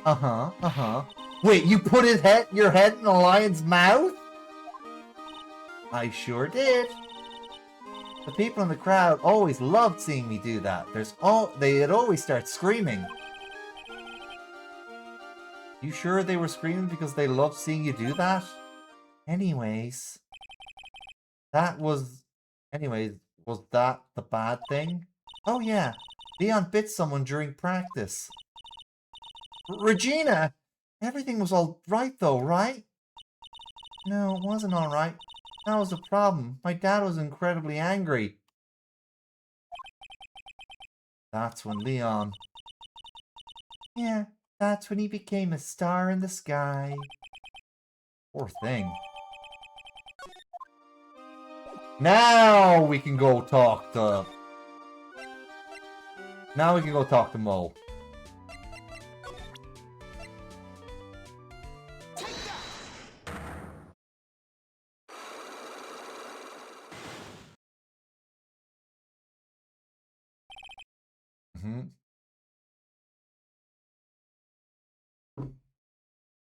Uh-huh. Wait, you put your head in a lion's mouth? I sure did. The people in the crowd always loved seeing me do that. They'd always start screaming. You sure they were screaming because they loved seeing you do that? Anyways, was that the bad thing? Oh yeah, Leon bit someone during practice. Regina! Everything was all right though, right? No, it wasn't all right. That was the problem. My dad was incredibly angry. That's when Leon... Yeah, that's when he became a star in the sky. Poor thing. Now we can go talk to... Mo.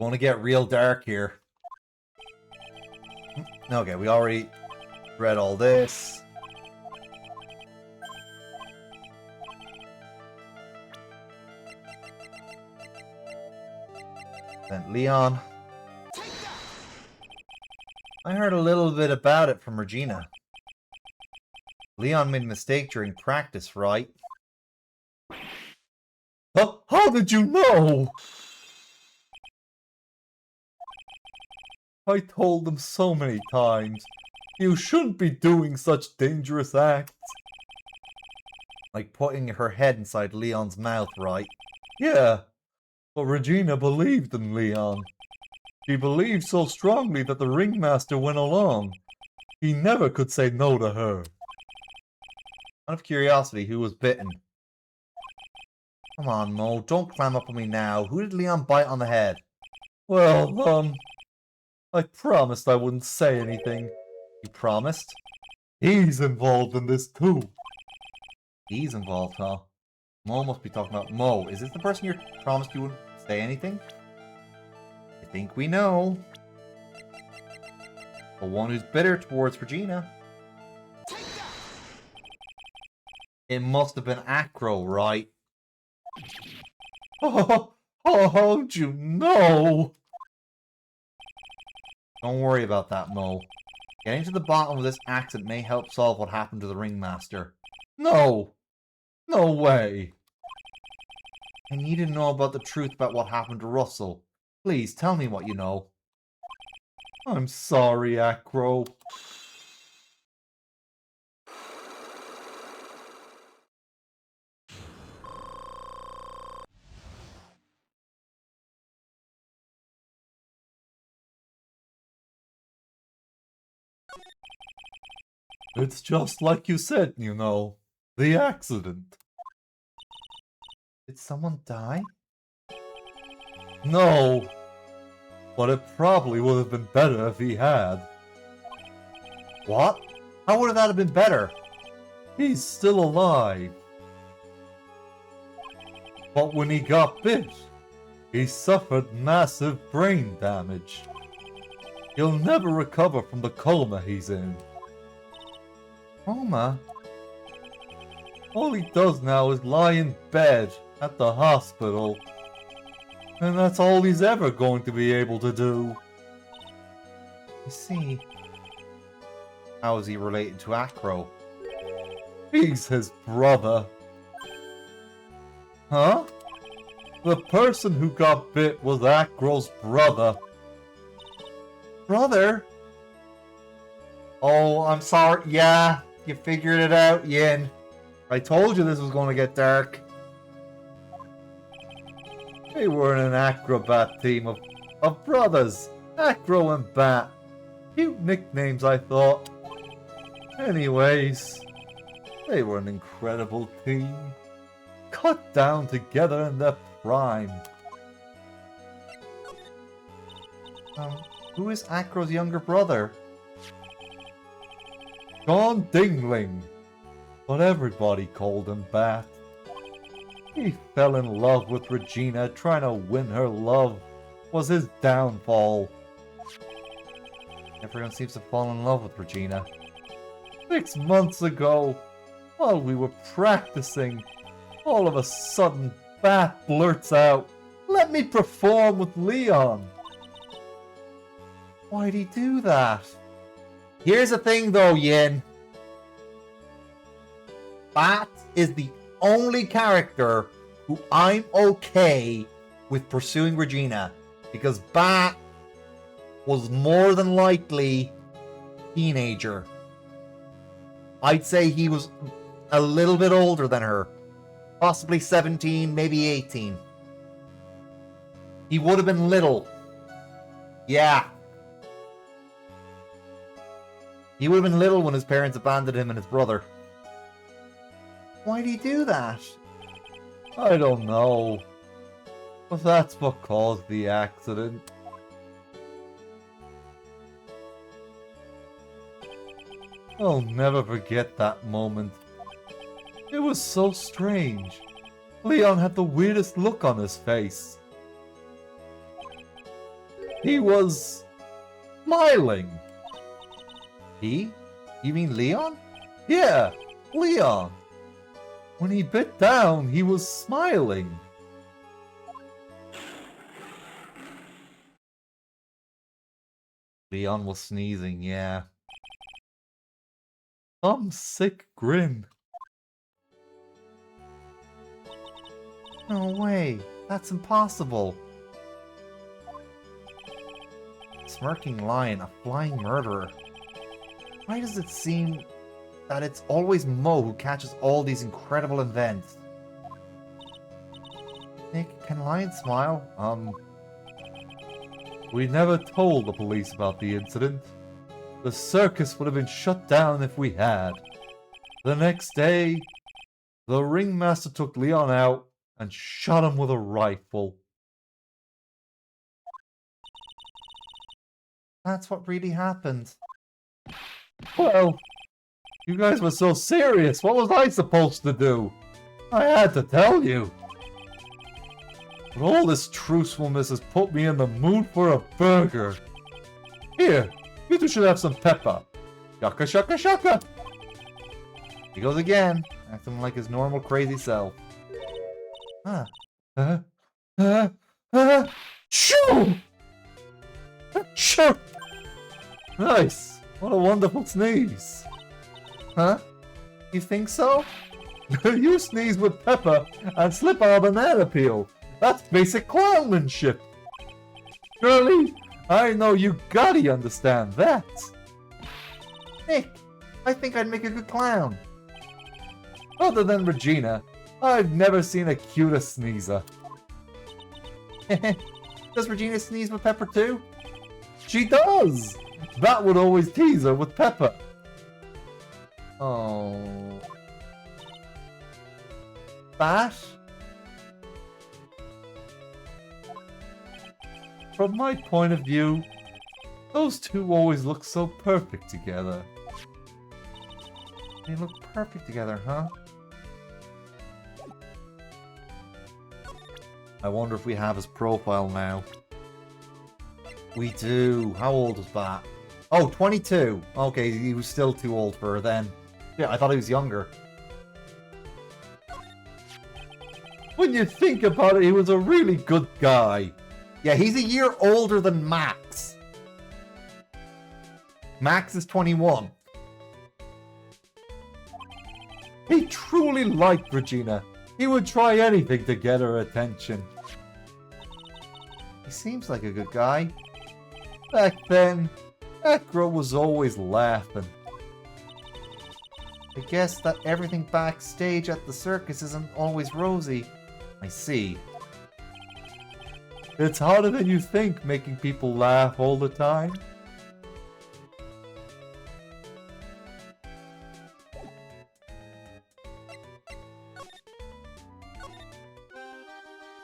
Want to get real dark here. Okay, we already read all this. Then Leon. I heard a little bit about it from Regina. Leon made a mistake during practice, right? How did you know? I told them so many times. You shouldn't be doing such dangerous acts. Like putting her head inside Leon's mouth, right? Yeah, but Regina believed in Leon. She believed so strongly that the ringmaster went along. He never could say no to her. Out of curiosity, who was bitten? Come on, Mo, don't climb up on me now. Who did Leon bite on the head? Well, I promised I wouldn't say anything. You promised? He's involved in this too. He's involved, huh? Mo must be talking about Mo. Is this the person you promised you wouldn't say anything? I think we know. The one who's bitter towards Regina. It must have been Acro, right? How'd you know? Don't worry about that, Mo. Getting to the bottom of this accident may help solve what happened to the ringmaster. No! No way! I need to know about the truth about what happened to Russell. Please, tell me what you know. I'm sorry, Acro. It's just like you said, you know. The accident. Did someone die? No. But it probably would have been better if he had. What? How would that have been better? He's still alive. But when he got bit, he suffered massive brain damage. He'll never recover from the coma he's in. Coma? All he does now is lie in bed at the hospital. And that's all he's ever going to be able to do. You see, how is he related to Acro? He's his brother. Huh? The person who got bit was Acro's brother. Brother? Oh, I'm sorry. Yeah, you figured it out, Yin. I told you this was going to get dark. They were in an acrobat team of brothers. Acro and Bat. Cute nicknames, I thought. Anyways, they were an incredible team. Cut down together in their prime. Who is Acro's younger brother? John Dingling. But everybody called him Bat. He fell in love with Regina. Trying to win her love was his downfall. Everyone seems to fall in love with Regina. 6 months ago, while we were practicing, all of a sudden Bat blurts out, "Let me perform with Leon." Why'd he do that? Here's the thing though, Yin. Bat is the only character who I'm okay with pursuing Regina, because Bat was more than likely a teenager. I'd say he was a little bit older than her. Possibly 17, maybe 18. He would have been little. Yeah. He would have been little when his parents abandoned him and his brother. Why'd he do that? I don't know. But that's what caused the accident. I'll never forget that moment. It was so strange. Leon had the weirdest look on his face. He was smiling. He? You mean Leon? Yeah, Leon. When he bit down, he was smiling. Leon was sneezing, yeah. Some sick grin. No way, that's impossible. Smirking lion, a flying murderer. Why does it seem that it's always Mo who catches all these incredible events? Nick, can Lion smile? We never told the police about the incident. The circus would have been shut down if we had. The next day, the ringmaster took Leon out and shot him with a rifle. That's what really happened. Well, you guys were so serious. What was I supposed to do? I had to tell you. But all this truthfulness has put me in the mood for a burger. Here, you two should have some pepper. Shaka shaka shaka. He goes again, acting like his normal crazy self. Shoo! Shoo! Nice. What a wonderful sneeze. Huh? You think so? You sneeze with pepper and slip on a banana peel. That's basic clownmanship. Surely, I know you gotta understand that. Nick, I think I'd make a good clown. Other than Regina, I've never seen a cuter sneezer. Does Regina sneeze with pepper too? She does! Bat would always tease her with pepper. Oh. Bat? From my point of view, those two always look so perfect together. They look perfect together, huh? I wonder if we have his profile now. We do. How old is Bat? Oh, 22. Okay, he was still too old for her then. Yeah, I thought he was younger. When you think about it, he was a really good guy. Yeah, he's a year older than Max. Max is 21. He truly liked Regina. He would try anything to get her attention. He seems like a good guy. Back then, Acro was always laughing. I guess that everything backstage at the circus isn't always rosy. I see. It's harder than you think, making people laugh all the time.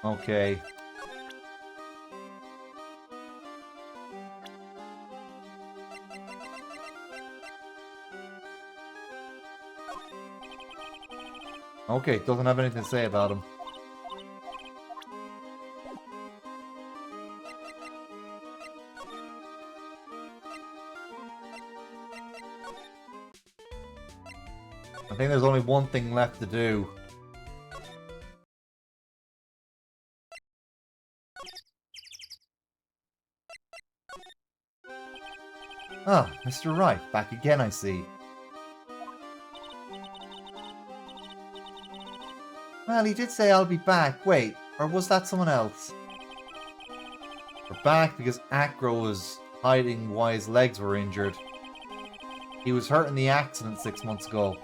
Okay. Okay, doesn't have anything to say about him. I think there's only one thing left to do. Ah, Mr. Wright, back again I see. Well, he did say I'll be back. Wait, or was that someone else? We're back because Acro was hiding why his legs were injured. He was hurt in the accident 6 months ago.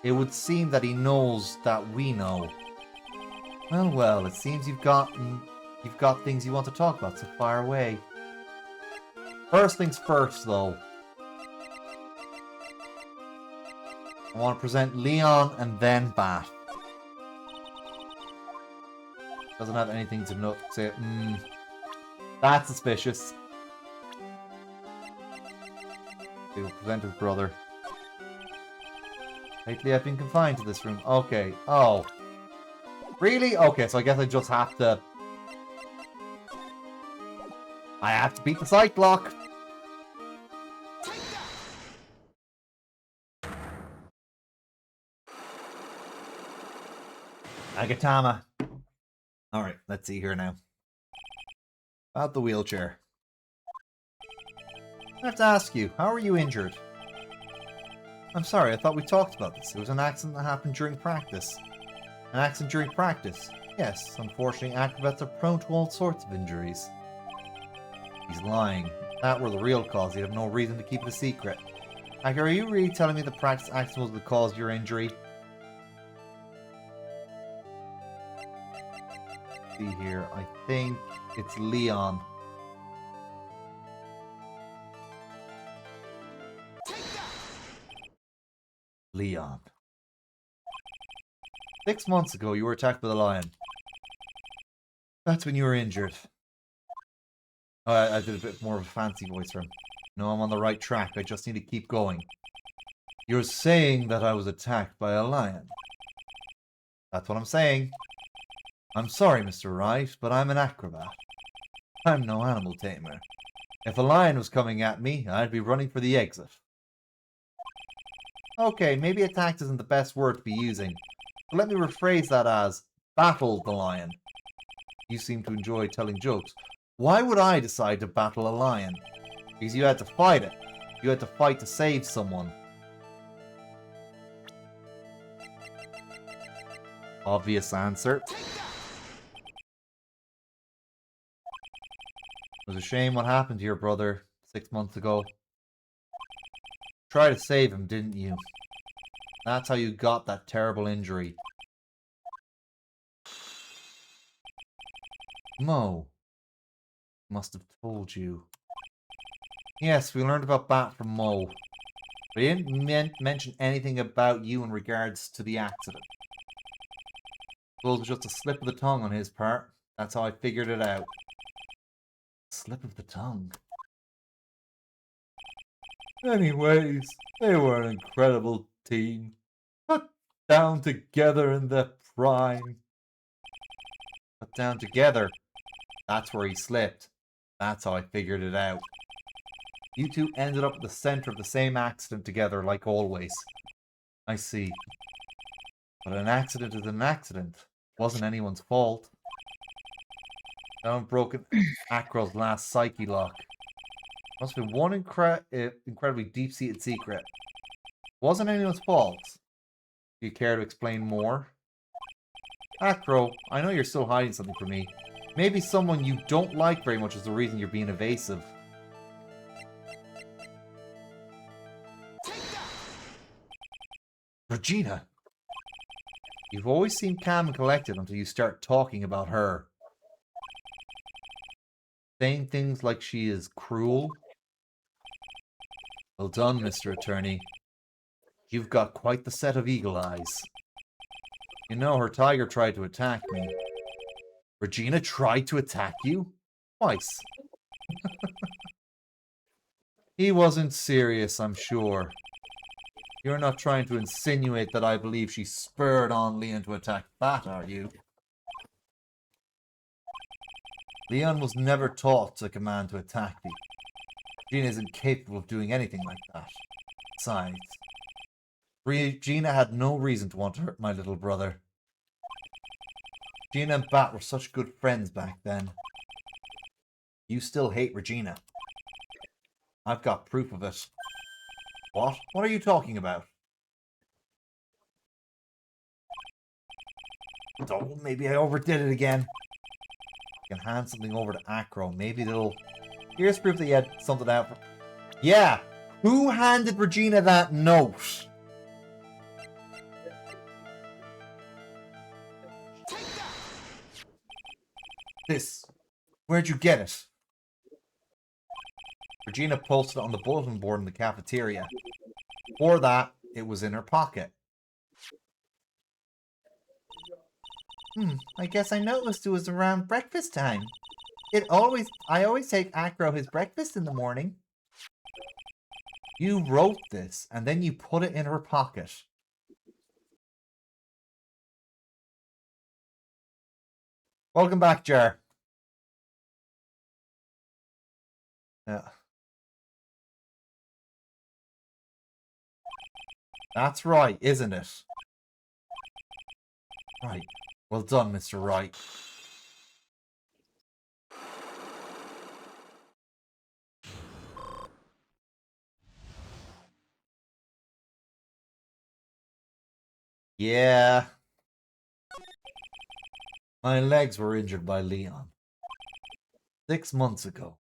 It would seem that he knows that we know. Well, well, it seems you've got things you want to talk about, so fire away. First things first, though. I want to present Leon and then Bat. Doesn't have anything to say. That's suspicious. He will present his brother. Lately I've been confined to this room. Okay. Oh. Really? Okay, so I guess I just have to... I have to beat the sight block. Agatama. Alright, let's see here now. About the wheelchair. I have to ask you, how are you injured? I'm sorry, I thought we talked about this. It was an accident that happened during practice. An accident during practice? Yes, unfortunately acrobats are prone to all sorts of injuries. He's lying. If that were the real cause, he'd have no reason to keep it a secret. Akira, are you really telling me the practice accident was the cause of your injury? See here, I think it's Leon. Leon. 6 months ago, you were attacked by the lion. That's when you were injured. Oh, I did a bit more of a fancy voice for him. No, I'm on the right track. I just need to keep going. You're saying that I was attacked by a lion. That's what I'm saying. I'm sorry, Mr. Wright, but I'm an acrobat. I'm no animal tamer. If a lion was coming at me, I'd be running for the exit. Okay, maybe attacked isn't the best word to be using. But let me rephrase that as battled the lion. You seem to enjoy telling jokes. Why would I decide to battle a lion? Because you had to fight it. You had to fight to save someone. Obvious answer. It was a shame what happened to your brother 6 months ago. Try to save him, didn't you? That's how you got that terrible injury. Mo must have told you. Yes, we learned about Bat from Mo. But he didn't mention anything about you in regards to the accident. It was just a slip of the tongue on his part. That's how I figured it out. Slip of the tongue. Anyways, they were an incredible team. Put down together in their prime. Put down together. That's where he slipped. That's how I figured it out. You two ended up at the center of the same accident together, like always. I see. But an accident is an accident. Wasn't anyone's fault. I've broken Acro's last psyche lock. Must be one incredibly deep-seated secret. Wasn't anyone's fault. Do you care to explain more? Acro, I know you're still hiding something from me. Maybe someone you don't like very much is the reason you're being evasive. Regina! You've always seemed calm and collected until you start talking about her. Saying things like she is cruel. Well done, Mr. Attorney. You've got quite the set of eagle eyes. You know, her tiger tried to attack me. Regina tried to attack you? Twice. He wasn't serious, I'm sure. You're not trying to insinuate that I believe she spurred on Leon to attack Bat, are you? Leon was never taught to command to attack me. Regina isn't capable of doing anything like that. Besides, Regina had no reason to want to hurt my little brother. Regina and Bat were such good friends back then. You still hate Regina. I've got proof of it. What? What are you talking about? Oh, maybe I overdid it again. I can hand something over to Acro. Maybe they'll... Here's proof that you had something out for... Yeah! Who handed Regina that note? This. Where'd you get it? Regina posted it on the bulletin board in the cafeteria. Before that, it was in her pocket. I guess I noticed it was around breakfast time. I always take Acro his breakfast in the morning. You wrote this, and then you put it in her pocket. Welcome back, Jar. Yeah. That's right, isn't it? Right. Well done, Mr. Wright. Yeah. My legs were injured by Leon. 6 months ago.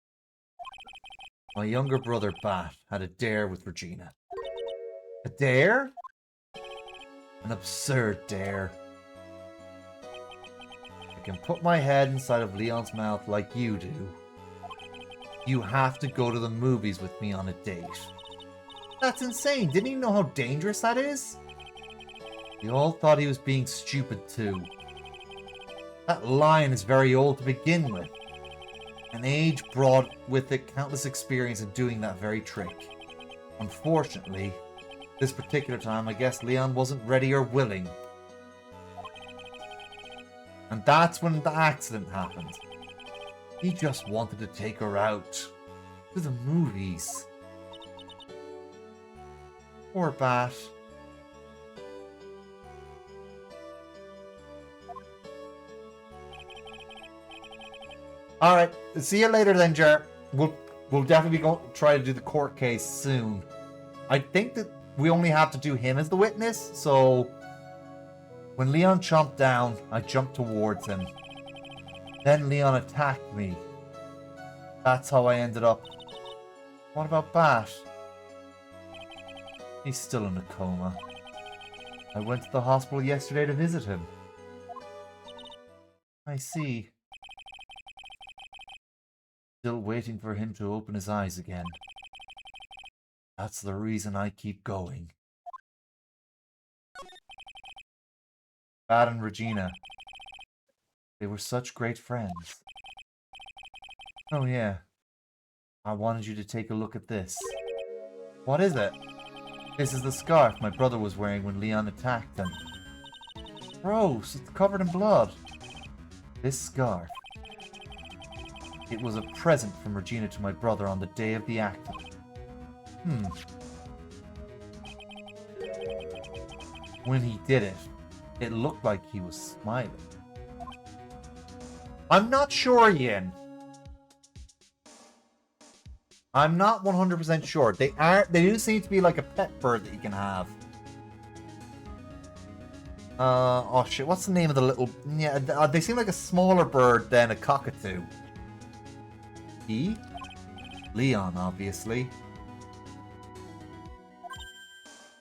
My younger brother, Bat, had a dare with Regina. A dare? An absurd dare. I can put my head inside of Leon's mouth like you do. You have to go to the movies with me on a date. That's insane. Didn't he know how dangerous that is? We all thought he was being stupid too. That lion is very old to begin with. An age brought with it countless experience in doing that very trick. Unfortunately, this particular time, I guess Leon wasn't ready or willing. And that's when the accident happened. He just wanted to take her out. To the movies. Poor Bat. Alright, see you later then, Jar. We'll definitely try to do the court case soon. I think that we only have to do him as the witness, so... When Leon chomped down, I jumped towards him. Then Leon attacked me. That's how I ended up. What about Bat? He's still in a coma. I went to the hospital yesterday to visit him. I see. Still waiting for him to open his eyes again. That's the reason I keep going. Bat and Regina. They were such great friends. Oh yeah. I wanted you to take a look at this. What is it? This is the scarf my brother was wearing when Leon attacked him. Gross, it's covered in blood. This scarf. It was a present from Regina to my brother on the day of the accident. When he did it, it looked like he was smiling. I'm not sure, Yin. I'm not 100% sure. They do seem to be like a pet bird that you can have. Oh shit, what's the name of the little... Yeah, they seem like a smaller bird than a cockatoo. He? Leon, obviously.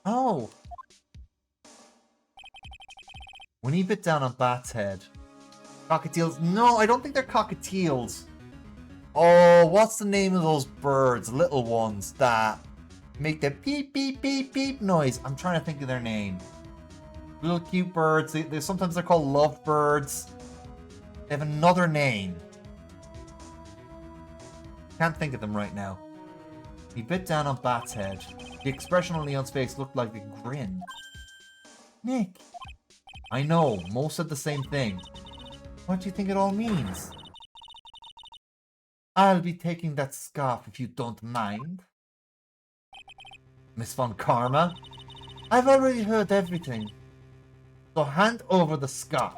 Oh! When he bit down on Bat's head. Cockatiels? No, I don't think they're cockatiels. Oh, what's the name of those birds? Little ones that make the beep, beep, beep, beep noise. I'm trying to think of their name. Little cute birds. Sometimes they're called lovebirds. They have another name. Can't think of them right now. He bit down on Bat's head. The expression on Leon's face looked like a grin. Nick. I know, most said the same thing. What do you think it all means? I'll be taking that scarf if you don't mind. Miss Von Karma? I've already heard everything. So hand over the scarf.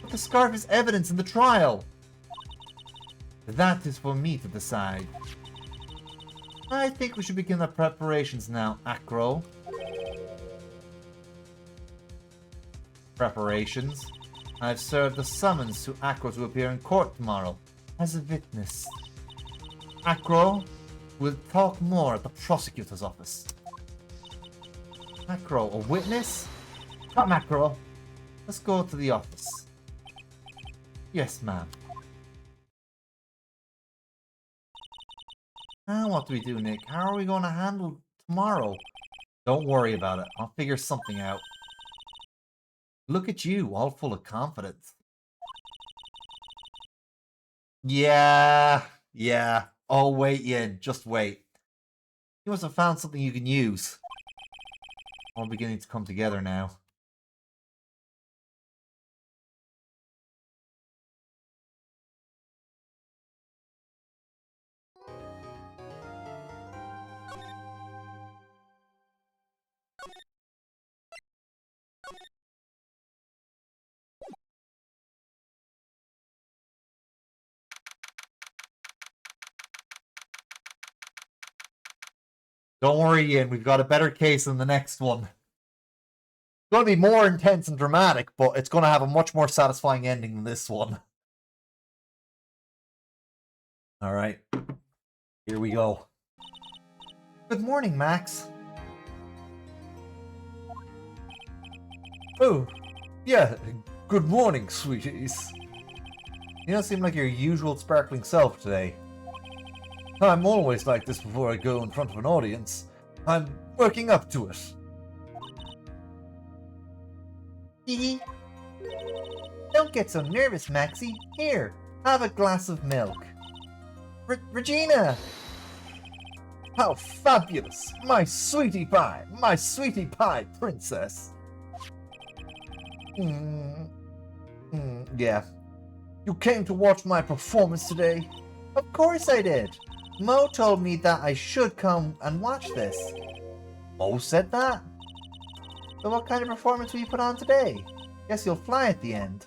But the scarf is evidence in the trial. That is for me to decide. I think we should begin our preparations now, Acro. Preparations? I've served a summons to Acro to appear in court tomorrow as a witness. Acro will talk more at the prosecutor's office. Acro, a witness? Come, Acro. Let's go to the office. Yes, ma'am. Now what do we do, Nick? How are we going to handle tomorrow? Don't worry about it. I'll figure something out. Look at you, all full of confidence. Yeah. Oh, wait, Yin. Just wait. You must have found something you can use. All beginning to come together now. Don't worry, Ian. We've got a better case than the next one. It's going to be more intense and dramatic, but it's going to have a much more satisfying ending than this one. Alright. Here we go. Good morning, Max. Oh, yeah. Good morning, sweeties. You don't seem like your usual sparkling self today. I'm always like this before I go in front of an audience. I'm working up to it. Hee. Don't get so nervous, Maxie. Here, have a glass of milk. Regina! How fabulous! My sweetie pie princess. Yeah. You came to watch my performance today? Of course I did. Mo told me that I should come and watch this. Mo said that? So what kind of performance will you put on today? Guess you'll fly at the end.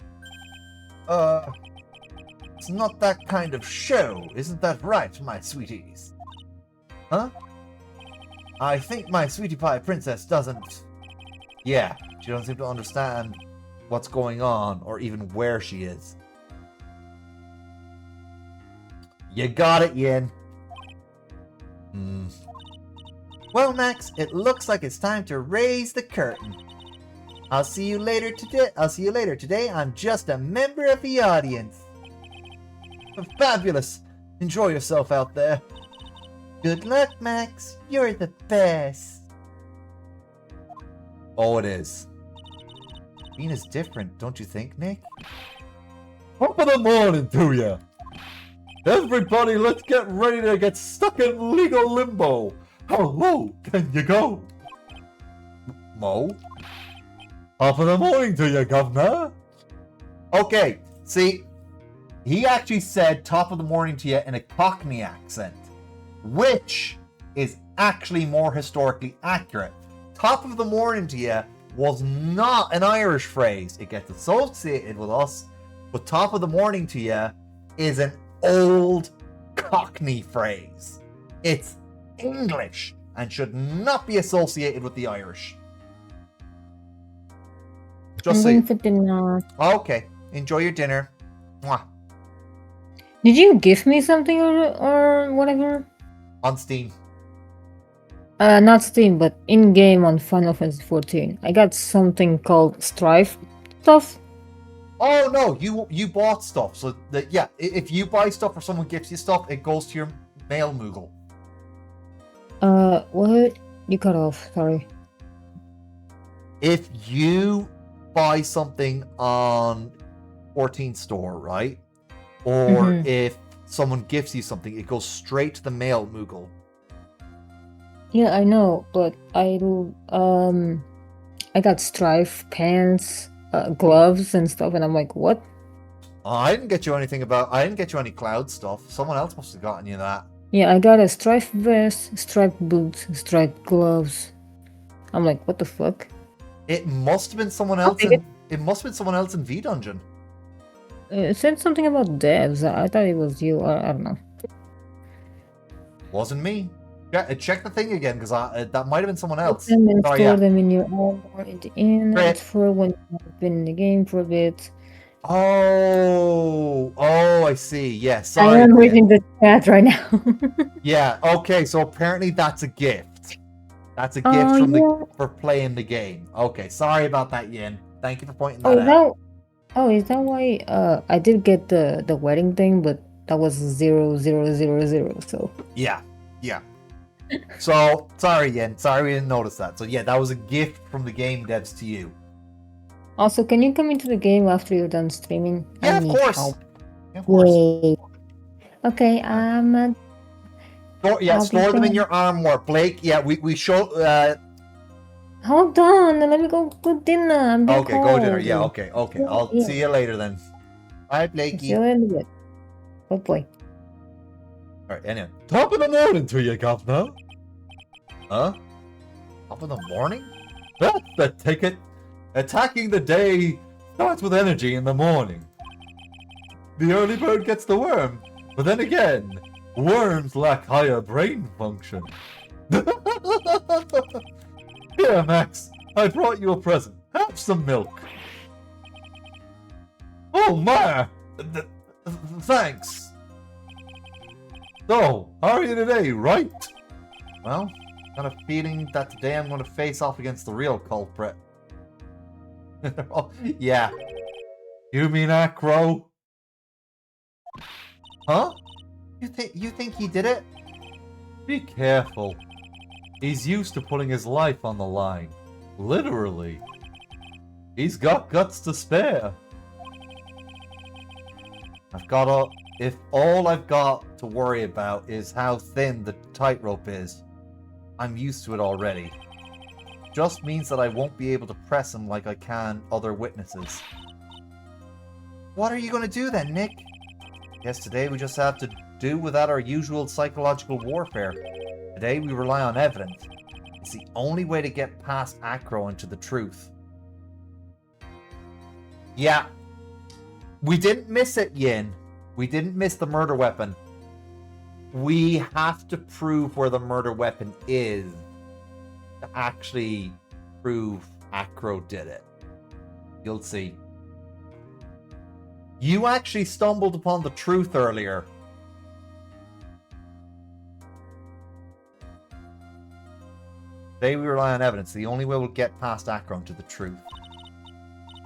It's not that kind of show, isn't that right, my sweeties? Huh? I think my sweetie pie princess doesn't... Yeah, she doesn't seem to understand what's going on or even where she is. You got it, Yin. Well, Max, it looks like it's time to raise the curtain. I'll see you later today. I'm just a member of the audience. Fabulous. Enjoy yourself out there. Good luck, Max. You're the best. Oh, it is. Bean is different, don't you think, Nick? Top of the morning to you. Everybody, let's get ready to get stuck in legal limbo. How low can you go? Mo? Top of the morning to you, Governor. Okay, See, he actually said top of the morning to you in a Cockney accent, which is actually more historically accurate. Top of the morning to you was not an Irish phrase. It gets associated with us, but top of the morning to you is an old Cockney phrase. It's English and should not be associated with the Irish. Just I'm so going you... for dinner. Okay, enjoy your dinner. Mwah. Did you give me something or whatever? On Steam. Not Steam, but in-game on Final Fantasy 14. I got something called Strife stuff. Oh no, you bought stuff. So that, yeah, if you buy stuff or someone gives you stuff, it goes to your mail Moogle. What? You cut off, sorry. If you buy something on 14 store, right? Or if someone gives you something, it goes straight to the mail Moogle. Yeah, I know, but I got Strife pants, gloves and stuff, and I'm like, what? Oh, I didn't get you anything about. I didn't get you any cloud stuff. Someone else must have gotten you that. Yeah, I got a Strife vest, striped boots, striped gloves. I'm like, what the fuck? It must have been someone else. It must have been someone else in V Dungeon. It said something about devs. I thought it was you. I don't know. Wasn't me. Yeah, check the thing again because that might have been someone else. Them and Sorry, store yeah. them in your armor in the inlet for when you've been in the game for a bit. Oh, I see. Yeah, sorry. I am reading the chat right now. Yeah, okay, so apparently that's a gift. That's a gift from for playing the game. Okay, sorry about that, Yin. Thank you for pointing that out. Is that why I did get the wedding thing, but that was 0000, so Yeah. So sorry, Yin. Sorry we didn't notice that. So yeah, that was a gift from the game devs to you. Also, can you come into the game after you're done streaming? Yeah, I of need course. help. Yeah, of course. Yay. Okay, store them in your armor, Blake. Yeah, we show. Hold on, let me go dinner. I'm being Okay, go dinner. Yeah, okay. I'll Yeah. see you later then. Bye, Blakey. See you in a bit. Oh boy. All right, anyway. Top of the morning to you, Governor. Huh? Top of the morning? That's the ticket. Attacking the day starts with energy in the morning. The early bird gets the worm, but then again, worms lack higher brain function. Here, Max, I brought you a present. Have some milk. Oh, my! Thanks. So, how are you today, right? Well, got a feeling that today I'm going to face off against the real culprit. Oh, yeah. You mean Acro? Huh? You think he did it? Be careful. He's used to putting his life on the line. Literally. He's got guts to spare. If all I've got to worry about is how thin the tightrope is, I'm used to it already. Just means that I won't be able to press him like I can other witnesses. What are you going to do then, Nick? Guess today we just have to do without our usual psychological warfare. Today we rely on evidence. It's the only way to get past Acro into the truth. Yeah. We didn't miss it, Yin. We didn't miss the murder weapon. We have to prove where the murder weapon is to actually prove Acro did it. You'll see. You actually stumbled upon the truth earlier. Today we rely on evidence. The only way we'll get past Acro to the truth.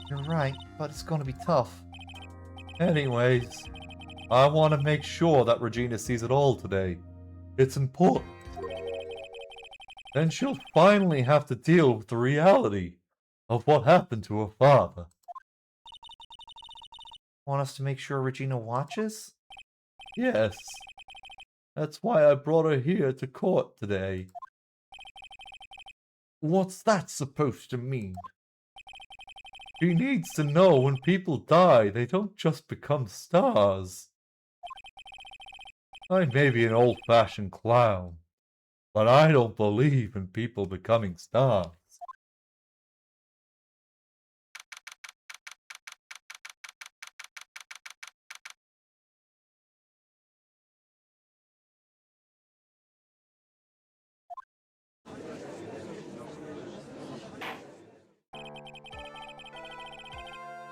You're right, but it's going to be tough. Anyways, I want to make sure that Regina sees it all today. It's important. Then she'll finally have to deal with the reality of what happened to her father. Want us to make sure Regina watches? Yes. That's why I brought her here to court today. What's that supposed to mean? He needs to know when people die, they don't just become stars. I may be an old-fashioned clown, but I don't believe in people becoming stars.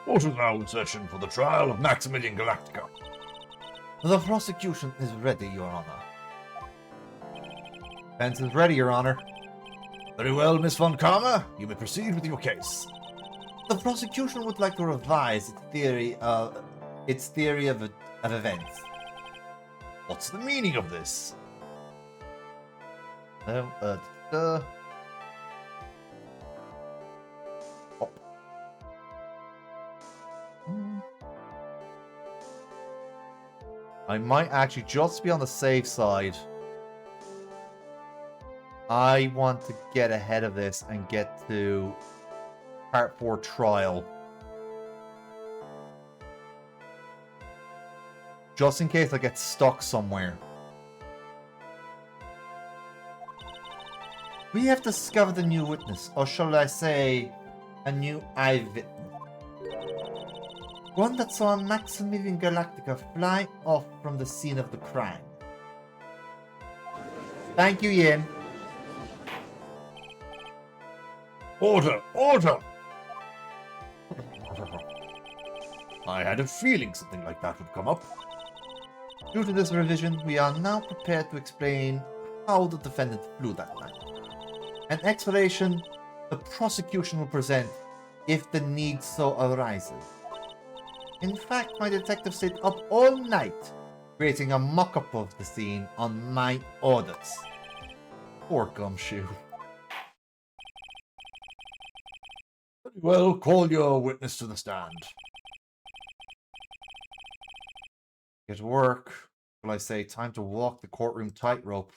What is now in session for the trial of Maximilian Galactica? The prosecution is ready, Your Honor. Defense is ready, Your Honor. Very well, Miss von Karma. You may proceed with your case. The prosecution would like to revise its theory of events. What's the meaning of this? I might actually just be on the safe side. I want to get ahead of this and get to Part 4 trial. Just in case I get stuck somewhere. We have discovered a new witness, or shall I say, a new eyewitness. One that saw Maximilian Galactica fly off from the scene of the crime. Thank you, Yin. Order! Order! I had a feeling something like that would come up. Due to this revision, we are now prepared to explain how the defendant flew that night. An explanation the prosecution will present if the need so arises. In fact, my detective stayed up all night creating a mock-up of the scene on my orders. Poor Gumshoe. Very well, call your witness to the stand. Get to work. Will I say time to walk the courtroom tightrope?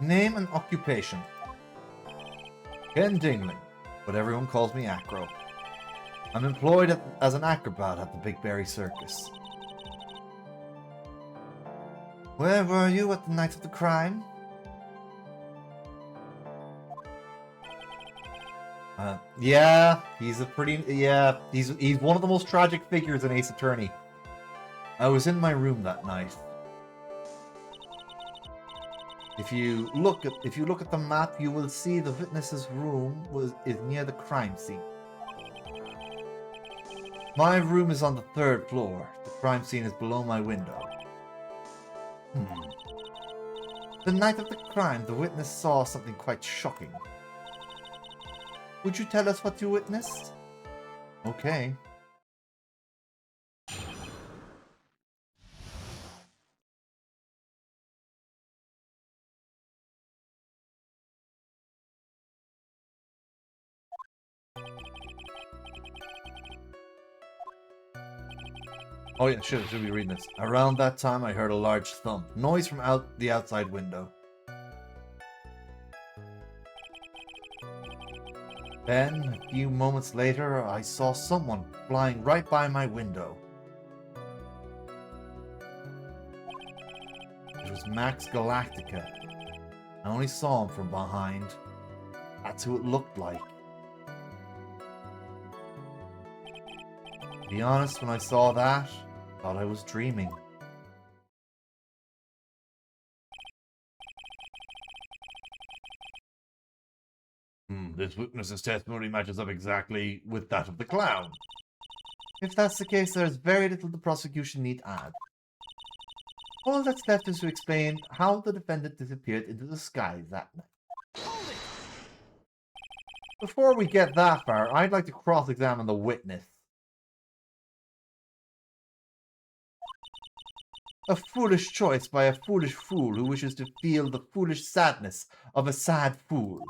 Name and occupation. Ken Dingling, but everyone calls me Acro. I'm employed as an acrobat at the Big Berry Circus. Where were you at the night of the crime? Yeah, he's one of the most tragic figures in Ace Attorney. I was in my room that night. If you look at the map, you will see the witness's room is near the crime scene. My room is on the 3rd floor. The crime scene is below my window. The night of the crime, the witness saw something quite shocking. Would you tell us what you witnessed? Okay. Oh yeah, should be reading this. Around that time, I heard a large thump. Noise from the outside window. Then, a few moments later, I saw someone flying right by my window. It was Max Galactica. I only saw him from behind. That's who it looked like. To be honest, when I saw that, I thought I was dreaming. This witness's testimony matches up exactly with that of the clown. If that's the case, there's very little the prosecution need add. All that's left is to explain how the defendant disappeared into the sky that night. Before we get that far, I'd like to cross-examine the witness. A foolish choice by a foolish fool who wishes to feel the foolish sadness of a sad fool.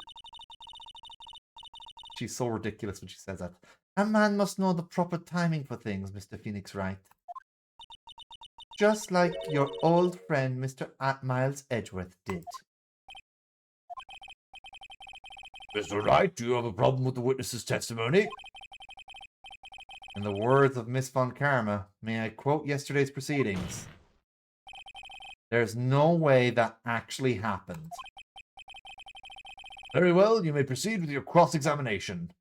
She's so ridiculous when she says that. A man must know the proper timing for things, Mr. Phoenix Wright. Just like your old friend, Mr. Miles Edgeworth, did. Mr. Wright, do you have a problem with the witness's testimony? In the words of Miss Von Karma, may I quote yesterday's proceedings? There's no way that actually happened. Very well, you may proceed with your cross-examination.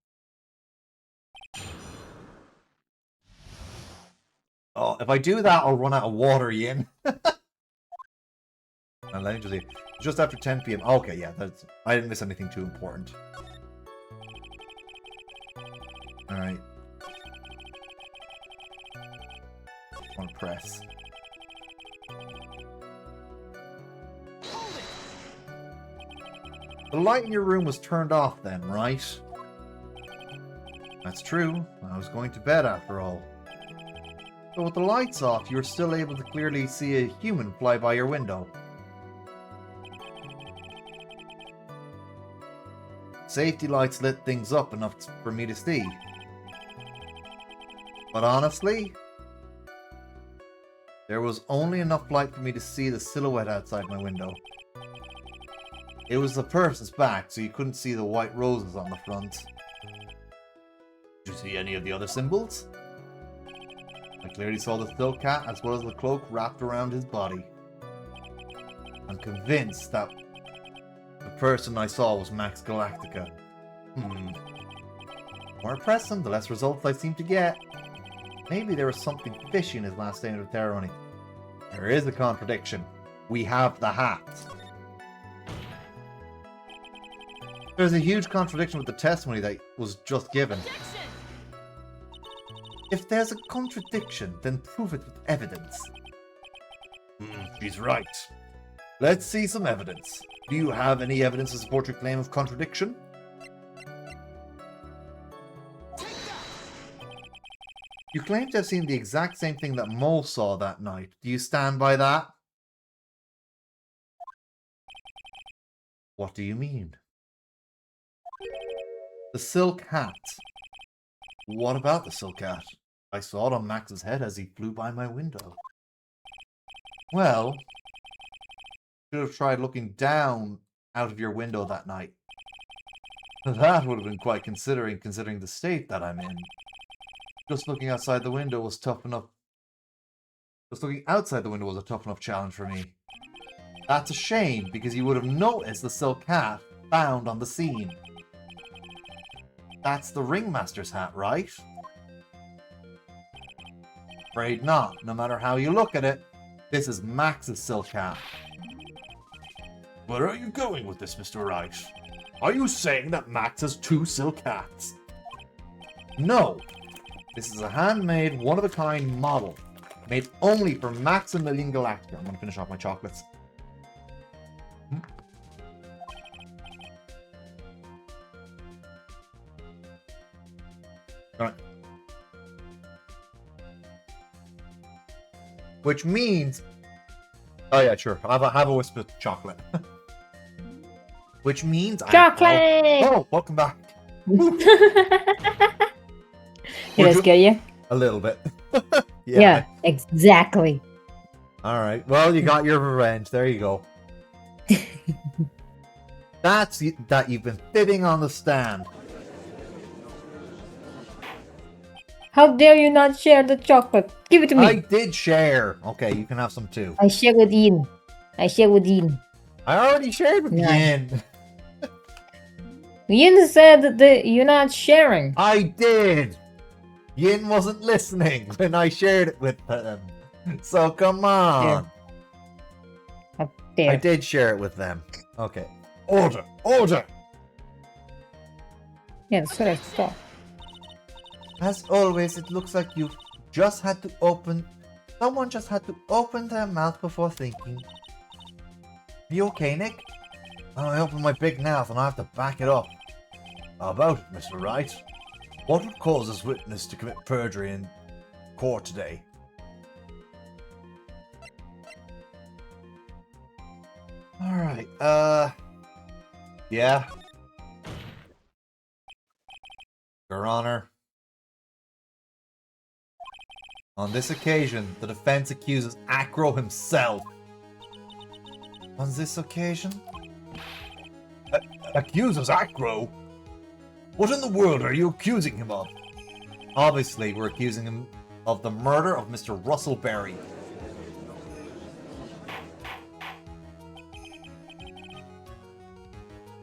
Oh, if I do that, I'll run out of water, Yin. And let me just see. Just after 10 p.m. Okay, yeah, I didn't miss anything too important. Alright. Want to press. The light in your room was turned off then, right? That's true. I was going to bed after all. But with the lights off, you were still able to clearly see a human fly by your window. Safety lights lit things up enough for me to see. But honestly, there was only enough light for me to see the silhouette outside my window. It was the person's back, so you couldn't see the white roses on the front. Did you see any of the other symbols? I clearly saw the silk hat as well as the cloak wrapped around his body. I'm convinced that the person I saw was Max Galactica. The more I press him, the less results I seem to get. Maybe there was something fishy in his last statement of ceremony. There is a contradiction. We have the hat. There's a huge contradiction with the testimony that was just given. If there's a contradiction, then prove it with evidence. She's right. Let's see some evidence. Do you have any evidence to support your claim of contradiction? You claim to have seen the exact same thing that Mole saw that night. Do you stand by that? What do you mean? The silk hat. What about the silk hat? I saw it on Max's head as he flew by my window. Well, should have tried looking down out of your window that night. That would have been quite considering the state that I'm in. Just looking outside the window was tough enough. Just looking outside the window was a tough enough challenge for me. That's a shame, because you would have noticed the silk hat found on the scene. That's the ringmaster's hat, right? Afraid not. No matter how you look at it, this is Max's silk hat. Where are you going with this, Mr. Wright? Are you saying that Max has two silk hats? No. This is a handmade, one-of-a-kind model. Made only for Maximilian Galactica. I'm going to finish off my chocolates. Alright. Which means... Oh yeah, sure. Have a wisp of chocolate. Which means... Chocolate! Oh, welcome back. Did I scare you? A little bit. Yeah, exactly. Alright, well, you got your revenge. There you go. That's that you've been fibbing on the stand. How dare you not share the chocolate? Give it to me. I did share. Okay, you can have some too. I share with Ian. I share with Ian. I already shared with Yin. Ian said that you're not sharing. I did. Yin wasn't listening when I shared it with them. So come on. How dare. I did share it with them. Okay. Order! Order! Yeah, that's what I thought. As always, it looks like you've just had to open... Someone just had to open their mouth before thinking. You okay, Nick? I opened my big mouth and I have to back it up. How about it, Mr. Wright? What would cause this witness to commit perjury in court today? Alright, yeah. Your Honor. On this occasion, the defense accuses Acro himself. On this occasion? Accuses Acro? What in the world are you accusing him of? Obviously, we're accusing him of the murder of Mr. Russell Berry.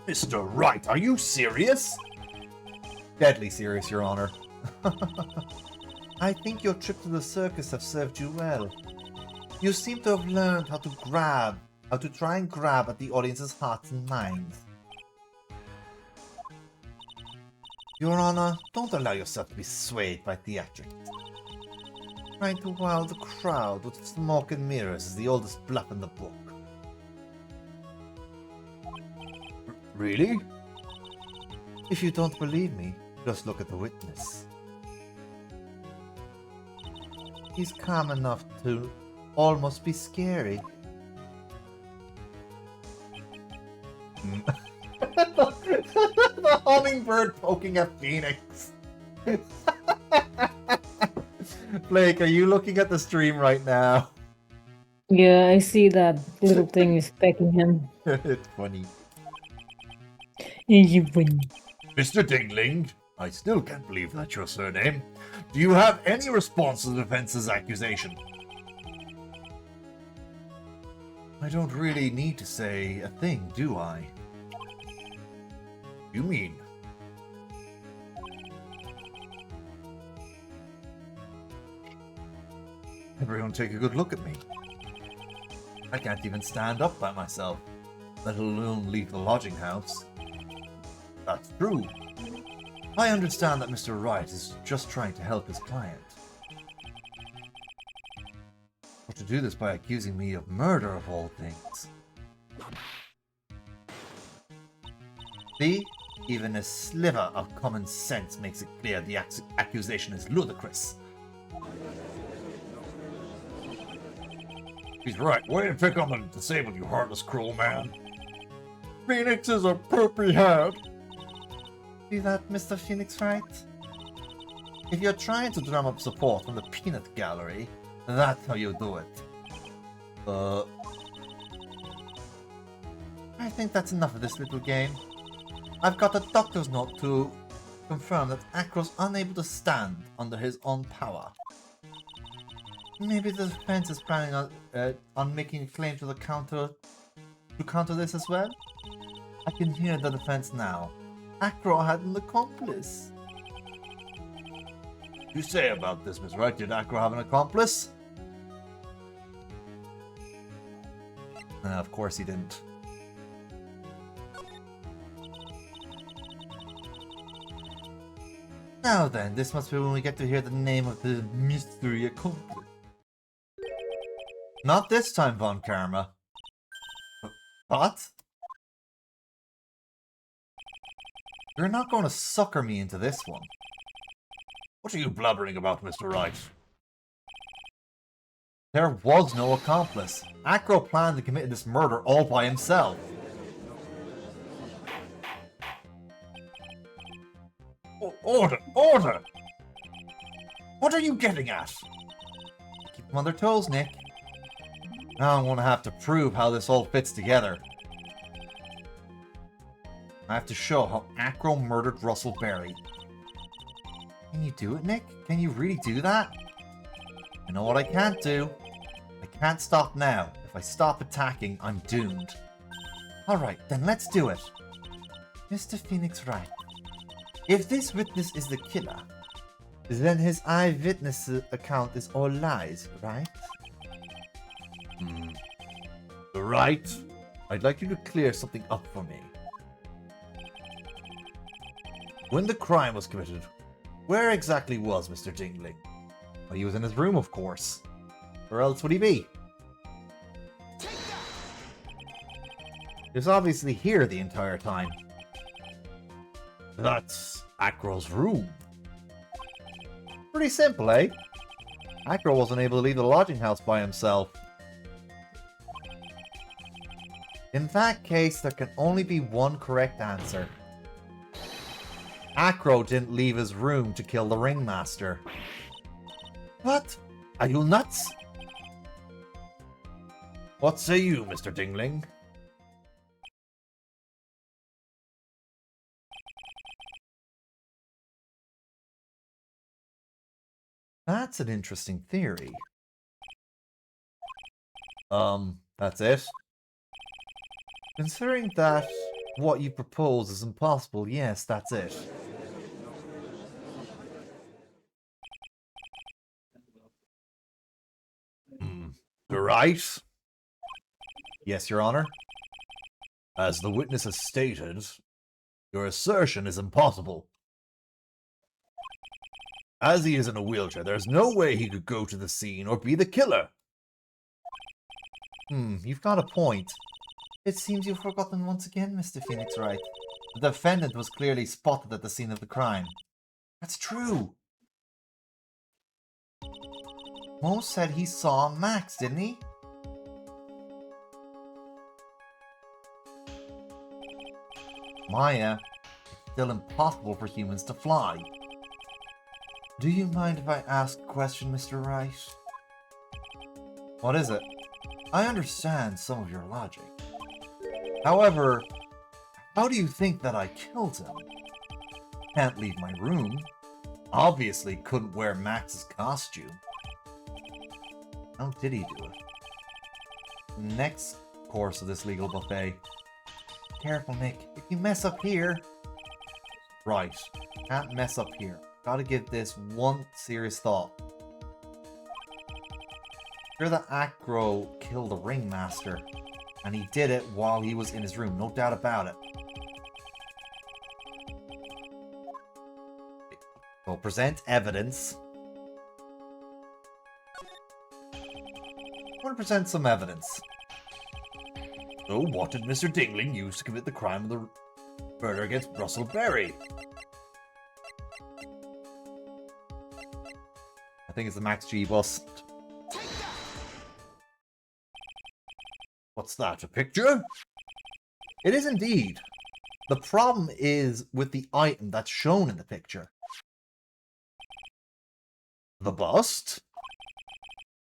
Mr. Wright, are you serious? Deadly serious, Your Honor. I think your trip to the circus have served you well. You seem to have learned how to try and grab at the audience's hearts and minds. Your Honor, don't allow yourself to be swayed by theatrics. Trying to wow the crowd with smoke and mirrors is the oldest bluff in the book. Really? If you don't believe me, just look at the witness. He's calm enough to almost be scary. The hummingbird poking a phoenix. Blake, are you looking at the stream right now? Yeah, I see that little thing is pecking him. It's funny. You win. Mr. Dingling, I still can't believe that's your surname. Do you have any response to the defense's accusation? I don't really need to say a thing, do I? You mean? Everyone take a good look at me. I can't even stand up by myself, let alone leave the lodging house. That's true. I understand that Mr. Wright is just trying to help his client. But to do this by accusing me of murder of all things. See? Even a sliver of common sense makes it clear the accusation is ludicrous. He's right. Way to pick on the disabled, you heartless, cruel man. Phoenix is a poopy head. See that, Mr. Phoenix Wright? If you're trying to drum up support from the peanut gallery, that's how you do it. I think that's enough of this little game. I've got a doctor's note to confirm that Acro's unable to stand under his own power. Maybe the defense is planning on making a claim to counter this as well? I can hear the defense now. Acro had an accomplice. You say about this, Miss Wright? Did Acro have an accomplice? Of course he didn't. Now then, this must be when we get to hear the name of the mystery accomplice. Not this time, Von Karma. What? You're not going to sucker me into this one. What are you blubbering about, Mr. Wright? There was no accomplice. Acro planned and committed this murder all by himself. Order! Order! What are you getting at? Keep them on their toes, Nick. Now I'm going to have to prove how this all fits together. I have to show how Acro murdered Russell Berry. Can you do it, Nick? Can you really do that? I know what I can't do. I can't stop now. If I stop attacking, I'm doomed. Alright, then let's do it. Mr. Phoenix Wright. If this witness is the killer, then his eyewitness account is all lies, right? Right? I'd like you to clear something up for me. When the crime was committed, where exactly was Mr. Dingling? Well, he was in his room, of course. Where else would he be? He was obviously here the entire time. That's Acro's room. Pretty simple, eh? Acro wasn't able to leave the lodging house by himself. In that case, there can only be one correct answer. Acro didn't leave his room to kill the ringmaster. What? Are you nuts? What say you, Mr. Dingling? That's an interesting theory. That's it? Considering that what you propose is impossible, yes, that's it. You're right. Yes, Your Honor. As the witness has stated, your assertion is impossible. As he is in a wheelchair, there's no way he could go to the scene or be the killer. You've got a point. It seems you've forgotten once again, Mr. Phoenix Wright. The defendant was clearly spotted at the scene of the crime. That's true. Mo said he saw Max, didn't he? Maya, it's still impossible for humans to fly. Do you mind if I ask a question, Mr. Wright? What is it? I understand some of your logic. However, how do you think that I killed him? Can't leave my room. Obviously couldn't wear Max's costume. How did he do it? Next course of this legal buffet. Careful, Nick. If you mess up here... Right. Can't mess up here. Gotta give this one serious thought. Sure that Acro killed the ringmaster, and he did it while he was in his room, no doubt about it. So present evidence. I want to present some evidence. So what did Mr. Dingling use to commit the crime of the murder against Russell Berry? I think it's the Max G bust. What's that, a picture? It is indeed. The problem is with the item that's shown in the picture. The bust?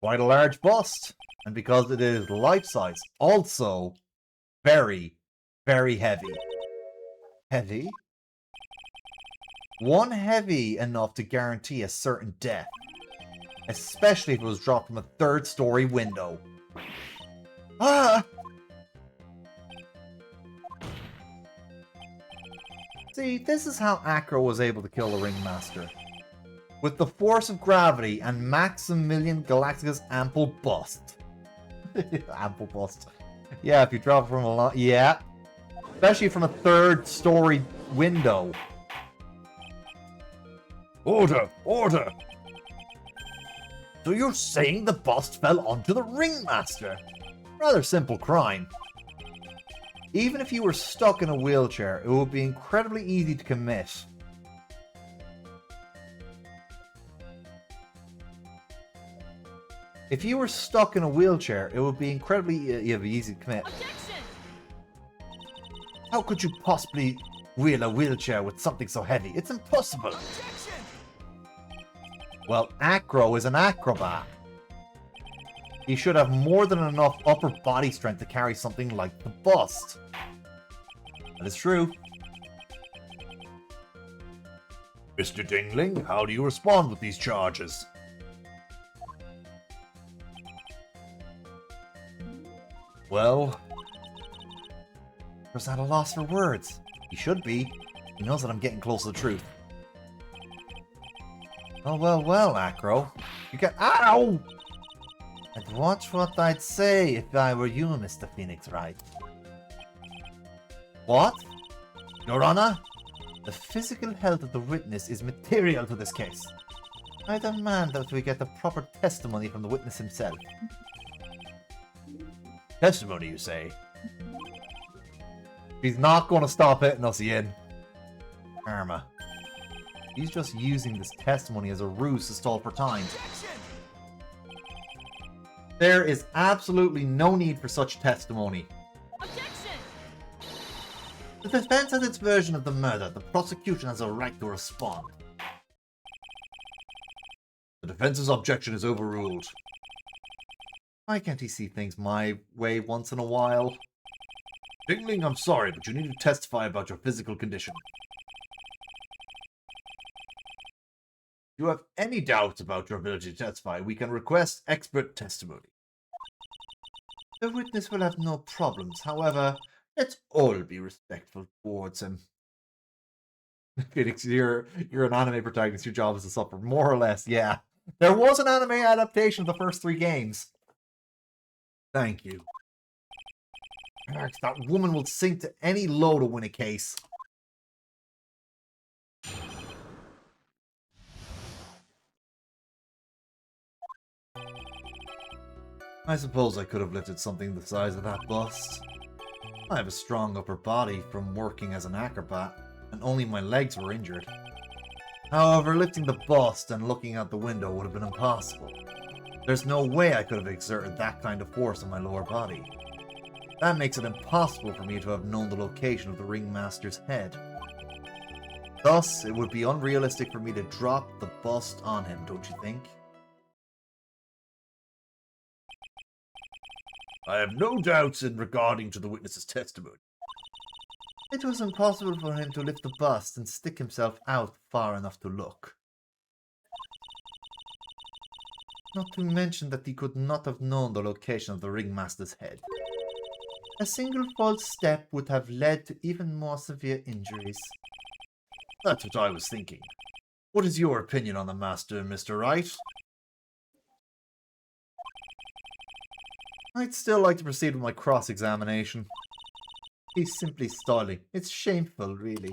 Quite a large bust. And because it is life-size, also very, very heavy. Heavy? One heavy enough to guarantee a certain death. Especially if it was dropped from a third-story window. Ah! See, this is how Acro was able to kill the Ringmaster. With the force of gravity and Maximilian Galactica's ample bust. Ample bust. Yeah, if you drop from a lot. Yeah. Especially from a third-story window. Order! Order! So you're saying the bust fell onto the ringmaster? Rather simple crime. Even if you were stuck in a wheelchair, it would be incredibly easy to commit. If you were stuck in a wheelchair, it would be incredibly easy to commit. Objection! How could you possibly wheel a wheelchair with something so heavy? It's impossible! Well, Acro is an acrobat. He should have more than enough upper body strength to carry something like the bust. That is true. Mr. Dingling, how do you respond with these charges? Well, Chris at a loss for words. He should be. He knows that I'm getting close to the truth. Oh, well, Acro. You get— Ow! I'd watch what I'd say if I were you, Mr. Phoenix Wright. What? Your Honor? The physical health of the witness is material to this case. I demand that we get the proper testimony from the witness himself. Testimony, you say? He's not going to stop hitting us, Ian. Karma. He's just using this testimony as a ruse to stall for time. There is absolutely no need for such testimony. Objection! The defense has its version of the murder. The prosecution has a right to respond. The defense's objection is overruled. Why can't he see things my way once in a while? Dingling, I'm sorry, but you need to testify about your physical condition. you have any doubts about your ability to testify, we can request expert testimony. The witness will have no problems. However, let's all be respectful towards him. Phoenix, you're an anime protagonist. Your job is to suffer, more or less. Yeah, there was an anime adaptation of the first 3 games. Thank you. Alex, that woman will sink to any low to win a case. I suppose I could have lifted something the size of that bust. I have a strong upper body from working as an acrobat, and only my legs were injured. However, lifting the bust and looking out the window would have been impossible. There's no way I could have exerted that kind of force on my lower body. That makes it impossible for me to have known the location of the ringmaster's head. Thus, it would be unrealistic for me to drop the bust on him, don't you think? I have no doubts in regarding to the witness's testimony. It was impossible for him to lift the bust and stick himself out far enough to look. Not to mention that he could not have known the location of the ringmaster's head. A single false step would have led to even more severe injuries. That's what I was thinking. What is your opinion on the master, Mr. Wright? I'd still like to proceed with my cross-examination. He's simply stalling. It's shameful, really.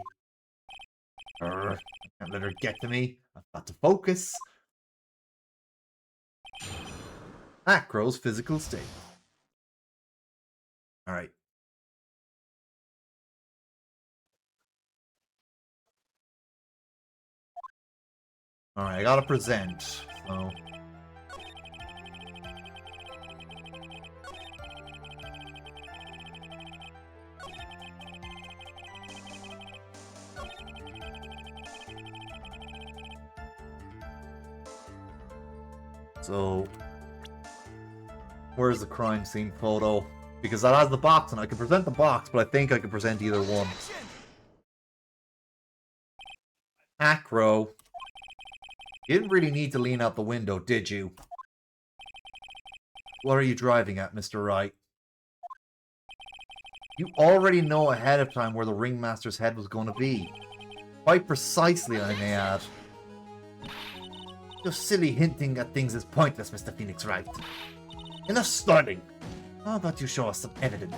I can't let her get to me. I've got to focus. Acro's physical state. Alright. Alright, I gotta present, so... So, where's the crime scene photo? Because that has the box, and I can present the box, but I think I can present either one. Acro. You didn't really need to lean out the window, did you? What are you driving at, Mr. Wright? You already know ahead of time where the ringmaster's head was going to be. Quite precisely, I may add. Your silly hinting at things is pointless, Mr. Phoenix Wright. Enough starting. How about you show us some evidence?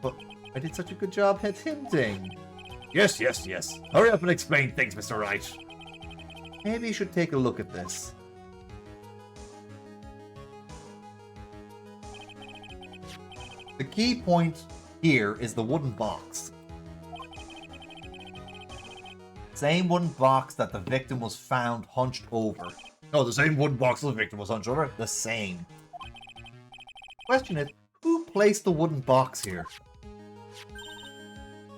But I did such a good job at hinting. Yes. Hurry up and explain things, Mr. Wright. Maybe you should take a look at this. The key point here is the wooden box. Same wooden box that the victim was found hunched over. No, the same wooden box the victim was hunched over? The same. Question is, who placed the wooden box here?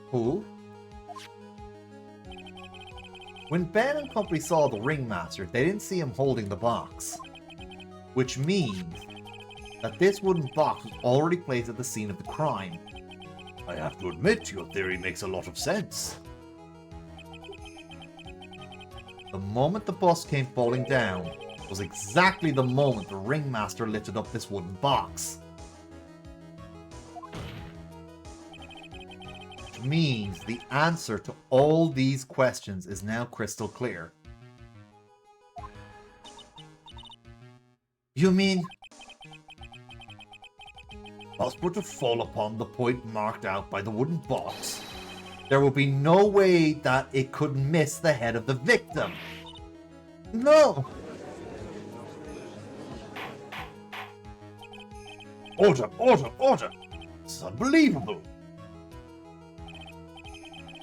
Who? When Ben and company saw the ringmaster, they didn't see him holding the box. Which means that this wooden box was already placed at the scene of the crime. I have to admit, your theory makes a lot of sense. The moment the bus came falling down was exactly the moment the ringmaster lifted up this wooden box. Which means the answer to all these questions is now crystal clear. You mean... Bus were to fall upon the point marked out by the wooden box, there will be no way that it could miss the head of the victim. No! Order! This is unbelievable!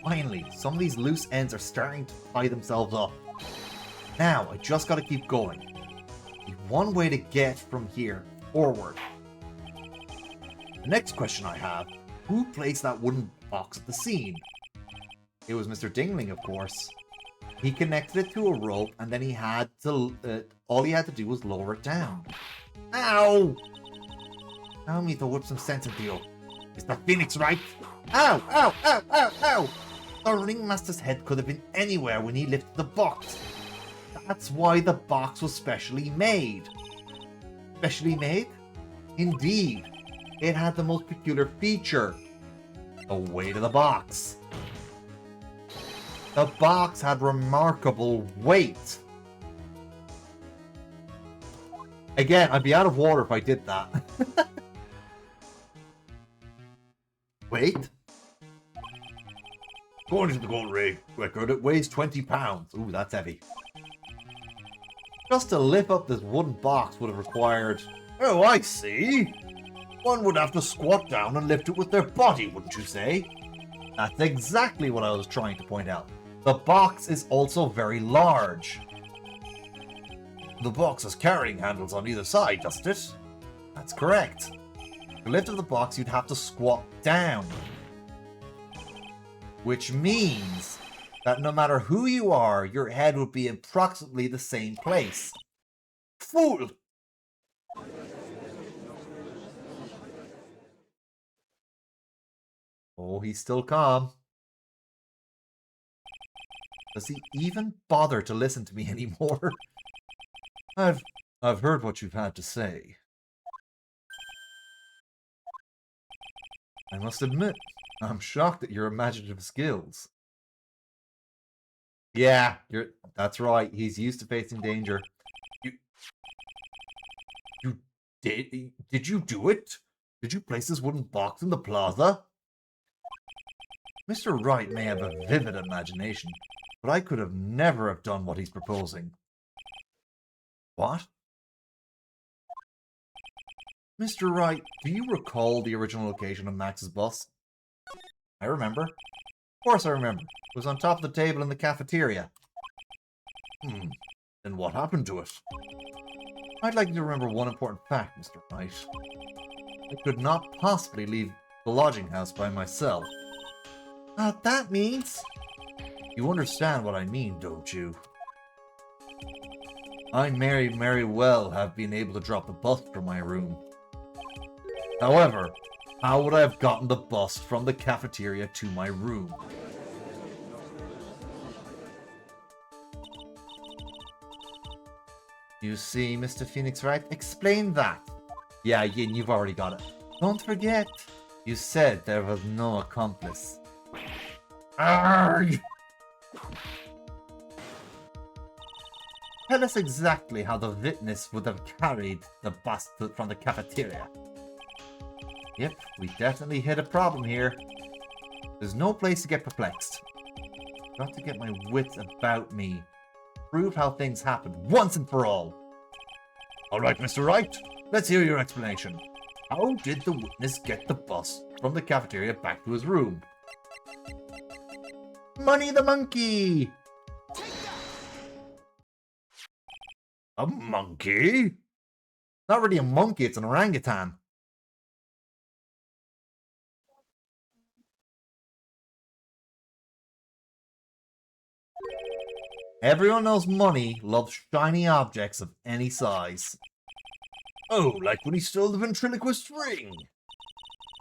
Finally, some of these loose ends are starting to tie themselves up. Now, I just gotta keep going. There's one way to get from here forward. The next question I have, who placed that wooden box at the scene? It was Mr. Dingling, of course. He connected it to a rope, and then he had to, all he had to do was lower it down. Ow! Allow me to whip some sense into you. Mr. Phoenix, right? Ow! The ringmaster's head could have been anywhere when he lifted the box. That's why the box was specially made. Specially made? Indeed. It had the most peculiar feature. The weight of the box. The box had remarkable weight. Again, I'd be out of water if I did that. Weight? According to the gold record, it weighs 20 pounds. Ooh, that's heavy. Just to lift up this wooden box would have required... Oh, I see. One would have to squat down and lift it with their body, wouldn't you say? That's exactly what I was trying to point out. The box is also very large. The box has carrying handles on either side, doesn't it? That's correct. To lift up the box, you'd have to squat down. Which means that no matter who you are, your head would be in approximately the same place. Fool! Oh, he's still calm. Does he even bother to listen to me anymore? I've heard what you've had to say. I must admit, I'm shocked at your imaginative skills. Yeah, that's right. He's used to facing danger. Did you do it? Did you place this wooden box in the plaza? Mr. Wright may have a vivid imagination, but I could have never have done what he's proposing. What? Mr. Wright, do you recall the original location of Max's bus? I remember. Of course I remember. It was on top of the table in the cafeteria. Then what happened to it? I'd like you to remember one important fact, Mr. Wright. I could not possibly leave the lodging house by myself. That means... You understand what I mean, don't you? I very well have been able to drop the bust from my room. However, how would I have gotten the bust from the cafeteria to my room? You see, Mr. Phoenix Wright, explain that. Yeah, Yin, you've already got it. Don't forget, you said there was no accomplice. Arrgh! Tell us exactly how the witness would have carried the bust from the cafeteria. Yep, we definitely hit a problem here. There's no place to get perplexed. Got to get my wits about me. Prove how things happened once and for all. Alright, Mr. Wright, let's hear your explanation. How did the witness get the bus from the cafeteria back to his room? Money the monkey! A monkey? Not really a monkey, it's an orangutan. Everyone knows Money loves shiny objects of any size. Oh, like when he stole the ventriloquist ring.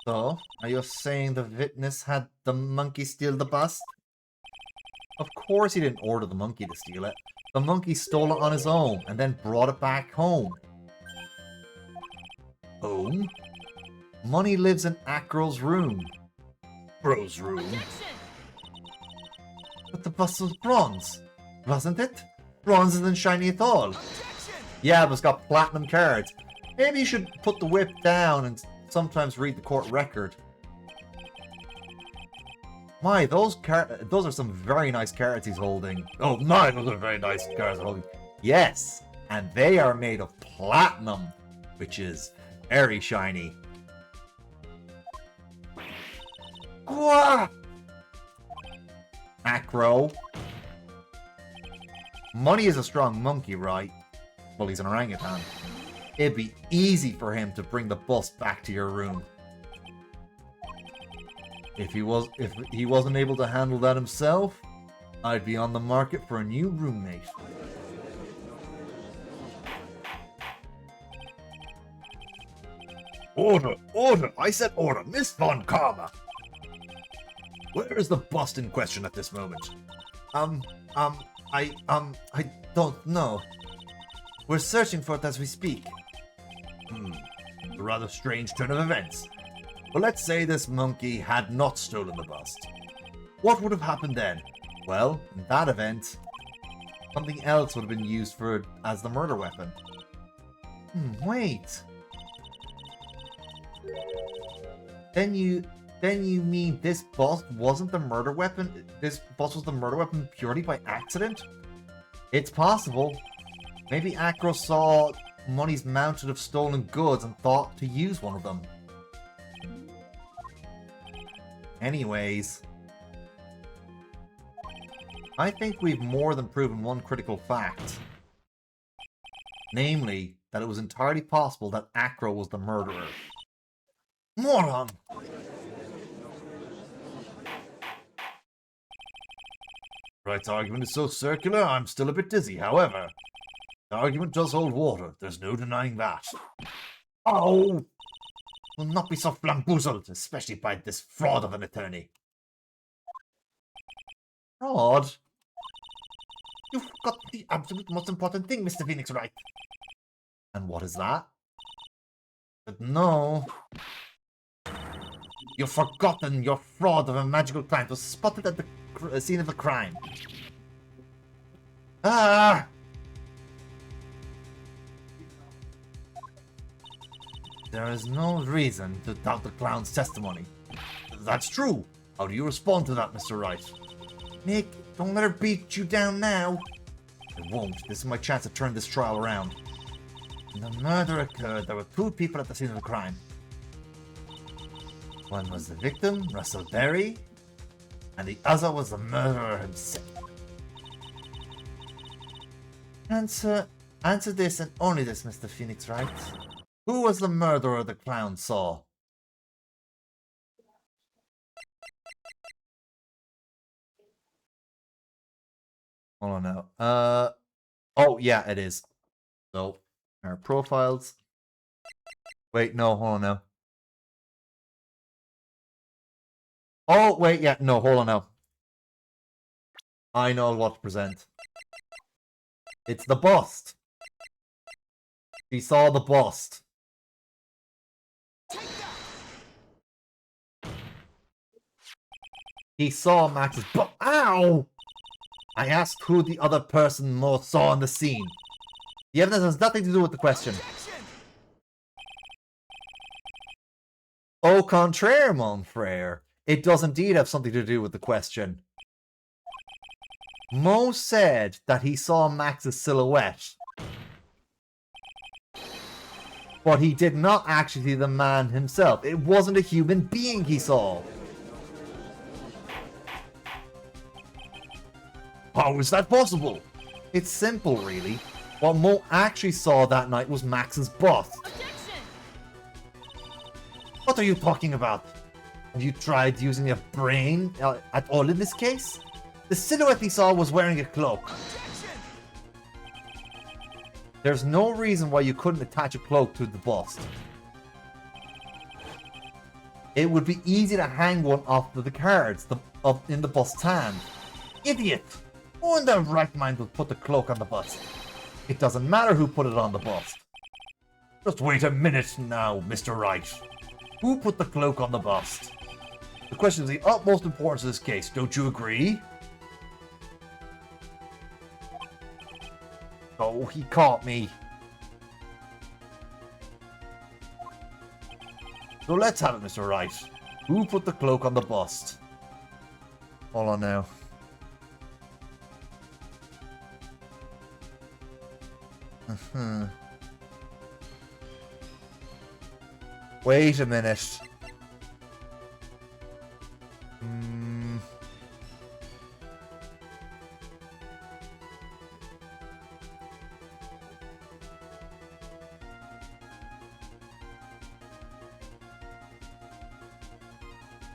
So, are you saying the witness had the monkey steal the bust? Of course he didn't order the monkey to steal it. The monkey stole it on his own and then brought it back home. Home? Money lives in Acro's room. Bro's room? But the bust was bronze, wasn't it? Bronze isn't shiny at all. Yeah, but it's got platinum cards. Maybe you should put the whip down and sometimes read the court record. My, those are some very nice cards he's holding. Oh my, those are very nice cards he's holding. Yes, and they are made of platinum, which is very shiny. Gwa! Acro. Money is a strong monkey, right? Well, he's an orangutan. It'd be easy for him to bring the bus back to your room. If he wasn't able to handle that himself, I'd be on the market for a new roommate. Order! Order! I said order! Miss Von Karma! Where is the bust in question at this moment? I don't know. We're searching for it as we speak. A rather strange turn of events. But let's say this monkey had not stolen the bust. What would have happened then? Well, in that event, something else would have been used for it as the murder weapon. Wait. Then you mean this bust wasn't the murder weapon? This bust was the murder weapon purely by accident? It's possible. Maybe Acro saw money's mounted of stolen goods and thought to use one of them. Anyways, I think we've more than proven one critical fact. Namely, that it was entirely possible that Acro was the murderer. Moron! Wright's argument is so circular, I'm still a bit dizzy. However, the argument does hold water. There's no denying that. Oh! Will not be so flamboozled, especially by this fraud of an attorney. Fraud? You forgot the absolute most important thing, Mr. Phoenix Wright. And what is that? But no. You've forgotten your fraud of a magical client was spotted at the scene of the crime. Ah! There is no reason to doubt the clown's testimony. That's true. How do you respond to that, Mr. Wright? Nick, don't let her beat you down now. I won't. This is my chance to turn this trial around. When the murder occurred, there were two people at the scene of the crime. One was the victim, Russell Berry, and the other was the murderer himself. Answer this and only this, Mr. Phoenix Wright. Who was the murderer the clown saw? Hold on now. Oh, yeah, it is. So, our profiles. Wait, no, hold on now. Oh, wait, yeah, no, hold on now. I know what to present. It's the bust. He saw the bust. He saw Max's bust. Ow! I asked who the other person most saw in the scene. The evidence has nothing to do with the question. Au contraire, mon frere. It does indeed have something to do with the question. Mo said that he saw Max's silhouette. But he did not actually see the man himself. It wasn't a human being he saw. How is that possible? It's simple, really. What Mo actually saw that night was Max's bust. What are you talking about? Have you tried using your brain at all in this case? The silhouette he saw was wearing a cloak. There's no reason why you couldn't attach a cloak to the bust. It would be easy to hang one off the cards in the bust's hand. Idiot! Who in their right mind would put the cloak on the bust? It doesn't matter who put it on the bust. Just wait a minute now, Mr. Wright. Who put the cloak on the bust? The question is the utmost importance of this case, don't you agree? Oh, he caught me. So let's have it, Mr. Wright. Who put the cloak on the bust? Hold on now. Wait a minute.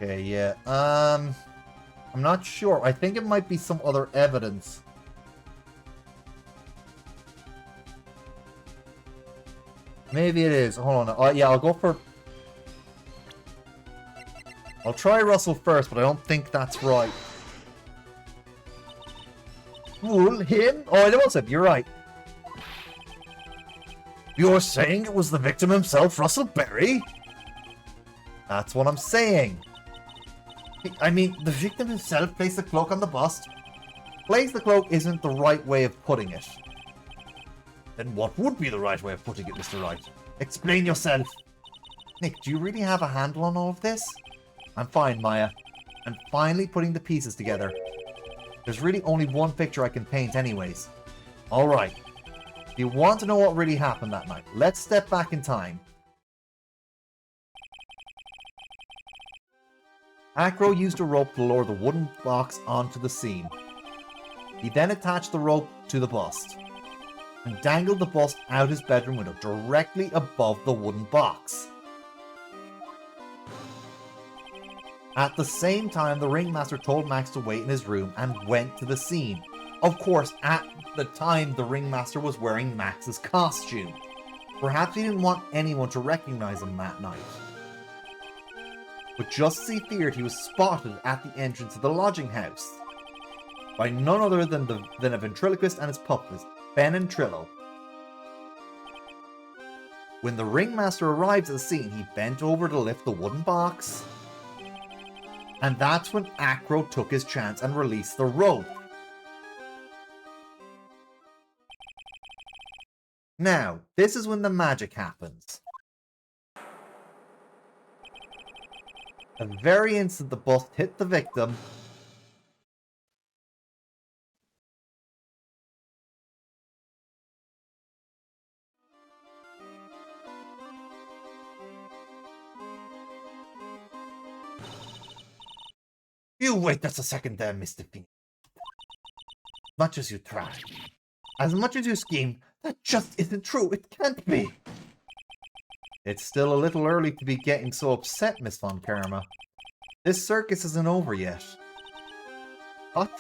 Okay, yeah. I'm not sure. I think it might be some other evidence. Maybe it is. Hold on. Yeah, I'll go for... I'll try Russell first, but I don't think that's right. fool, him? Oh, it was him, you're right. You're saying it was the victim himself, Russell Berry? That's what I'm saying. I mean, the victim himself placed the cloak on the bust. Place the cloak isn't the right way of putting it. Then what would be the right way of putting it, Mr. Wright? Explain yourself. Nick, do you really have a handle on all of this? I'm fine, Maya. I'm finally putting the pieces together. There's really only one picture I can paint anyways. Alright. If you want to know what really happened that night, let's step back in time. Acro used a rope to lower the wooden box onto the seam. He then attached the rope to the bust and dangled the bust out his bedroom window directly above the wooden box. At the same time, the ringmaster told Max to wait in his room and went to the scene. Of course, at the time, the ringmaster was wearing Max's costume. Perhaps he didn't want anyone to recognize him that night. But just as he feared, he was spotted at the entrance of the lodging house by none other than a ventriloquist and his puppets, Ben and Trillo. When the ringmaster arrived at the scene, he bent over to lift the wooden box. And that's when Acro took his chance and released the rope. Now, this is when the magic happens. The very instant the bust hit the victim, you wait just a second there, Mr. Pink. Much as you try, as much as you scheme, that just isn't true. It can't be. It's still a little early to be getting so upset, Miss Von Karma. This circus isn't over yet. What?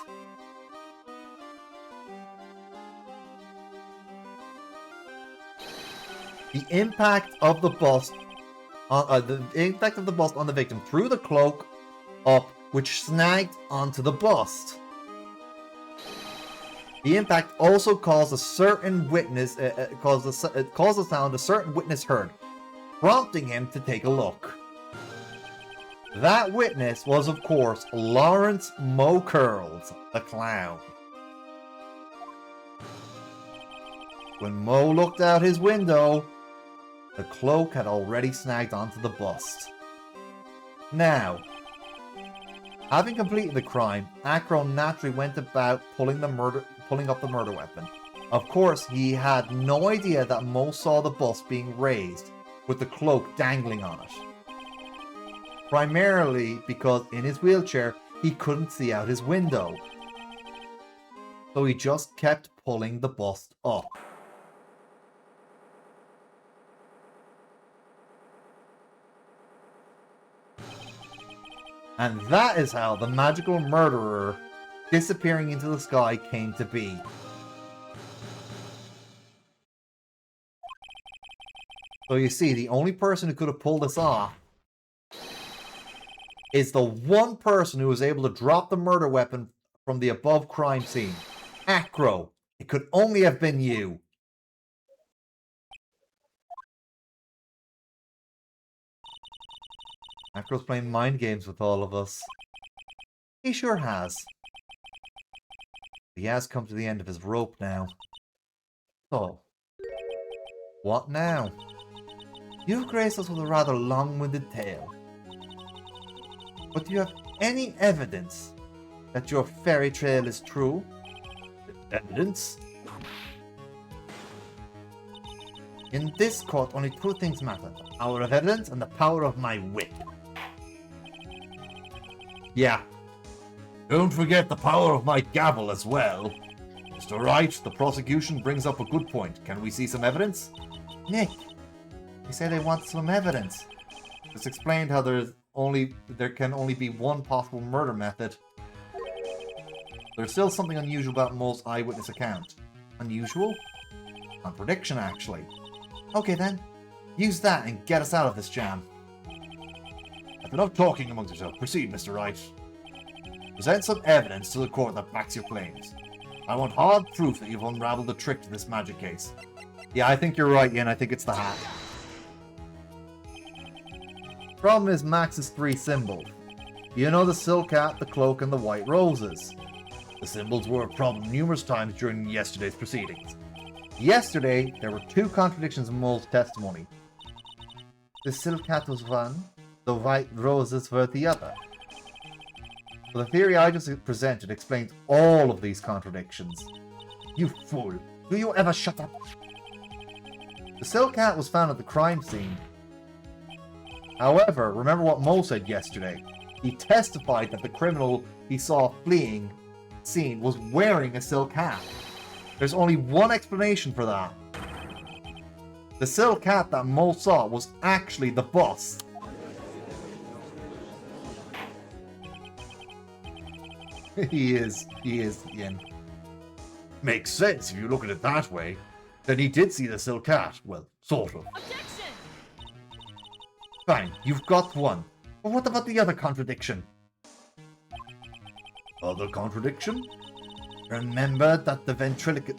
The impact of the bust on the victim threw the cloak up, which snagged onto the bust. The impact also caused a certain witness caused a sound a certain witness heard, prompting him to take a look. That witness was, of course, Lawrence Mo Curls, the clown. When Mo looked out his window, the cloak had already snagged onto the bust. Now, having completed the crime, Acro naturally went about pulling up the murder weapon. Of course, he had no idea that Mo saw the bust being raised, with the cloak dangling on it. Primarily because in his wheelchair, he couldn't see out his window. So he just kept pulling the bust up. And that is how the magical murderer disappearing into the sky came to be. So you see, the only person who could have pulled this off is the one person who was able to drop the murder weapon from the above crime scene. Acro. It could only have been you. Acro's playing mind games with all of us. He sure has. He has come to the end of his rope now. So, what now? You've graced us with a rather long-winded tale. But do you have any evidence that your fairy tale is true? Evidence? In this court, only two things matter. The power of evidence and the power of my wit. Yeah. Don't forget the power of my gavel as well. Mr. Wright, the prosecution brings up a good point. Can we see some evidence? Nick, they say they want some evidence. Just explained how there can only be one possible murder method. There's still something unusual about Mo's eyewitness account. Unusual? Contradiction, actually. Okay then, use that and get us out of this jam. Have enough talking amongst yourselves. Proceed, Mr. Wright. Present some evidence to the court that backs your claims. I want hard proof that you've unraveled the trick to this magic case. Yeah, I think you're right, Ian. I think it's the hat. Problem is Max's 3 symbols. You know, the silk hat, the cloak, and the white roses. The symbols were a problem numerous times during yesterday's proceedings. Yesterday, there were 2 contradictions in Mole's testimony. The silk hat was one, the white roses were the other. So the theory I just presented explains all of these contradictions. You fool! Do you ever shut up? The silk hat was found at the crime scene. However, remember what Mo said yesterday. He testified that the criminal he saw fleeing scene was wearing a silk hat. There's only one explanation for that. The silk hat that Mo saw was actually the boss. He is, Ian. Makes sense if you look at it that way. Then he did see the silk hat. Well, sort of. Objection! Fine, you've got one. But what about the other contradiction? Other contradiction? Remember that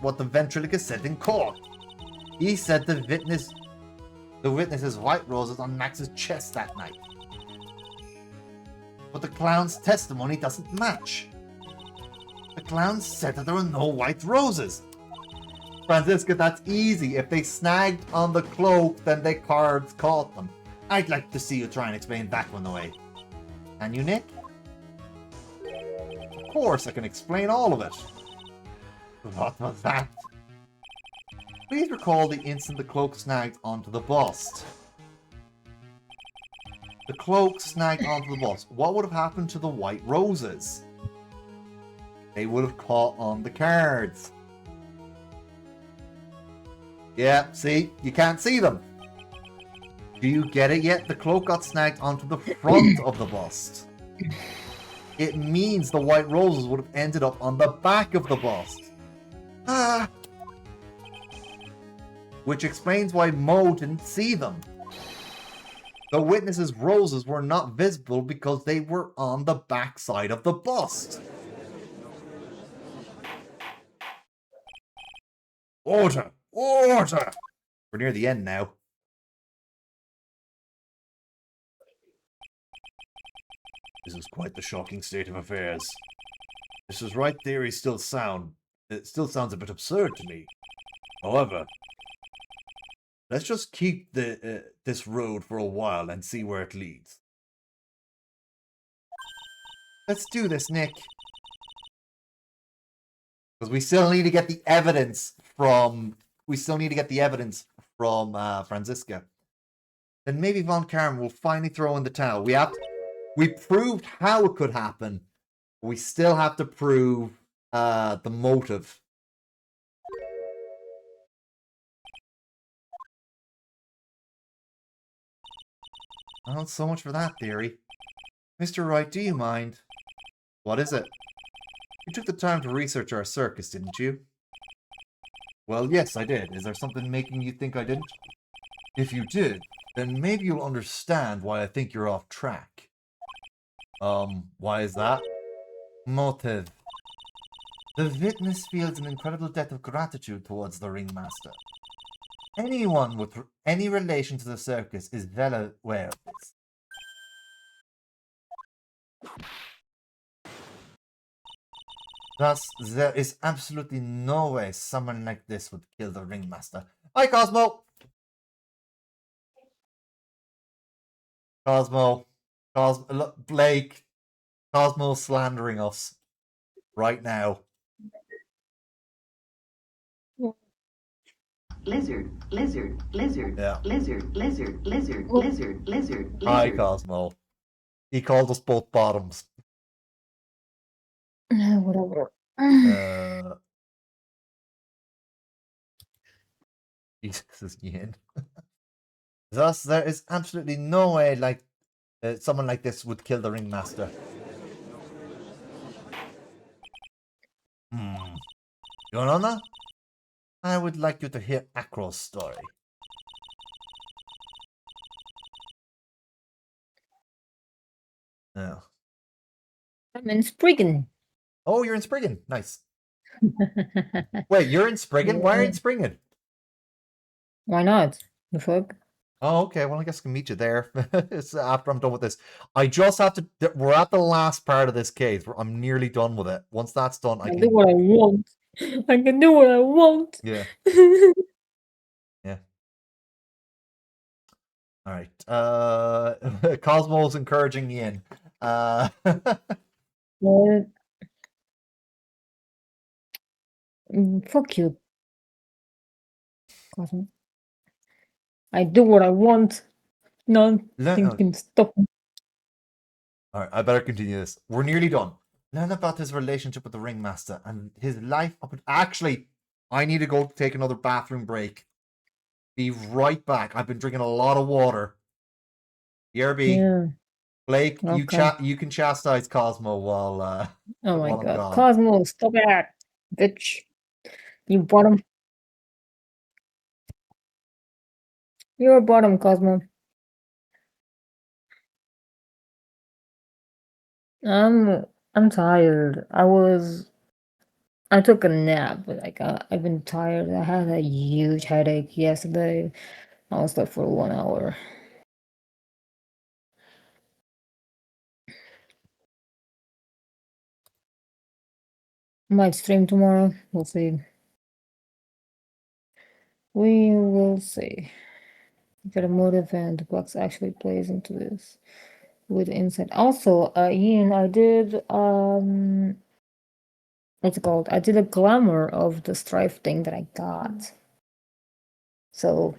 what the ventriloquist said in court. He said the witness's white roses on Max's chest that night. But the clown's testimony doesn't match. The clown said that there were no white roses. Franziska, that's easy. If they snagged on the cloak, then the cards caught them. I'd like to see you try and explain that one away. Can you, Nick? Of course, I can explain all of it. What was that? Please recall the instant the cloak snagged onto the bust. The cloak snagged onto the bust. What would have happened to the white roses? They would have caught on the cards. Yeah, see? You can't see them. Do you get it yet? The cloak got snagged onto the front of the bust. It means the white roses would have ended up on the back of the bust. Which explains why Mo didn't see them. The witness's roses were not visible because they were on the back side of the bust. Order! Order! We're near the end now. This is quite the shocking state of affairs. Mrs. Wright's theory still sounds a bit absurd to me. However, let's just keep this road for a while and see where it leads. Let's do this, Nick. Because we still need to get the evidence from Franziska. Then maybe Von Karma will finally throw in the towel. We proved how it could happen. But we still have to prove the motive. Well, so much for that theory. Mr. Wright, do you mind? What is it? You took the time to research our circus, didn't you? Well, yes, I did. Is there something making you think I didn't? If you did, then maybe you'll understand why I think you're off track. Why is that? Motive. The witness feels an incredible debt of gratitude towards the ringmaster. Anyone with any relation to the circus is well aware of this. Thus, there is absolutely no way someone like this would kill the ringmaster. Hi, Cosmo! Look, Blake. Cosmo slandering us right now. Lizard, lizard, lizard, Yeah. lizard, lizard, lizard, lizard, lizard, Hi, lizard. Cosmo. He called us both bottoms. Whatever. Jesus is Ian. Thus, there is absolutely no way someone like this would kill the ringmaster. Your Honor, I would like you to hear Acro's story. Yeah. I'm in Spriggan. Oh, you're in Spriggan. Nice. Wait, you're in Spriggan? Why are you Yeah. in Spriggan? Why not? The fuck? Oh, okay. Well, I guess I can meet you there. It's after I'm done with this. I just have to. We're at the last part of this case. I'm nearly done with it. Once that's done, I I do can. what I want. I can do what I want. Yeah. Yeah. All right. Cosmo's encouraging me in. What? Fuck you, Cosmo. I do what I want. Nothing can stop me. All right, I better continue this. We're nearly done. Learn about his relationship with the ringmaster and his life up. Actually, I need to go take another bathroom break. Be right back. I've been drinking a lot of water. BRB. Yeah. Blake, you Okay. you can chastise Cosmo while Oh my while I'm god. gone. Cosmo, stop it. Bitch. You bottom. You're a bottom, Cosmo. I'm tired. I took a nap, but like I've been tired. I had a huge headache yesterday. I was up for 1 hour. Might stream tomorrow. We'll see. We will see. Got a motive and the box actually plays into this with insight. Also, Ian, I did what's it called? I did a glamour of the strife thing that I got. So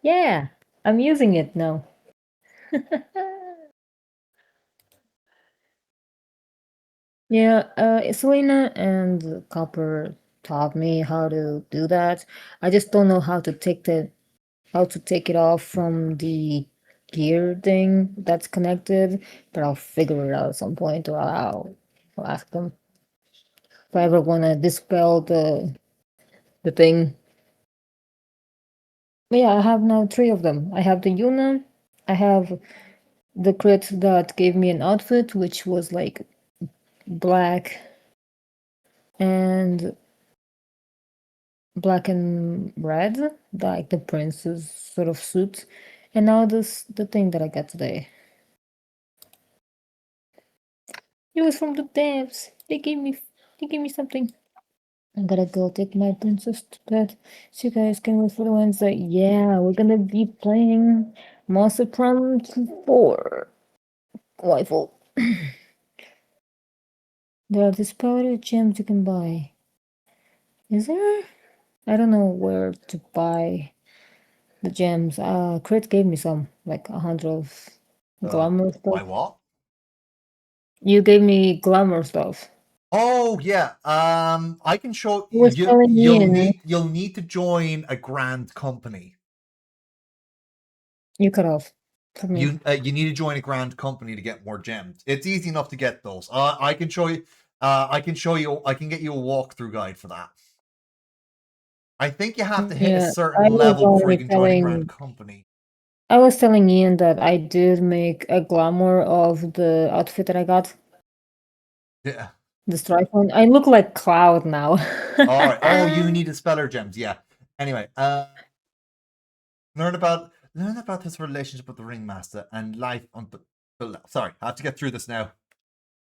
yeah, I'm using it now. Yeah, Selena and Copper taught me how to do that. I just don't know how to take it off from the gear thing that's connected, but I'll figure it out at some point, or I'll ask them if I ever wanna dispel the thing. But yeah, I have now 3 of them. I have the Yuna, I have the crit that gave me an outfit, which was like black and red, like the prince's sort of suit. And now the thing that I got today. It was from the devs. They gave me something. I gotta go take my princess to bed. So you guys can wait for the Wednesday. Yeah, we're gonna be playing Monster Prime 4. Rifle. There are disparate gems you can buy. Is there? I don't know where to buy the gems. Crit gave me some, like 100 of glamour Why stuff. what? You gave me glamour stuff. Oh yeah. I can show You was you. telling Ian. You'll need to join a grand company. You cut off for me. You need to join a grand company to get more gems. It's easy enough to get those. I can show you. I can show you. I can get you a walkthrough guide for that. I think you have to hit a Yeah, certain level before you can join a grand company. I was telling Ian that I did make a glamour of the outfit that I got. Yeah. The stripe one. I look like Cloud now. All right. Oh, you need to speller gems. Yeah. Anyway, learn about his relationship with the ringmaster and life on the. Sorry, I have to get through this now.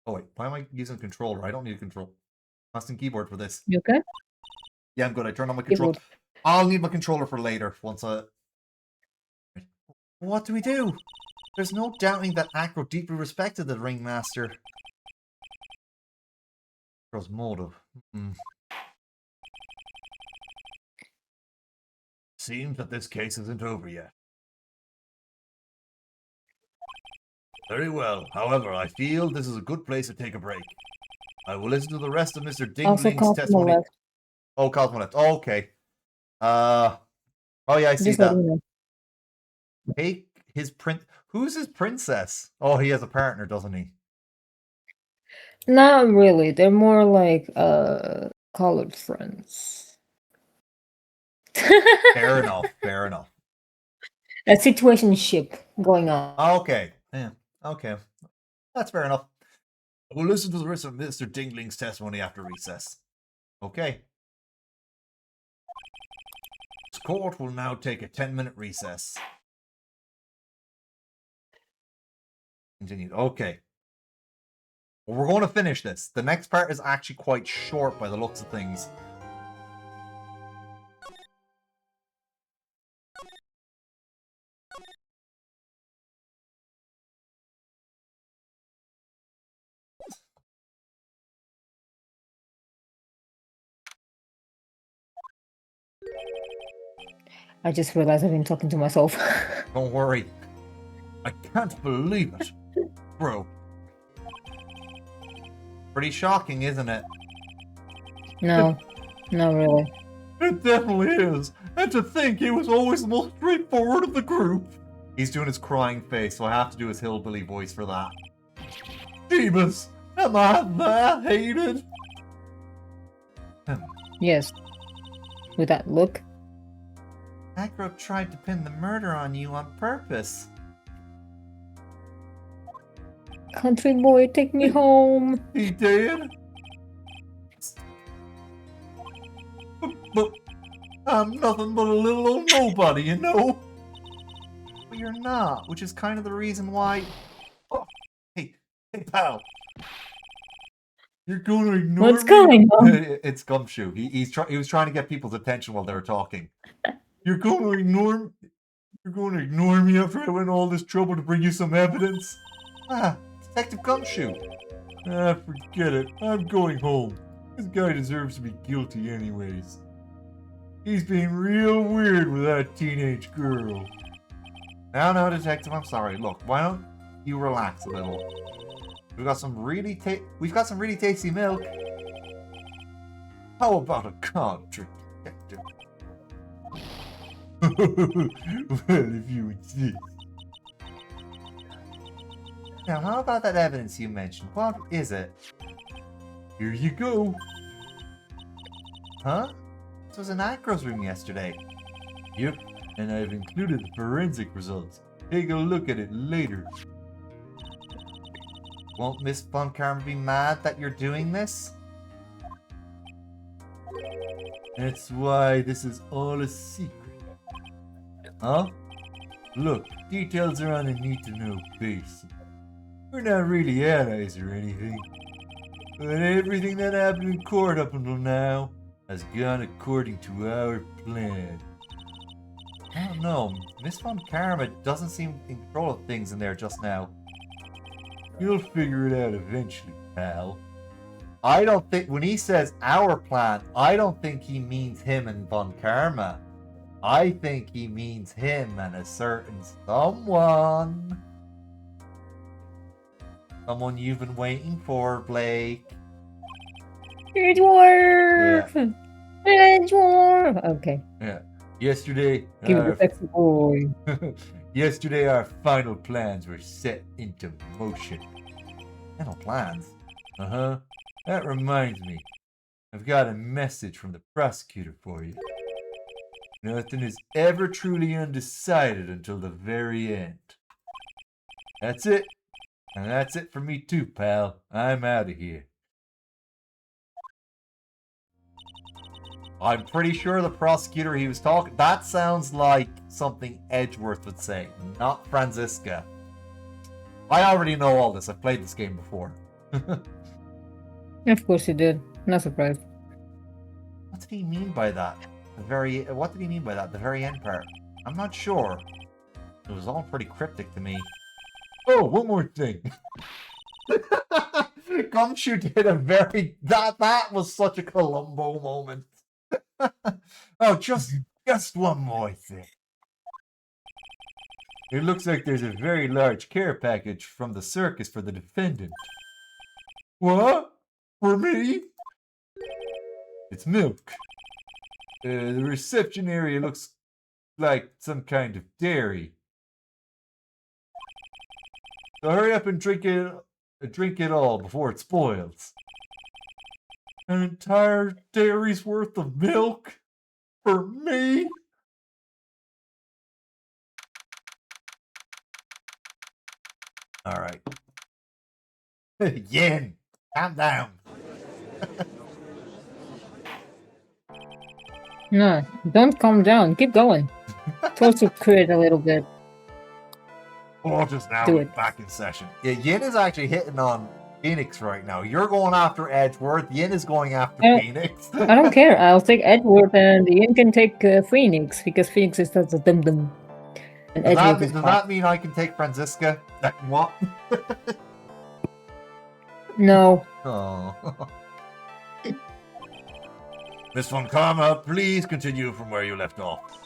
Oh wait, why am I using a controller? I don't need a control. Mouse and keyboard for this. You okay? Yeah, I'm good. I turned on my control. Keyboard. I'll need my controller for later once I. What do we do? There's no doubting that Acro deeply respected the ringmaster. Acro's motive. Seems that this case isn't over yet. Very well. However, I feel this is a good place to take a break. I will listen to the rest of Mr. Also, Dingling's Cosmo testimony. left. Oh, Cosmo left. Oh, okay. Oh yeah, I see Just that. letting you know. Take his prince. Who's his princess? Oh, he has a partner, doesn't he? Not really. They're more like colored friends. Fair enough. Fair enough. A situationship going on. Okay. Yeah. Okay. That's fair enough. We'll listen to the rest of Mr. Dingling's testimony after recess. Okay. This court will now take a 10-minute recess. Continued. Okay. Well, we're going to finish this. The next part is actually quite short by the looks of things. I just realized I've been talking to myself. Don't worry. I can't believe it. Bro. Pretty shocking, isn't it? No, not really. It definitely is. And to think he was always the most straightforward of the group. He's doing his crying face, so I have to do his hillbilly voice for that. Jeebus, am I that hated? Yes. With that look. Agro tried to pin the murder on you on purpose. Country boy, take me home. He did? But I'm nothing but a little old nobody, you know? But you're not, which is kind of the reason why... Oh, hey, pal. You're going to ignore What's me? going on? It's Gumshoe. He was trying to get people's attention while they were talking. You're going to ignore me? You're going to ignore me after I went all this trouble to bring you some evidence? Ah, Detective Gumshoe. Ah, forget it. I'm going home. This guy deserves to be guilty anyways. He's being real weird with that teenage girl. No, Detective, I'm sorry. Look, why don't you relax a little? We've got some really tasty milk. How about a contradictor? Well, if you insist. Now, how about that evidence you mentioned? What is it? Here you go. Huh? This was in Acro's room yesterday. Yep, and I've included the forensic results. Take a look at it later. Won't Miss Von Karma be mad that you're doing this? That's why this is all a secret. Huh? Look, details are on a need-to-know basis. We're not really allies or anything. But everything that happened in court up until now has gone according to our plan. I don't know, Miss Von Karma doesn't seem in control of things in there just now. You'll figure it out eventually, pal. I don't think, when he says our plan, I don't think he means him and Von Karma. I think he means him and a certain someone. Someone you've been waiting for, Blake. Dwarf! Dwarf! Okay. Yeah. Yesterday, Give it a sexy boy. yesterday our final plans were set into motion. Final plans? Uh-huh. That reminds me. I've got a message from the prosecutor for you. Nothing is ever truly undecided until the very end. That's it. And that's it for me too, pal. I'm out of here. I'm pretty sure the prosecutor he was talking... That sounds like something Edgeworth would say, not Franziska. I already know all this. I've played this game before. Of course you did. Not surprised. What did he mean by that? What did he mean by that? The very end part. I'm not sure. It was all pretty cryptic to me. Oh, one more thing. Gumshoe did a very... That was such a Columbo moment. Oh, just one more thing. It looks like there's a very large care package from the circus for the defendant. What? For me? It's milk. The reception area looks like some kind of dairy. So hurry up and drink it all before it spoils. An entire dairy's worth of milk? For me? Alright. Yen! Calm down. No, don't calm down. Keep going. Torture crit a little bit. Orders now Do it. back in session. Yeah, Yin is actually hitting on Phoenix right now. You're going after Edgeworth. Yin is going after I Phoenix. I don't care. I'll take Edward and Ian can take Phoenix because Phoenix is just a dum dum. And Does Edward is does hot. that mean I can take Franziska? What? No. Oh. Miss Von Karma, please continue from where you left off.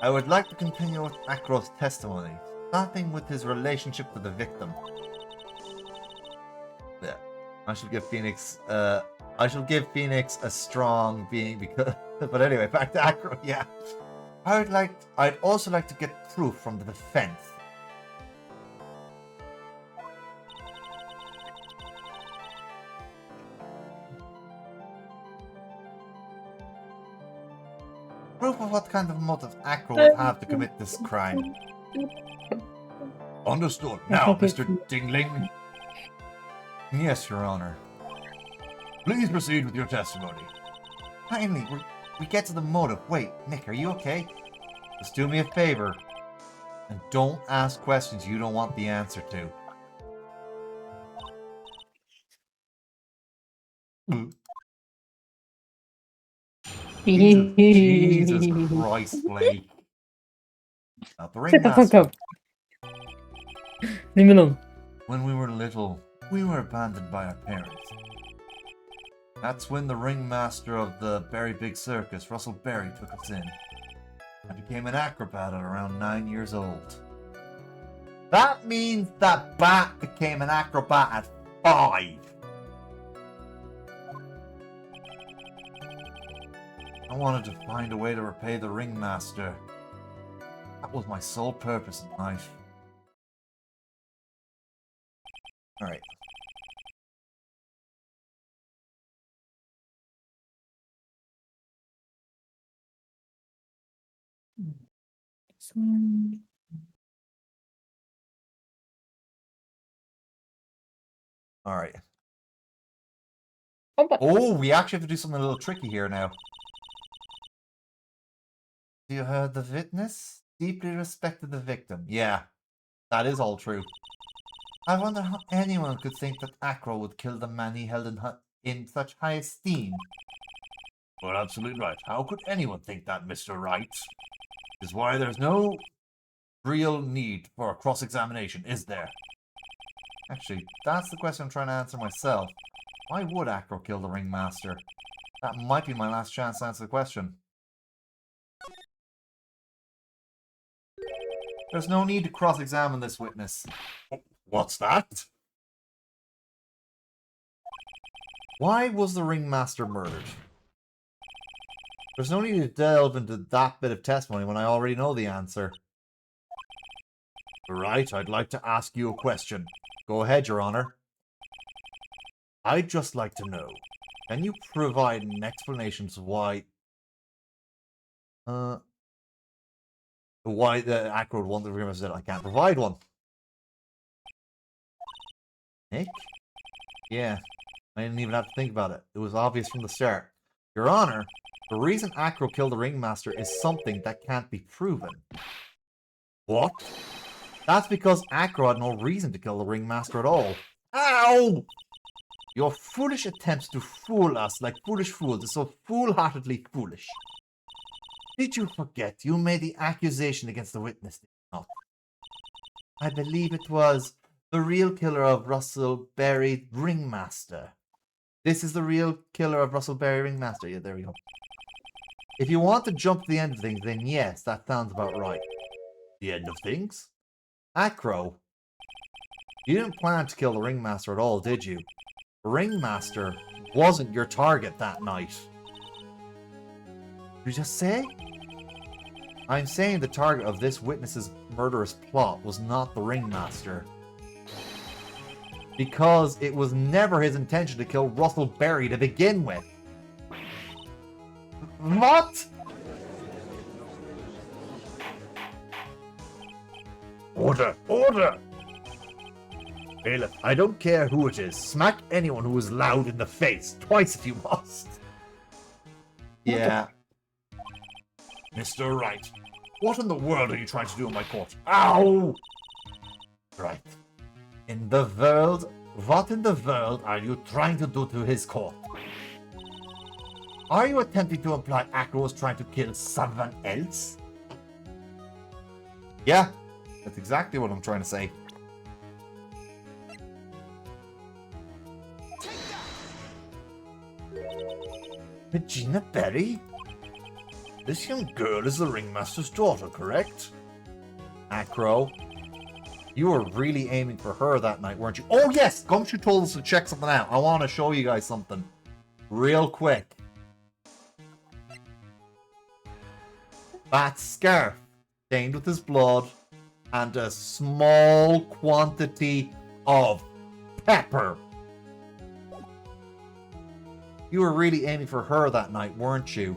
I would like to continue with Akro's testimony, starting with his relationship to the victim. Yeah, I shall give Phoenix. I shall give Phoenix a strong being because. But anyway, back to Akro. Yeah, I'd also like to get proof from the defense. Proof of what kind of motive Akro would have to commit this crime. Understood. Now, Mr. Dingling, Yes, Your Honor. please proceed with your testimony. Finally, we get to the motive. Wait, Nick, are you okay? Just do me a favor. And don't ask questions you don't want the answer to. Jesus Christ, Blake. Not the Shut the fuck ringmaster. up. Leave me alone. When we were little, we were abandoned by our parents. That's when the ringmaster of the Berry Big Circus, Russell Berry, took us in. I became an acrobat at around 9 years old. That means that Bat became an acrobat at 5. I wanted to find a way to repay the ringmaster. That was my sole purpose in life. Alright. Alright. Oh, we actually have to do something a little tricky here now. You heard the witness? Deeply respected the victim. Yeah, that is all true. I wonder how anyone could think that Akro would kill the man he held in such high esteem. Well, absolutely right. How could anyone think that, Mr. Wright? Is why there's no real need for a cross-examination, is there? Actually, that's the question I'm trying to answer myself. Why would Akro kill the ringmaster? That might be my last chance to answer the question. There's no need to cross-examine this witness. What's that? Why was the ringmaster murdered? There's no need to delve into that bit of testimony when I already know the answer. Right, I'd like to ask you a question. Go ahead, Your Honor. I'd just like to know, Can you provide an explanation as to why the Akro wanted the ringmaster said I can't provide one? Nick? Yeah, I didn't even have to think about it. It was obvious from the start. Your Honor, the reason Akro killed the ringmaster is something that can't be proven. what? That's because Akro had no reason to kill the ringmaster at all. Ow! Your foolish attempts to fool us like foolish fools is so foolhardily foolish. Did you forget you made the accusation against the witness, did you not? I believe it was the real killer of Russell Berry Ringmaster. This is the real killer of Russell Berry Ringmaster. Yeah, there we go. If you want to jump to the end of things, then yes, that sounds about right. The end of things? Akro, you didn't plan to kill the Ringmaster at all, did you? The Ringmaster wasn't your target that night. Did you just say? I'm saying the target of this witness's murderous plot was not the Ringmaster. Because it was never his intention to kill Russell Berry to begin with. What? Order! Order! Bailiff, I don't care who it is. Smack anyone who is loud in the face. Twice if you must. Yeah. Mr. Wright, what in the world are you trying to do in my court? Ow! Right. In the world, what in the world are you trying to do to his court? Are you attempting to imply Acro was trying to kill someone else? Yeah. That's exactly what I'm trying to say. Regina Berry? This young girl is the ringmaster's daughter, correct? Acro, you were really aiming for her that night, weren't you? Oh yes, Gumshoe told us to check something out. I want to show you guys something real quick. That scarf stained with his blood and a small quantity of pepper. You were really aiming for her that night, weren't you?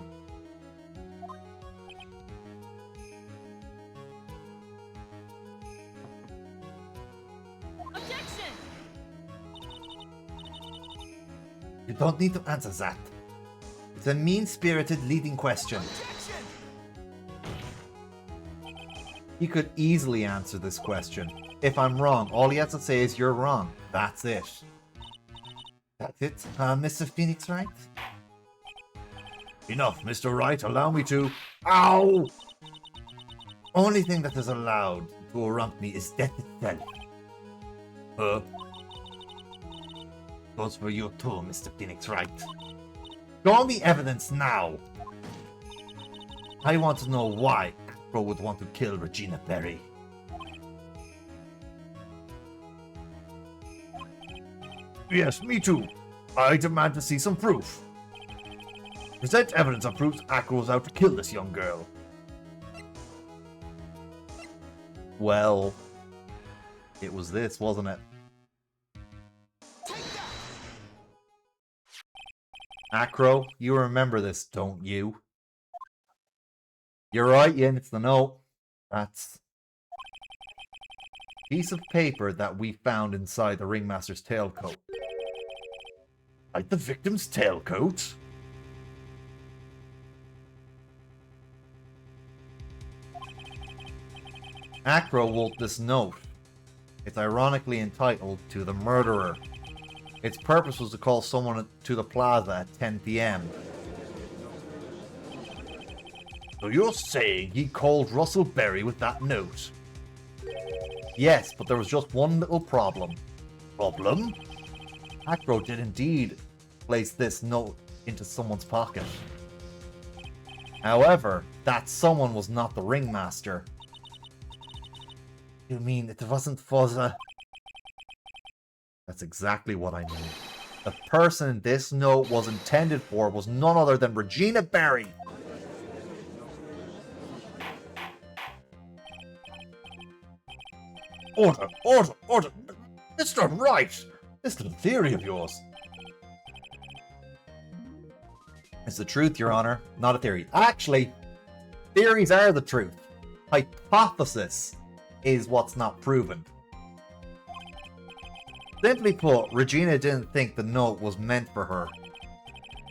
You don't need to answer that. It's a mean-spirited leading question. He could easily answer this question. If I'm wrong, all he has to say is you're wrong. That's it. That's it, Mr. Phoenix Wright? Enough, Mr. Wright. Allow me to... Ow! Only thing that is allowed to warrant me is death itself. Goes for you too, Mr. Phoenix Wright. Show me evidence now. I want to know why Acro would want to kill Regina Berry. Yes, me too. I demand to see some proof. Present evidence that proves Acro was out to kill this young girl. Well, it was this, wasn't it? Acro, you remember this, don't you? You're right, Yin, it's the note. That's a piece of paper that we found inside the ringmaster's tailcoat. Like the victim's tailcoat? Acro wrote this note. It's ironically entitled To the Murderer. Its purpose was to call someone to the plaza at 10 p.m. So you're saying he called Russell Berry with that note? Yes, but there was just one little problem. Problem? Acro did indeed place this note into someone's pocket. However, that someone was not the ringmaster. You mean it wasn't for the... That's exactly what I mean. The person this note was intended for was none other than Regina Berry. Order, order, order! Mr. Wright! This little theory of yours. It's the truth, Your Honor, not a theory. Actually, theories are the truth. Hypothesis is what's not proven. Simply put, Regina didn't think the note was meant for her,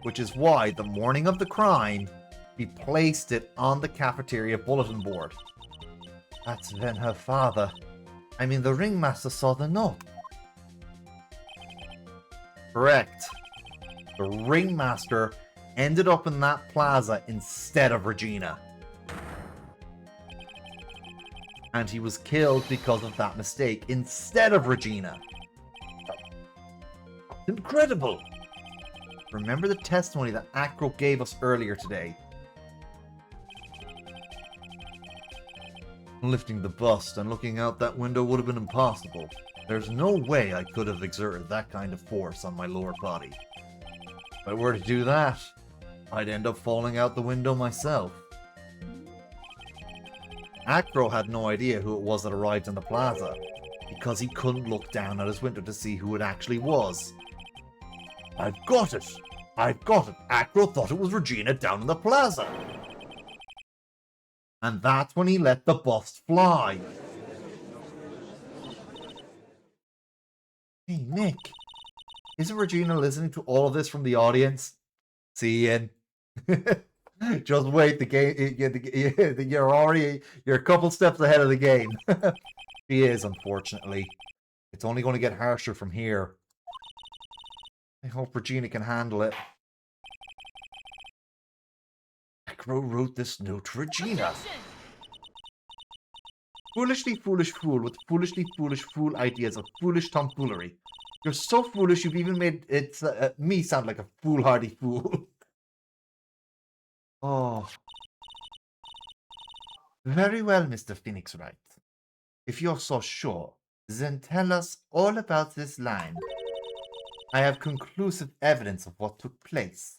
which is why the morning of the crime, she placed it on the cafeteria bulletin board. That's when her father... I mean, the ringmaster saw the note. Correct. The ringmaster ended up in that plaza instead of Regina. And he was killed because of that mistake instead of Regina. Incredible! Remember the testimony that Acro gave us earlier today? Lifting the bust and looking out that window would have been impossible. There's no way I could have exerted that kind of force on my lower body. If I were to do that, I'd end up falling out the window myself. Acro had no idea who it was that arrived in the plaza, because he couldn't look down at his window to see who it actually was. I've got it! I've got it! Acro thought it was Regina down in the plaza! And that's when he let the bust fly. Hey, Nick. Isn't Regina listening to all of this from the audience? See, Ian. Just wait. The game. You're a couple steps ahead of the game. She is, unfortunately. It's only going to get harsher from here. I hope Regina can handle it. Acro wrote this note to Regina. Foolishly foolish fool with foolishly foolish fool ideas of foolish tomfoolery. You're so foolish you've even made me sound like a foolhardy fool. Oh. Very well, Mr. Phoenix Wright. If you're so sure, then tell us all about this line. I have conclusive evidence of what took place.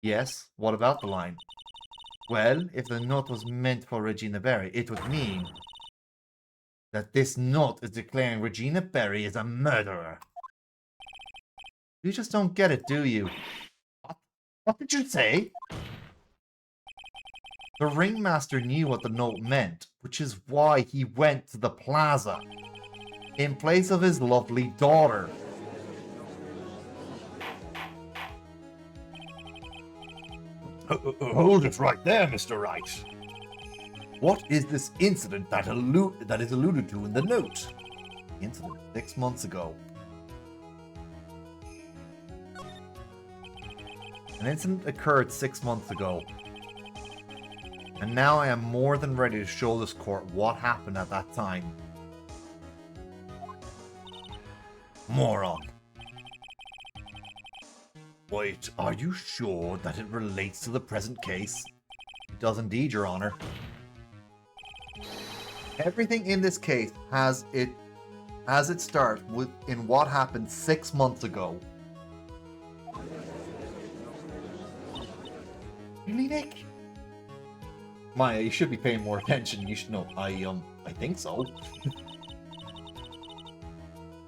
Yes, what about the line? Well, if the note was meant for Regina Berry, it would mean that this note is declaring Regina Berry is a murderer. You just don't get it, do you? What did you say? The ringmaster knew what the note meant, which is why he went to the plaza in place of his lovely daughter. Hold it right there, Mr. Wright. What is this incident that is alluded to in the note? The incident 6 months ago. An incident occurred 6 months ago. And now I am more than ready to show this court what happened at that time. Moron. Wait, are you sure that it relates to the present case? It does indeed, Your Honor. Everything in this case has its start in what happened 6 months ago. Really, Nick? Maya, you should be paying more attention. You should know. I think so.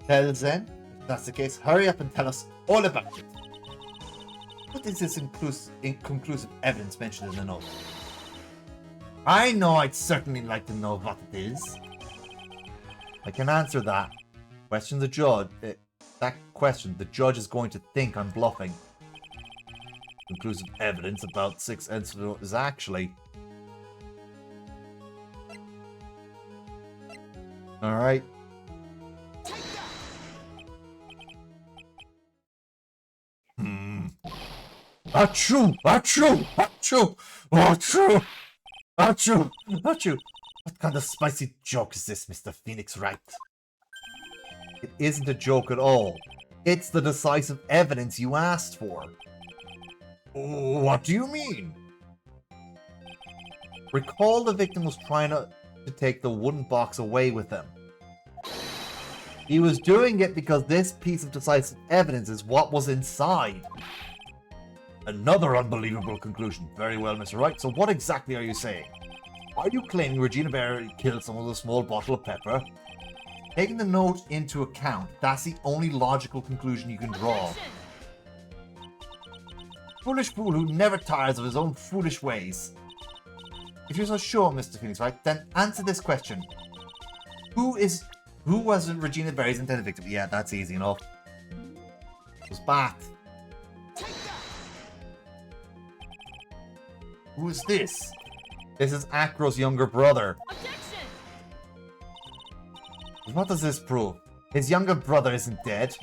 Well then, if that's the case, hurry up and tell us all about it. What is this inconclusive evidence mentioned in the note? I know I'd certainly like to know what it is. I can answer that. Question the judge. That question, the judge is going to think I'm bluffing. Conclusive evidence about 6 incidents Is actually. Alright. Achoo! Achoo! Achoo! Achoo! Achoo! Achoo! What kind of spicy joke is this, Mr. Phoenix Wright? It isn't a joke at all. It's the decisive evidence you asked for. What do you mean? Recall the victim was trying to take the wooden box away with him. He was doing it because this piece of decisive evidence is what was inside. Another unbelievable conclusion. Very well, Mr. Wright. So what exactly are you saying? Are you claiming Regina Berry killed someone with a small bottle of pepper? Taking the note into account, that's the only logical conclusion you can draw. Foolish fool who never tires of his own foolish ways. If you're so sure, Mr. Phoenix Wright, then answer this question. Who was Regina Berry's intended victim? Yeah, that's easy enough. It was Bat. Who is this? This is Acro's younger brother. What does this prove? His younger brother isn't dead.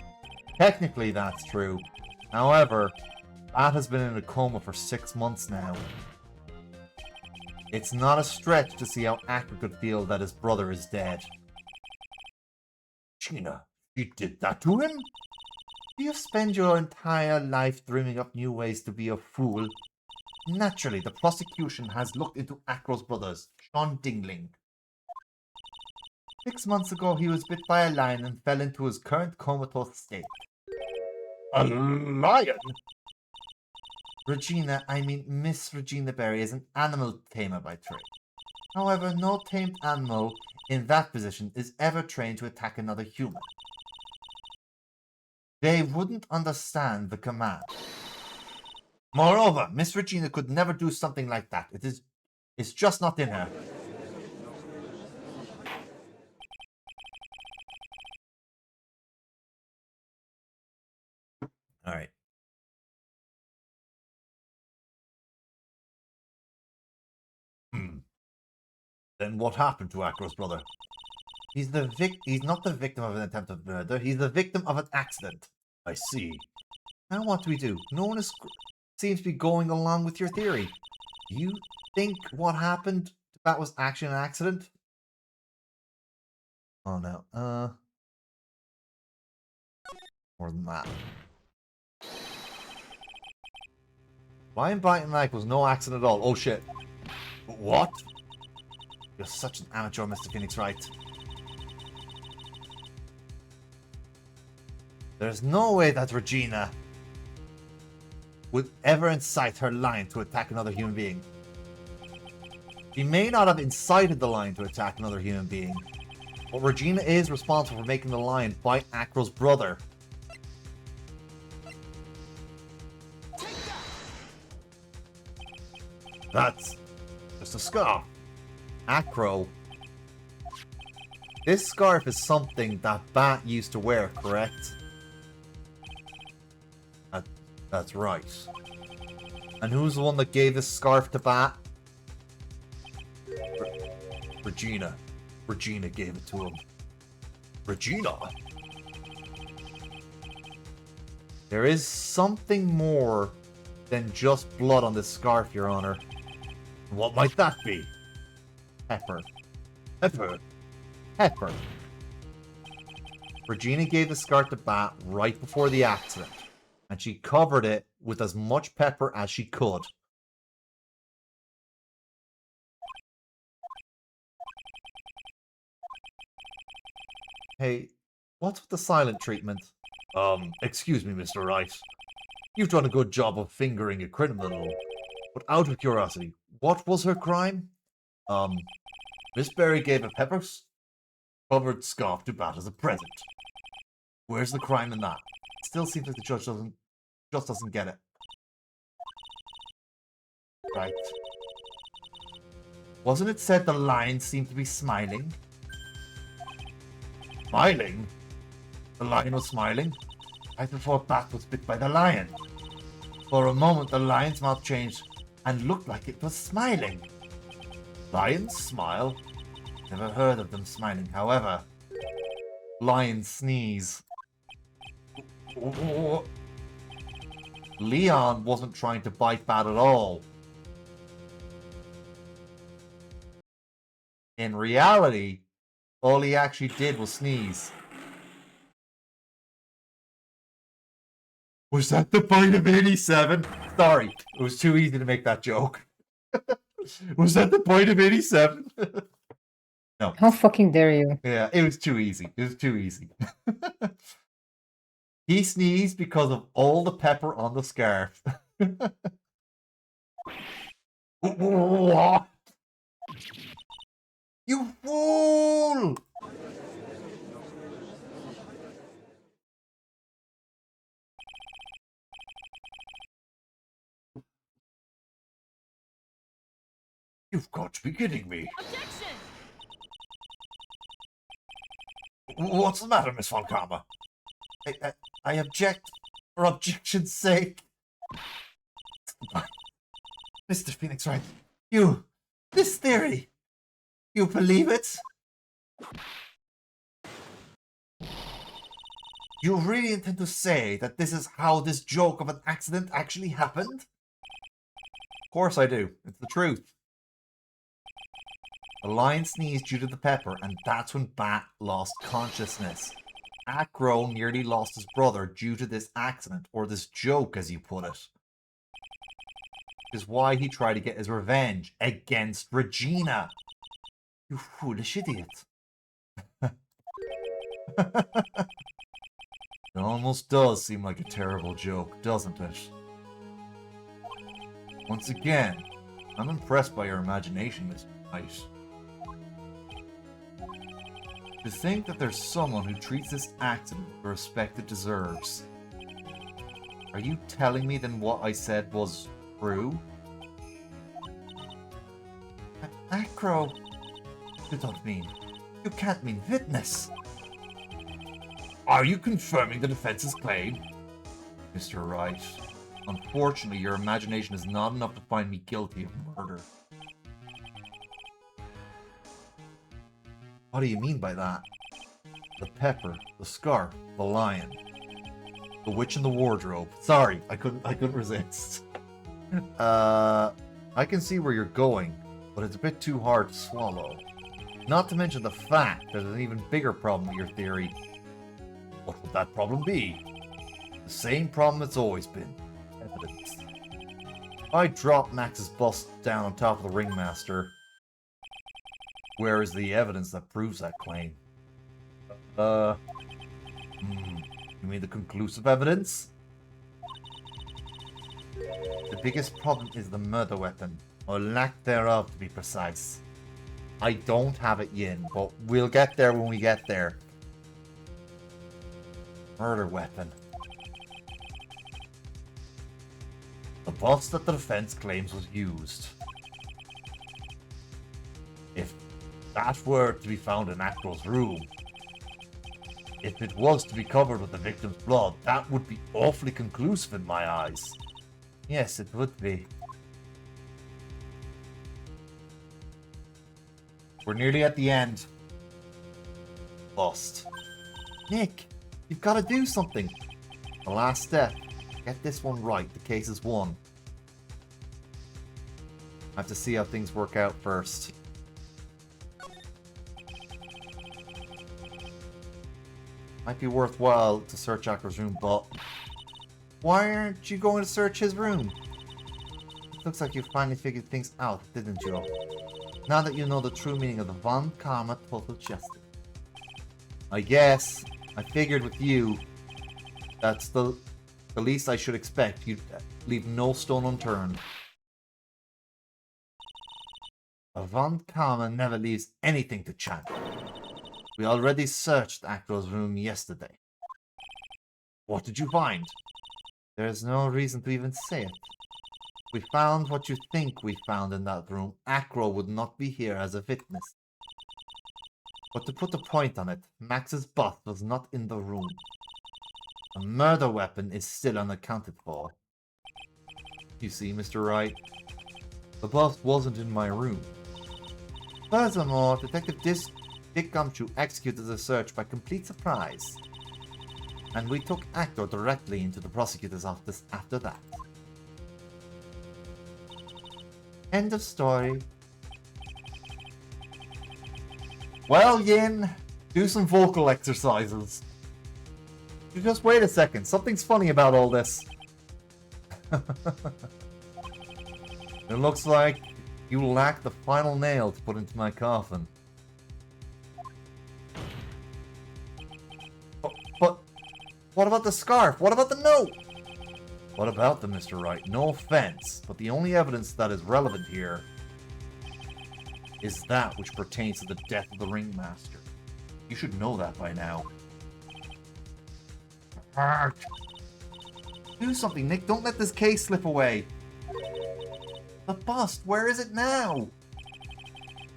Technically, that's true. However, Bat has been in a coma for 6 months now. It's not a stretch to see how Acro could feel that his brother is dead. Gina, you did that to him? Do you spend your entire life dreaming up new ways to be a fool? Naturally, the prosecution has looked into Acro's brothers, Sean Dingling. 6 months ago, he was bit by a lion and fell into his current comatose state. A lion? Miss Regina Berry is an animal tamer by trade. However, no tamed animal in that position is ever trained to attack another human. They wouldn't understand the command. Moreover, Miss Regina could never do something like that. It's just not in her. Then what happened to Acro's brother? He's not the victim of an attempted murder. He's the victim of an accident. I see. Now what do we do? No one seems to be going along with your theory. Do you think what happened to that was actually an accident? Oh no. More than that. Lion biting Mike was no accident at all. Oh shit. What? You're such an amateur, Mr. Phoenix Wright. There's no way that Regina would ever incite her lion to attack another human being. She may not have incited the lion to attack another human being, but Regina is responsible for making the lion bite Acro's brother. That's just a scarf. Acro. This scarf is something that Bat used to wear, correct? That's right. And who's the one that gave this scarf to Bat? Regina. Regina gave it to him. Regina? There is something more than just blood on this scarf, Your Honor. What might that be? Pepper. Pepper. Pepper. Regina gave the scarf to Bat right before the accident, and she covered it with as much pepper as she could. Hey, what's with the silent treatment? Excuse me, Mr. Wright. You've done a good job of fingering a criminal, but out of curiosity, what was her crime? Miss Berry gave a pepper-covered scarf to Bat as a present. Where's the crime in that? It still seems like the judge doesn't get it. Right. Wasn't it said the lion seemed to be smiling? Smiling? The lion was smiling? I thought Bat was bit by the lion. For a moment, the lion's mouth changed and looked like it was smiling. Lions smile? Never heard of them smiling, however. Lions sneeze. Leon wasn't trying to bite Bat at all. In reality, all he actually did was sneeze. Was that the bite of 87? Sorry, it was too easy to make that joke. Was that the point of 87? No. How fucking dare you? Yeah, it was too easy. It was too easy. He sneezed because of all the pepper on the scarf. What? You fool! You've got to be kidding me. Objection! What's the matter, Miss Von Karma? I object for objection's sake. Mr. Phoenix Wright, this theory, you believe it? You really intend to say that this is how this joke of an accident actually happened? Of course I do. It's the truth. The lion sneezed due to the pepper, and that's when Bat lost consciousness. Acro nearly lost his brother due to this accident, or this joke, as you put it. Which is why he tried to get his revenge against Regina. You foolish idiot. It almost does seem like a terrible joke, doesn't it? Once again, I'm impressed by your imagination, Mr. Knight. To think that there's someone who treats this accident with the respect it deserves. Are you telling me then what I said was true? Acro, you don't mean. You can't mean witness. Are you confirming the defense's claim? Mr. Wright, unfortunately, your imagination is not enough to find me guilty of murder. What do you mean by that? The pepper, the scarf, the lion, the witch in the wardrobe. Sorry, I couldn't resist. I can see where you're going, but it's a bit too hard to swallow. Not to mention the fact that there's an even bigger problem with your theory. What would that problem be? The same problem it's always been. Evidence. I dropped Max's bust down on top of the ringmaster. Where is the evidence that proves that claim? You mean the conclusive evidence? The biggest problem is the murder weapon, or lack thereof to be precise. I don't have it, Yin, but we'll get there when we get there. Murder weapon. The bust that the defense claims was used. If that were to be found in Acro's room, if it was to be covered with the victim's blood, that would be awfully conclusive in my eyes. Yes, it would be. We're nearly at the end. Bust. Nick, you've got to do something. The last step. Get this one right. The case is won. I have to see how things work out first. Might be worthwhile to search Acro's room, but why aren't you going to search his room? Looks like you finally figured things out, didn't you? Now that you know the true meaning of the Von Karma total justice. I guess I figured with you, that's the least I should expect. You'd leave no stone unturned. A Von Karma never leaves anything to chance. We already searched Acro's room yesterday. What did you find? There's no reason to even say it. We found what you think we found in that room. Acro would not be here as a witness. But to put a point on it, Max's bust was not in the room. A murder weapon is still unaccounted for. You see, Mr. Wright, the bust wasn't in my room. Furthermore, Detective Dick Gumshoe executed the search by complete surprise. And we took Actor directly into the prosecutor's office after that. End of story. Well, Yin, do some vocal exercises. Just wait a second, something's funny about all this. It looks like you lack the final nail to put into my coffin. But what about the scarf? What about the note? What about them, Mr. Wright? No offense, but the only evidence that is relevant here is that which pertains to the death of the ringmaster. You should know that by now. Do something, Nick. Don't let this case slip away. The bust, where is it now?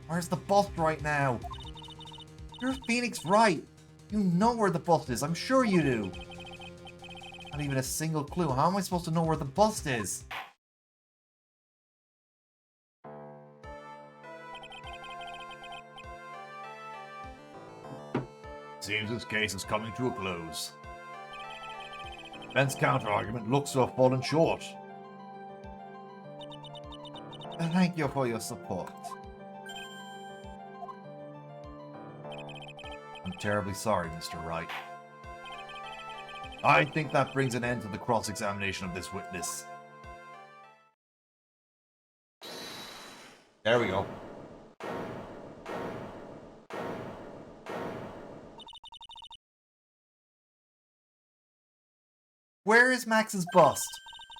Where's the bust right now? You're Phoenix Wright. You know where the bust is. I'm sure you do. Not even a single clue. How am I supposed to know where the bust is? Seems this case is coming to a close. Ben's counter-argument looks to have fallen short. Thank you for your support. I'm terribly sorry, Mr. Wright. I think that brings an end to the cross-examination of this witness. There we go. Where is Max's bust?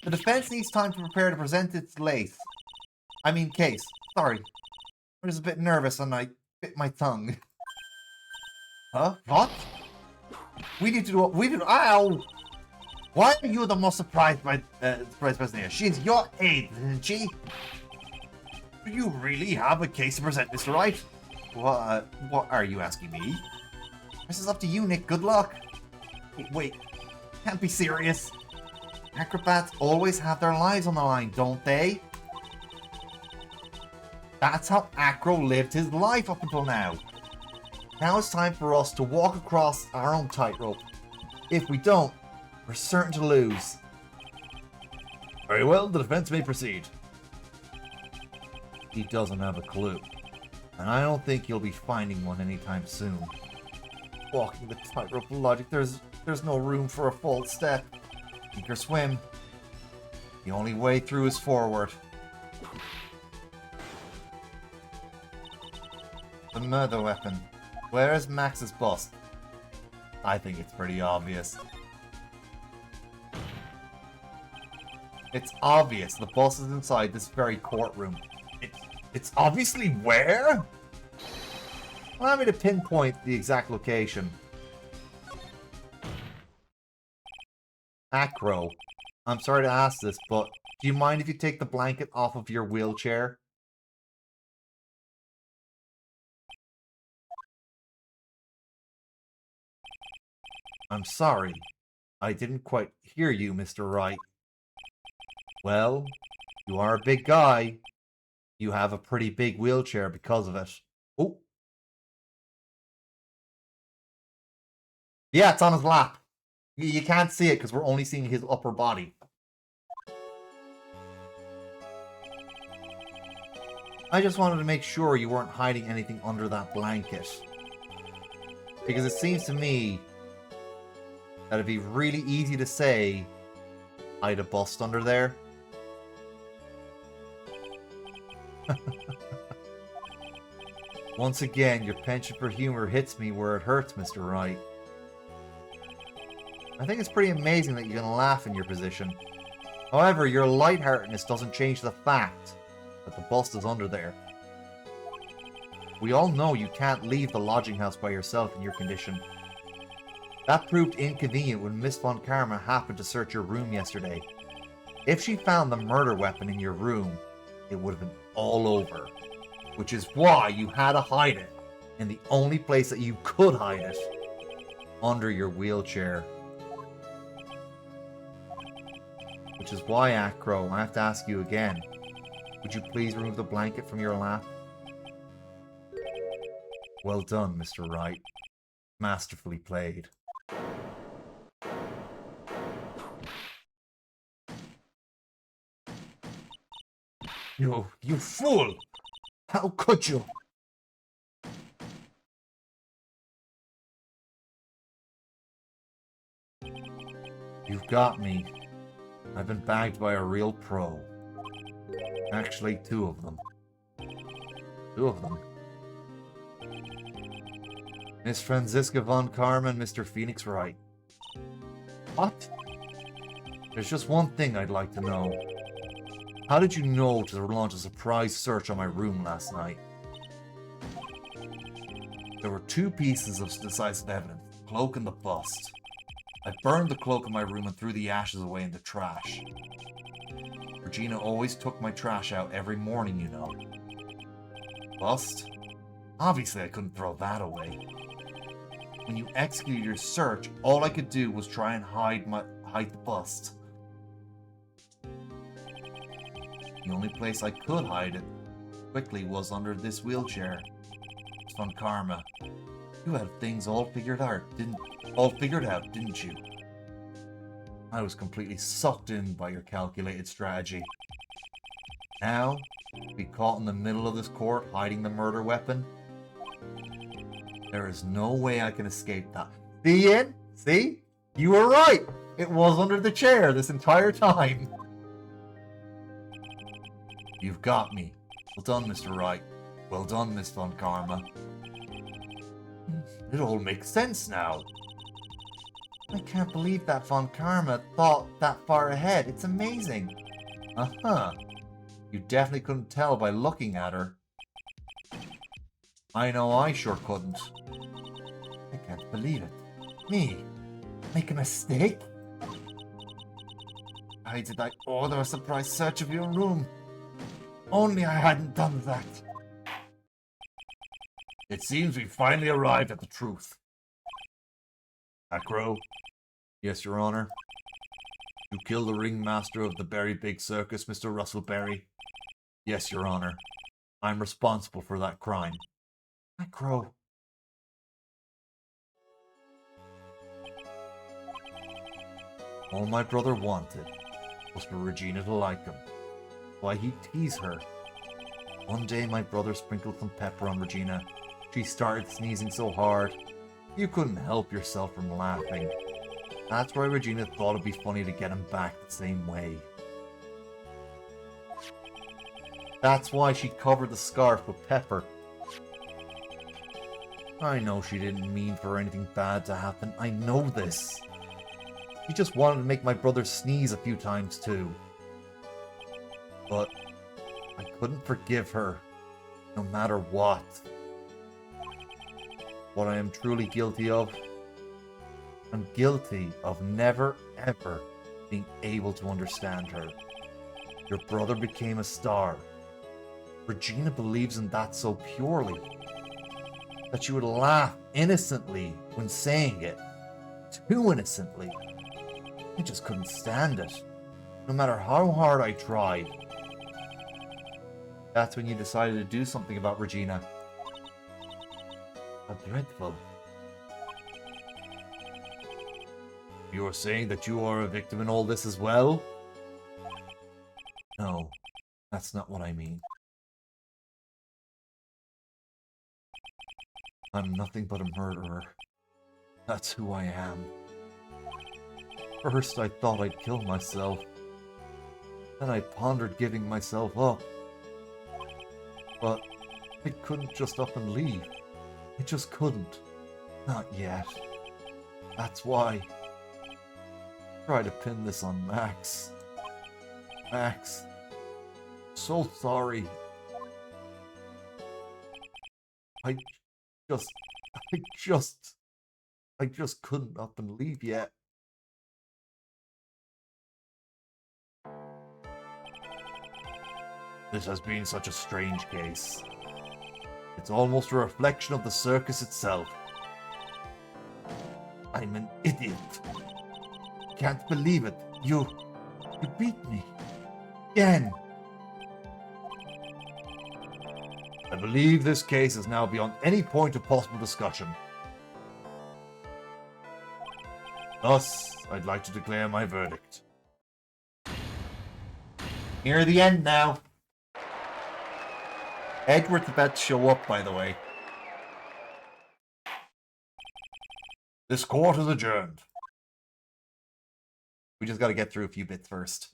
The defense needs time to prepare to present its case. Sorry. I'm just a bit nervous and I bit my tongue. Huh? What? We need to do what we do. Ow! Why are you the most surprised person here? She's your aide, isn't she? Do you really have a case to present, Mr. Wright? What are you asking me? This is up to you, Nick. Good luck. Wait. Can't be serious. Acrobats always have their lives on the line, don't they? That's how Acro lived his life up until now. Now it's time for us to walk across our own tightrope. If we don't, we're certain to lose. Very well, the defense may proceed. He doesn't have a clue. And I don't think he'll be finding one anytime soon. Walking the tightrope logic, there's no room for a false step. Sink or swim. The only way through is forward. The murder weapon. Where is Max's bust? I think it's pretty obvious. It's obvious. The bust is inside this very courtroom. It's obviously where? Allow me to pinpoint the exact location. Acro, I'm sorry to ask this, but do you mind if you take the blanket off of your wheelchair? I'm sorry. I didn't quite hear you, Mr. Wright. Well, you are a big guy. You have a pretty big wheelchair because of it. Oh. Yeah, it's on his lap. You can't see it because we're only seeing his upper body. I just wanted to make sure you weren't hiding anything under that blanket. Because it seems to me that it'd be really easy to say, hide a bust under there. Once again, your penchant for humor hits me where it hurts, Mr. Wright. I think it's pretty amazing that you can laugh in your position. However, your lightheartedness doesn't change the fact that the bust is under there. We all know you can't leave the lodging house by yourself in your condition. That proved inconvenient when Miss Von Karma happened to search your room yesterday. If she found the murder weapon in your room, it would have been all over. Which is why you had to hide it in the only place that you could hide it, under your wheelchair. Which is why, Acro, I have to ask you again. Would you please remove the blanket from your lap? Well done, Mr. Wright. Masterfully played. You fool! How could you? You've got me. I've been bagged by a real pro. Actually, two of them. Two of them. Miss Franziska von Karma and Mr. Phoenix Wright. What? There's just one thing I'd like to know. How did you know to launch a surprise search on my room last night? There were two pieces of decisive evidence, the cloak and the bust. I burned the cloak in my room and threw the ashes away in the trash. Regina always took my trash out every morning, you know. Bust? Obviously I couldn't throw that away. When you executed your search, all I could do was try and hide the bust. The only place I could hide it quickly was under this wheelchair. It's Von Karma. You had things all figured out, didn't you? I was completely sucked in by your calculated strategy. Now, to be caught in the middle of this court hiding the murder weapon, there is no way I can escape that. See, Ian? See? You were right! It was under the chair this entire time. You've got me. Well done, Mr. Wright. Well done, Miss Von Karma. It all makes sense now. I can't believe that Von Karma thought that far ahead. It's amazing. Uh-huh. You definitely couldn't tell by looking at her. I know I sure couldn't. I can't believe it. Me? Make a mistake? Why did I order a surprise search of your room? Only I hadn't done that. It seems we finally arrived at the truth. Acro? Yes, Your Honor. You killed the ringmaster of the Berry Big Circus, Mr. Russell Berry? Yes, Your Honor. I'm responsible for that crime. Acro, All my brother wanted was for Regina to like him. Why he'd tease her. One day my brother sprinkled some pepper on Regina. She started sneezing so hard, you couldn't help yourself from laughing. That's why Regina thought it'd be funny to get him back the same way. That's why she covered the scarf with pepper. I know she didn't mean for anything bad to happen. I know this. She just wanted to make my brother sneeze a few times too. But I couldn't forgive her, no matter what. What I am truly guilty of? I'm guilty of never, ever being able to understand her. Your brother became a star. Regina believes in that so purely that she would laugh innocently when saying it. Too innocently. I just couldn't stand it, no matter how hard I tried. That's when you decided to do something about Regina. How dreadful. You are saying that you are a victim in all this as well? No, that's not what I mean. I'm nothing but a murderer. That's who I am. First I thought I'd kill myself. Then I pondered giving myself up. But I couldn't just up and leave. I just couldn't. Not yet. That's why. Try to pin this on Max. Max. So sorry. I just couldn't up and leave yet. This has been such a strange case. It's almost a reflection of the circus itself. I'm an idiot. Can't believe it. You beat me. Again. I believe this case is now beyond any point of possible discussion. Thus, I'd like to declare my verdict. Near the end now. Edward's about to show up, by the way. This court is adjourned. We just gotta get through a few bits first.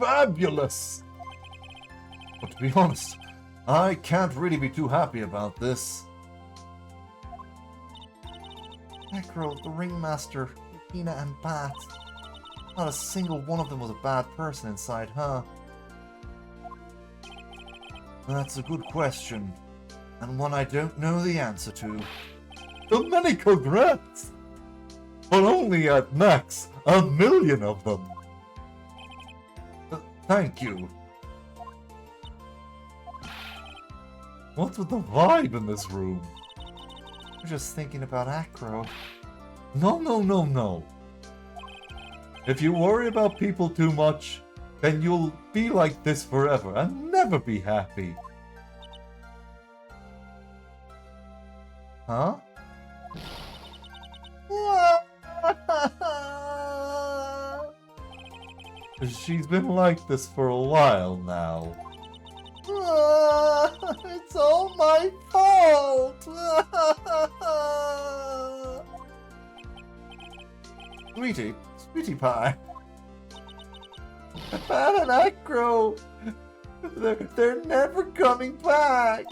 Fabulous! But to be honest, I can't really be too happy about this. Necro, the ringmaster, Regina and Bat. Not a single one of them was a bad person inside, huh? That's a good question, and one I don't know the answer to. So many congrats! But only at max 1,000,000 of them. Thank you. What's with the vibe in this room? I'm just thinking about Acro. No. If you worry about people too much, then you'll be like this forever and never be happy. Huh? She's been like this for a while now. It's all my fault! Sweetie pie. Pat and Acro, they're never coming back.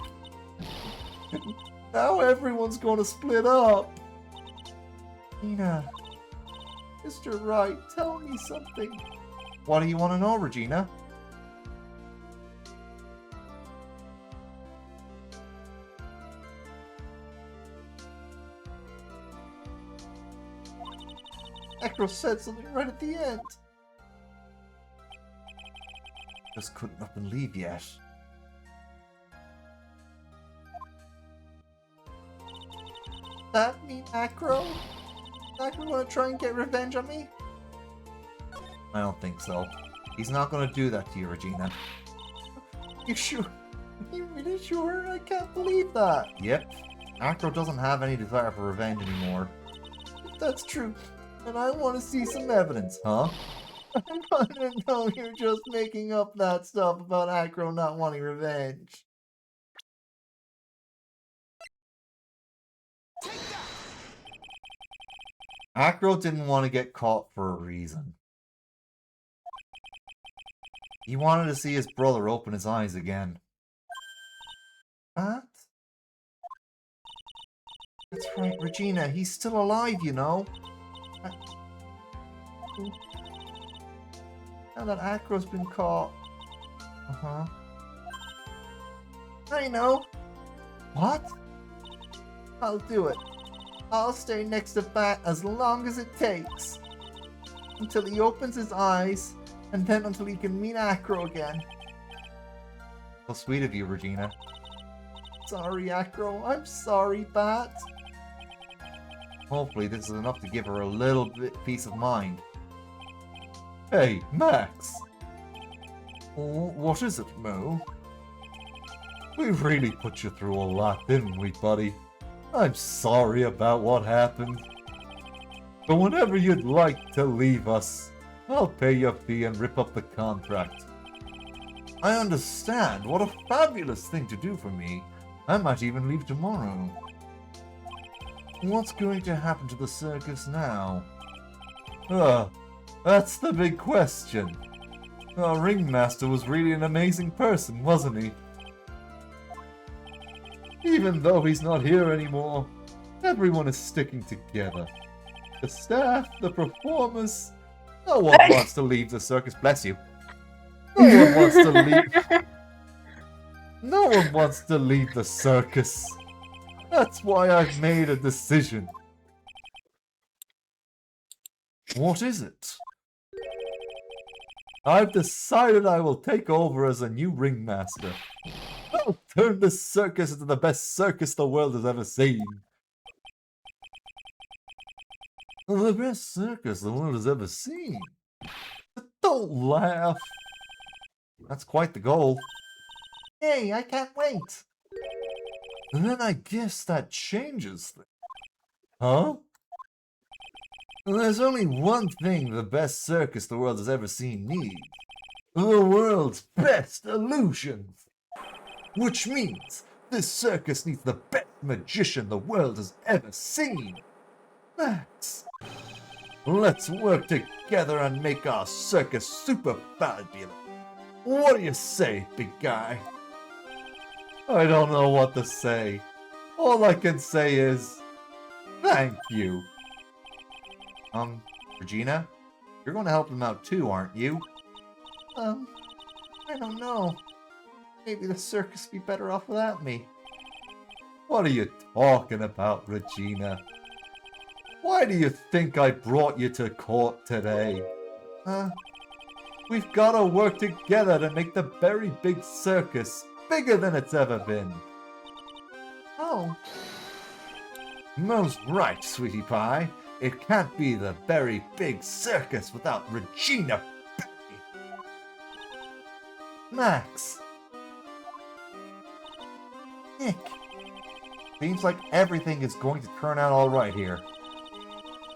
Now everyone's gonna split up. Regina, Mr. Wright, tell me something. What do you want to know, Regina? Acro said something right at the end. Just couldn't up and leave yet. That mean Acro? Acro gonna try and get revenge on me? I don't think so. He's not gonna do that to you, Regina. You sure? Are you really sure? I can't believe that. Yep. Acro doesn't have any desire for revenge anymore. That's true. And I want to see some evidence. Huh? I didn't know you're just making up that stuff about Acro not wanting revenge. Acro didn't want to get caught for a reason. He wanted to see his brother open his eyes again. What? That's right, Regina. He's still alive, you know. Now that Acro's been caught. Uh-huh. I know. What? I'll do it. I'll stay next to Bat as long as it takes. Until he opens his eyes, and then until he can meet Acro again. So sweet of you, Regina. Sorry, Acro. I'm sorry, Bat. Hopefully this is enough to give her a little bit peace of mind. Hey, Max. Oh, what is it, Mo? We really put you through a lot, didn't we, buddy? I'm sorry about what happened. But whenever you'd like to leave us, I'll pay your fee and rip up the contract. I understand. What a fabulous thing to do for me. I might even leave tomorrow. What's going to happen to the circus now? That's the big question. Our ringmaster was really an amazing person, wasn't he? Even though he's not here anymore, everyone is sticking together. The staff, the performers. No one wants to leave the circus. Bless you. No one wants to leave. No one wants to leave the circus. That's why I've made a decision. What is it? I've decided I will take over as a new ringmaster. I'll turn this circus into the best circus the world has ever seen. The best circus the world has ever seen. Don't laugh. That's quite the goal. Hey, I can't wait. And then I guess that changes things. Huh? There's only one thing the best circus the world has ever seen needs. The world's best illusions. Which means this circus needs the best magician the world has ever seen. Max, let's work together and make our circus super fabulous. What do you say, big guy? I don't know what to say. All I can say is, thank you. Regina? You're going to help him out too, aren't you? I don't know. Maybe the circus would be better off without me. What are you talking about, Regina? Why do you think I brought you to court today? We've got to work together to make the very big circus bigger than it's ever been. Oh. Most right, sweetie pie. It can't be the very big circus without Regina. Max. Nick. Seems like everything is going to turn out alright here.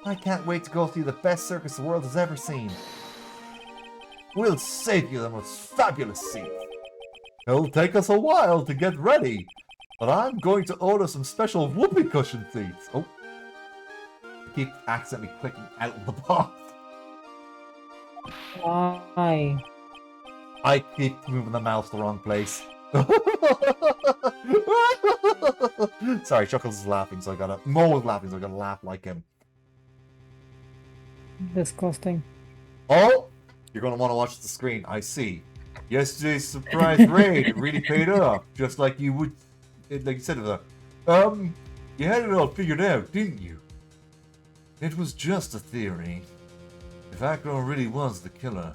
I can't wait to go see the best circus the world has ever seen. We'll save you the most fabulous seat. It'll take us a while to get ready, but I'm going to order some special whoopee cushion seats. Oh. I keep accidentally clicking out of the box. Why? I keep moving the mouse the wrong place. Sorry, Chuckles is laughing, so I gotta... Mo is laughing, so I gotta laugh like him. Disgusting. Oh! You're gonna want to watch the screen, I see. Yesterday's surprise raid, it really paid off, just like you would... Like you said, you had it all figured out, didn't you? It was just a theory. If Acro really was the killer,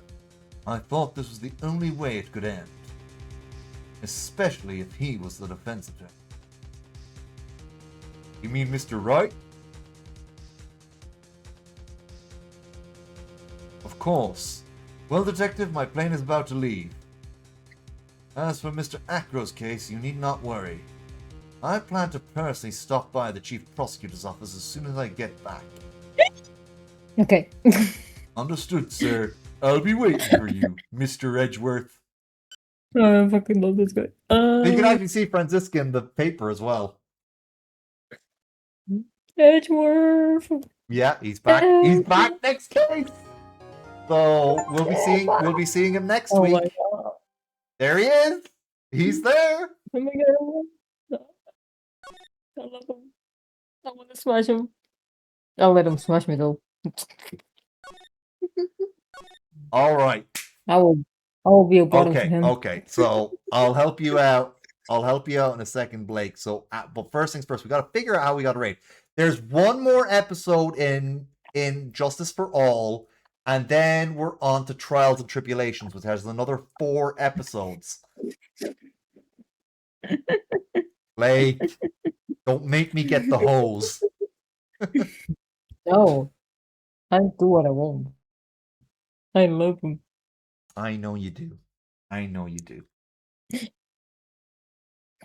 I thought this was the only way it could end. Especially if he was the defense attorney. You mean Mr. Wright? Of course. Well, Detective, my plane is about to leave. As for Mr. Acro's case, you need not worry. I plan to personally stop by the Chief Prosecutor's office as soon as I get back. Okay. Understood, sir. I'll be waiting for you, Mr. Edgeworth. I fucking love this guy. You can actually see Franziska in the paper as well. Edgeworth. Yeah, he's back. He's back next case. So we'll be seeing him next Oh week. my god. There he is. He's there. Oh my god. I love him. I want to smash him. I'll let him smash me though. All right. I will be a bottom for Okay. him. Okay. So I'll help you out. I'll help you out in a second, Blake. So, but first things first, we got to figure out how we got to rate. There's one more episode in Justice for All, and then we're on to Trials and Tribulations, which has another 4 episodes. Blake, don't make me get the hose. No. I do what I want. I love him. I know you do. I know you do.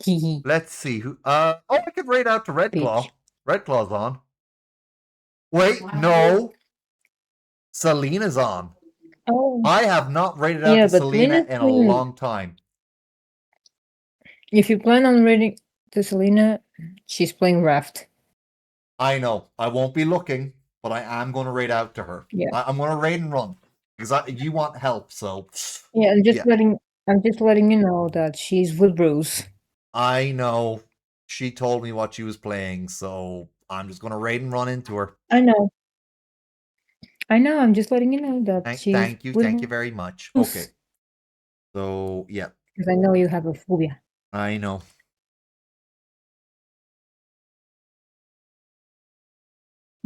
Hee Let's see who. I could rate out to Red Claw. Peach. Red Claw's on. Wait, no. Selena's on. Oh. I have not rated out Yeah, to but Selena Selena's in a playing- long time. If you plan on reading to Selena, she's playing Raft. I know. I won't be looking, but I am going to rate out to her. Yeah. I'm going to rate and run because you want help. So Yeah, I'm just Yeah. letting you know that she's with Bruce. I know she told me what she was playing, so I'm just going to rate and run into her. I know. I'm just letting you know that she's Thank you with very much. Bruce. Okay. So yeah, Because I know you have a phobia. I know.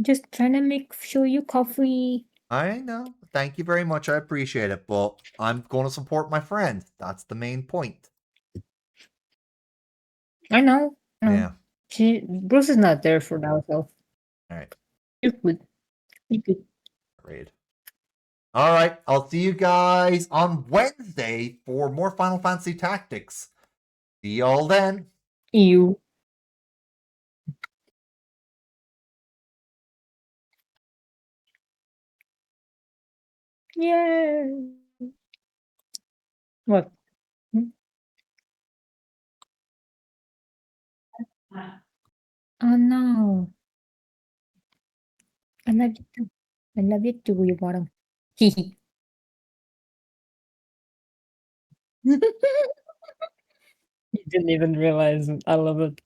Just trying to make sure you coffee. I know. Thank you very much. I appreciate it, but I'm going to support my friend. That's the main point. I know. Yeah. Bruce is not there for now, so All right. you're good. You're good. Great. All right. I'll see you guys on Wednesday for more Final Fantasy Tactics. See y'all then. You. Yeah. What? Oh no. I love you too. I love you too, you bottom. Hee You didn't even realize it. I love it.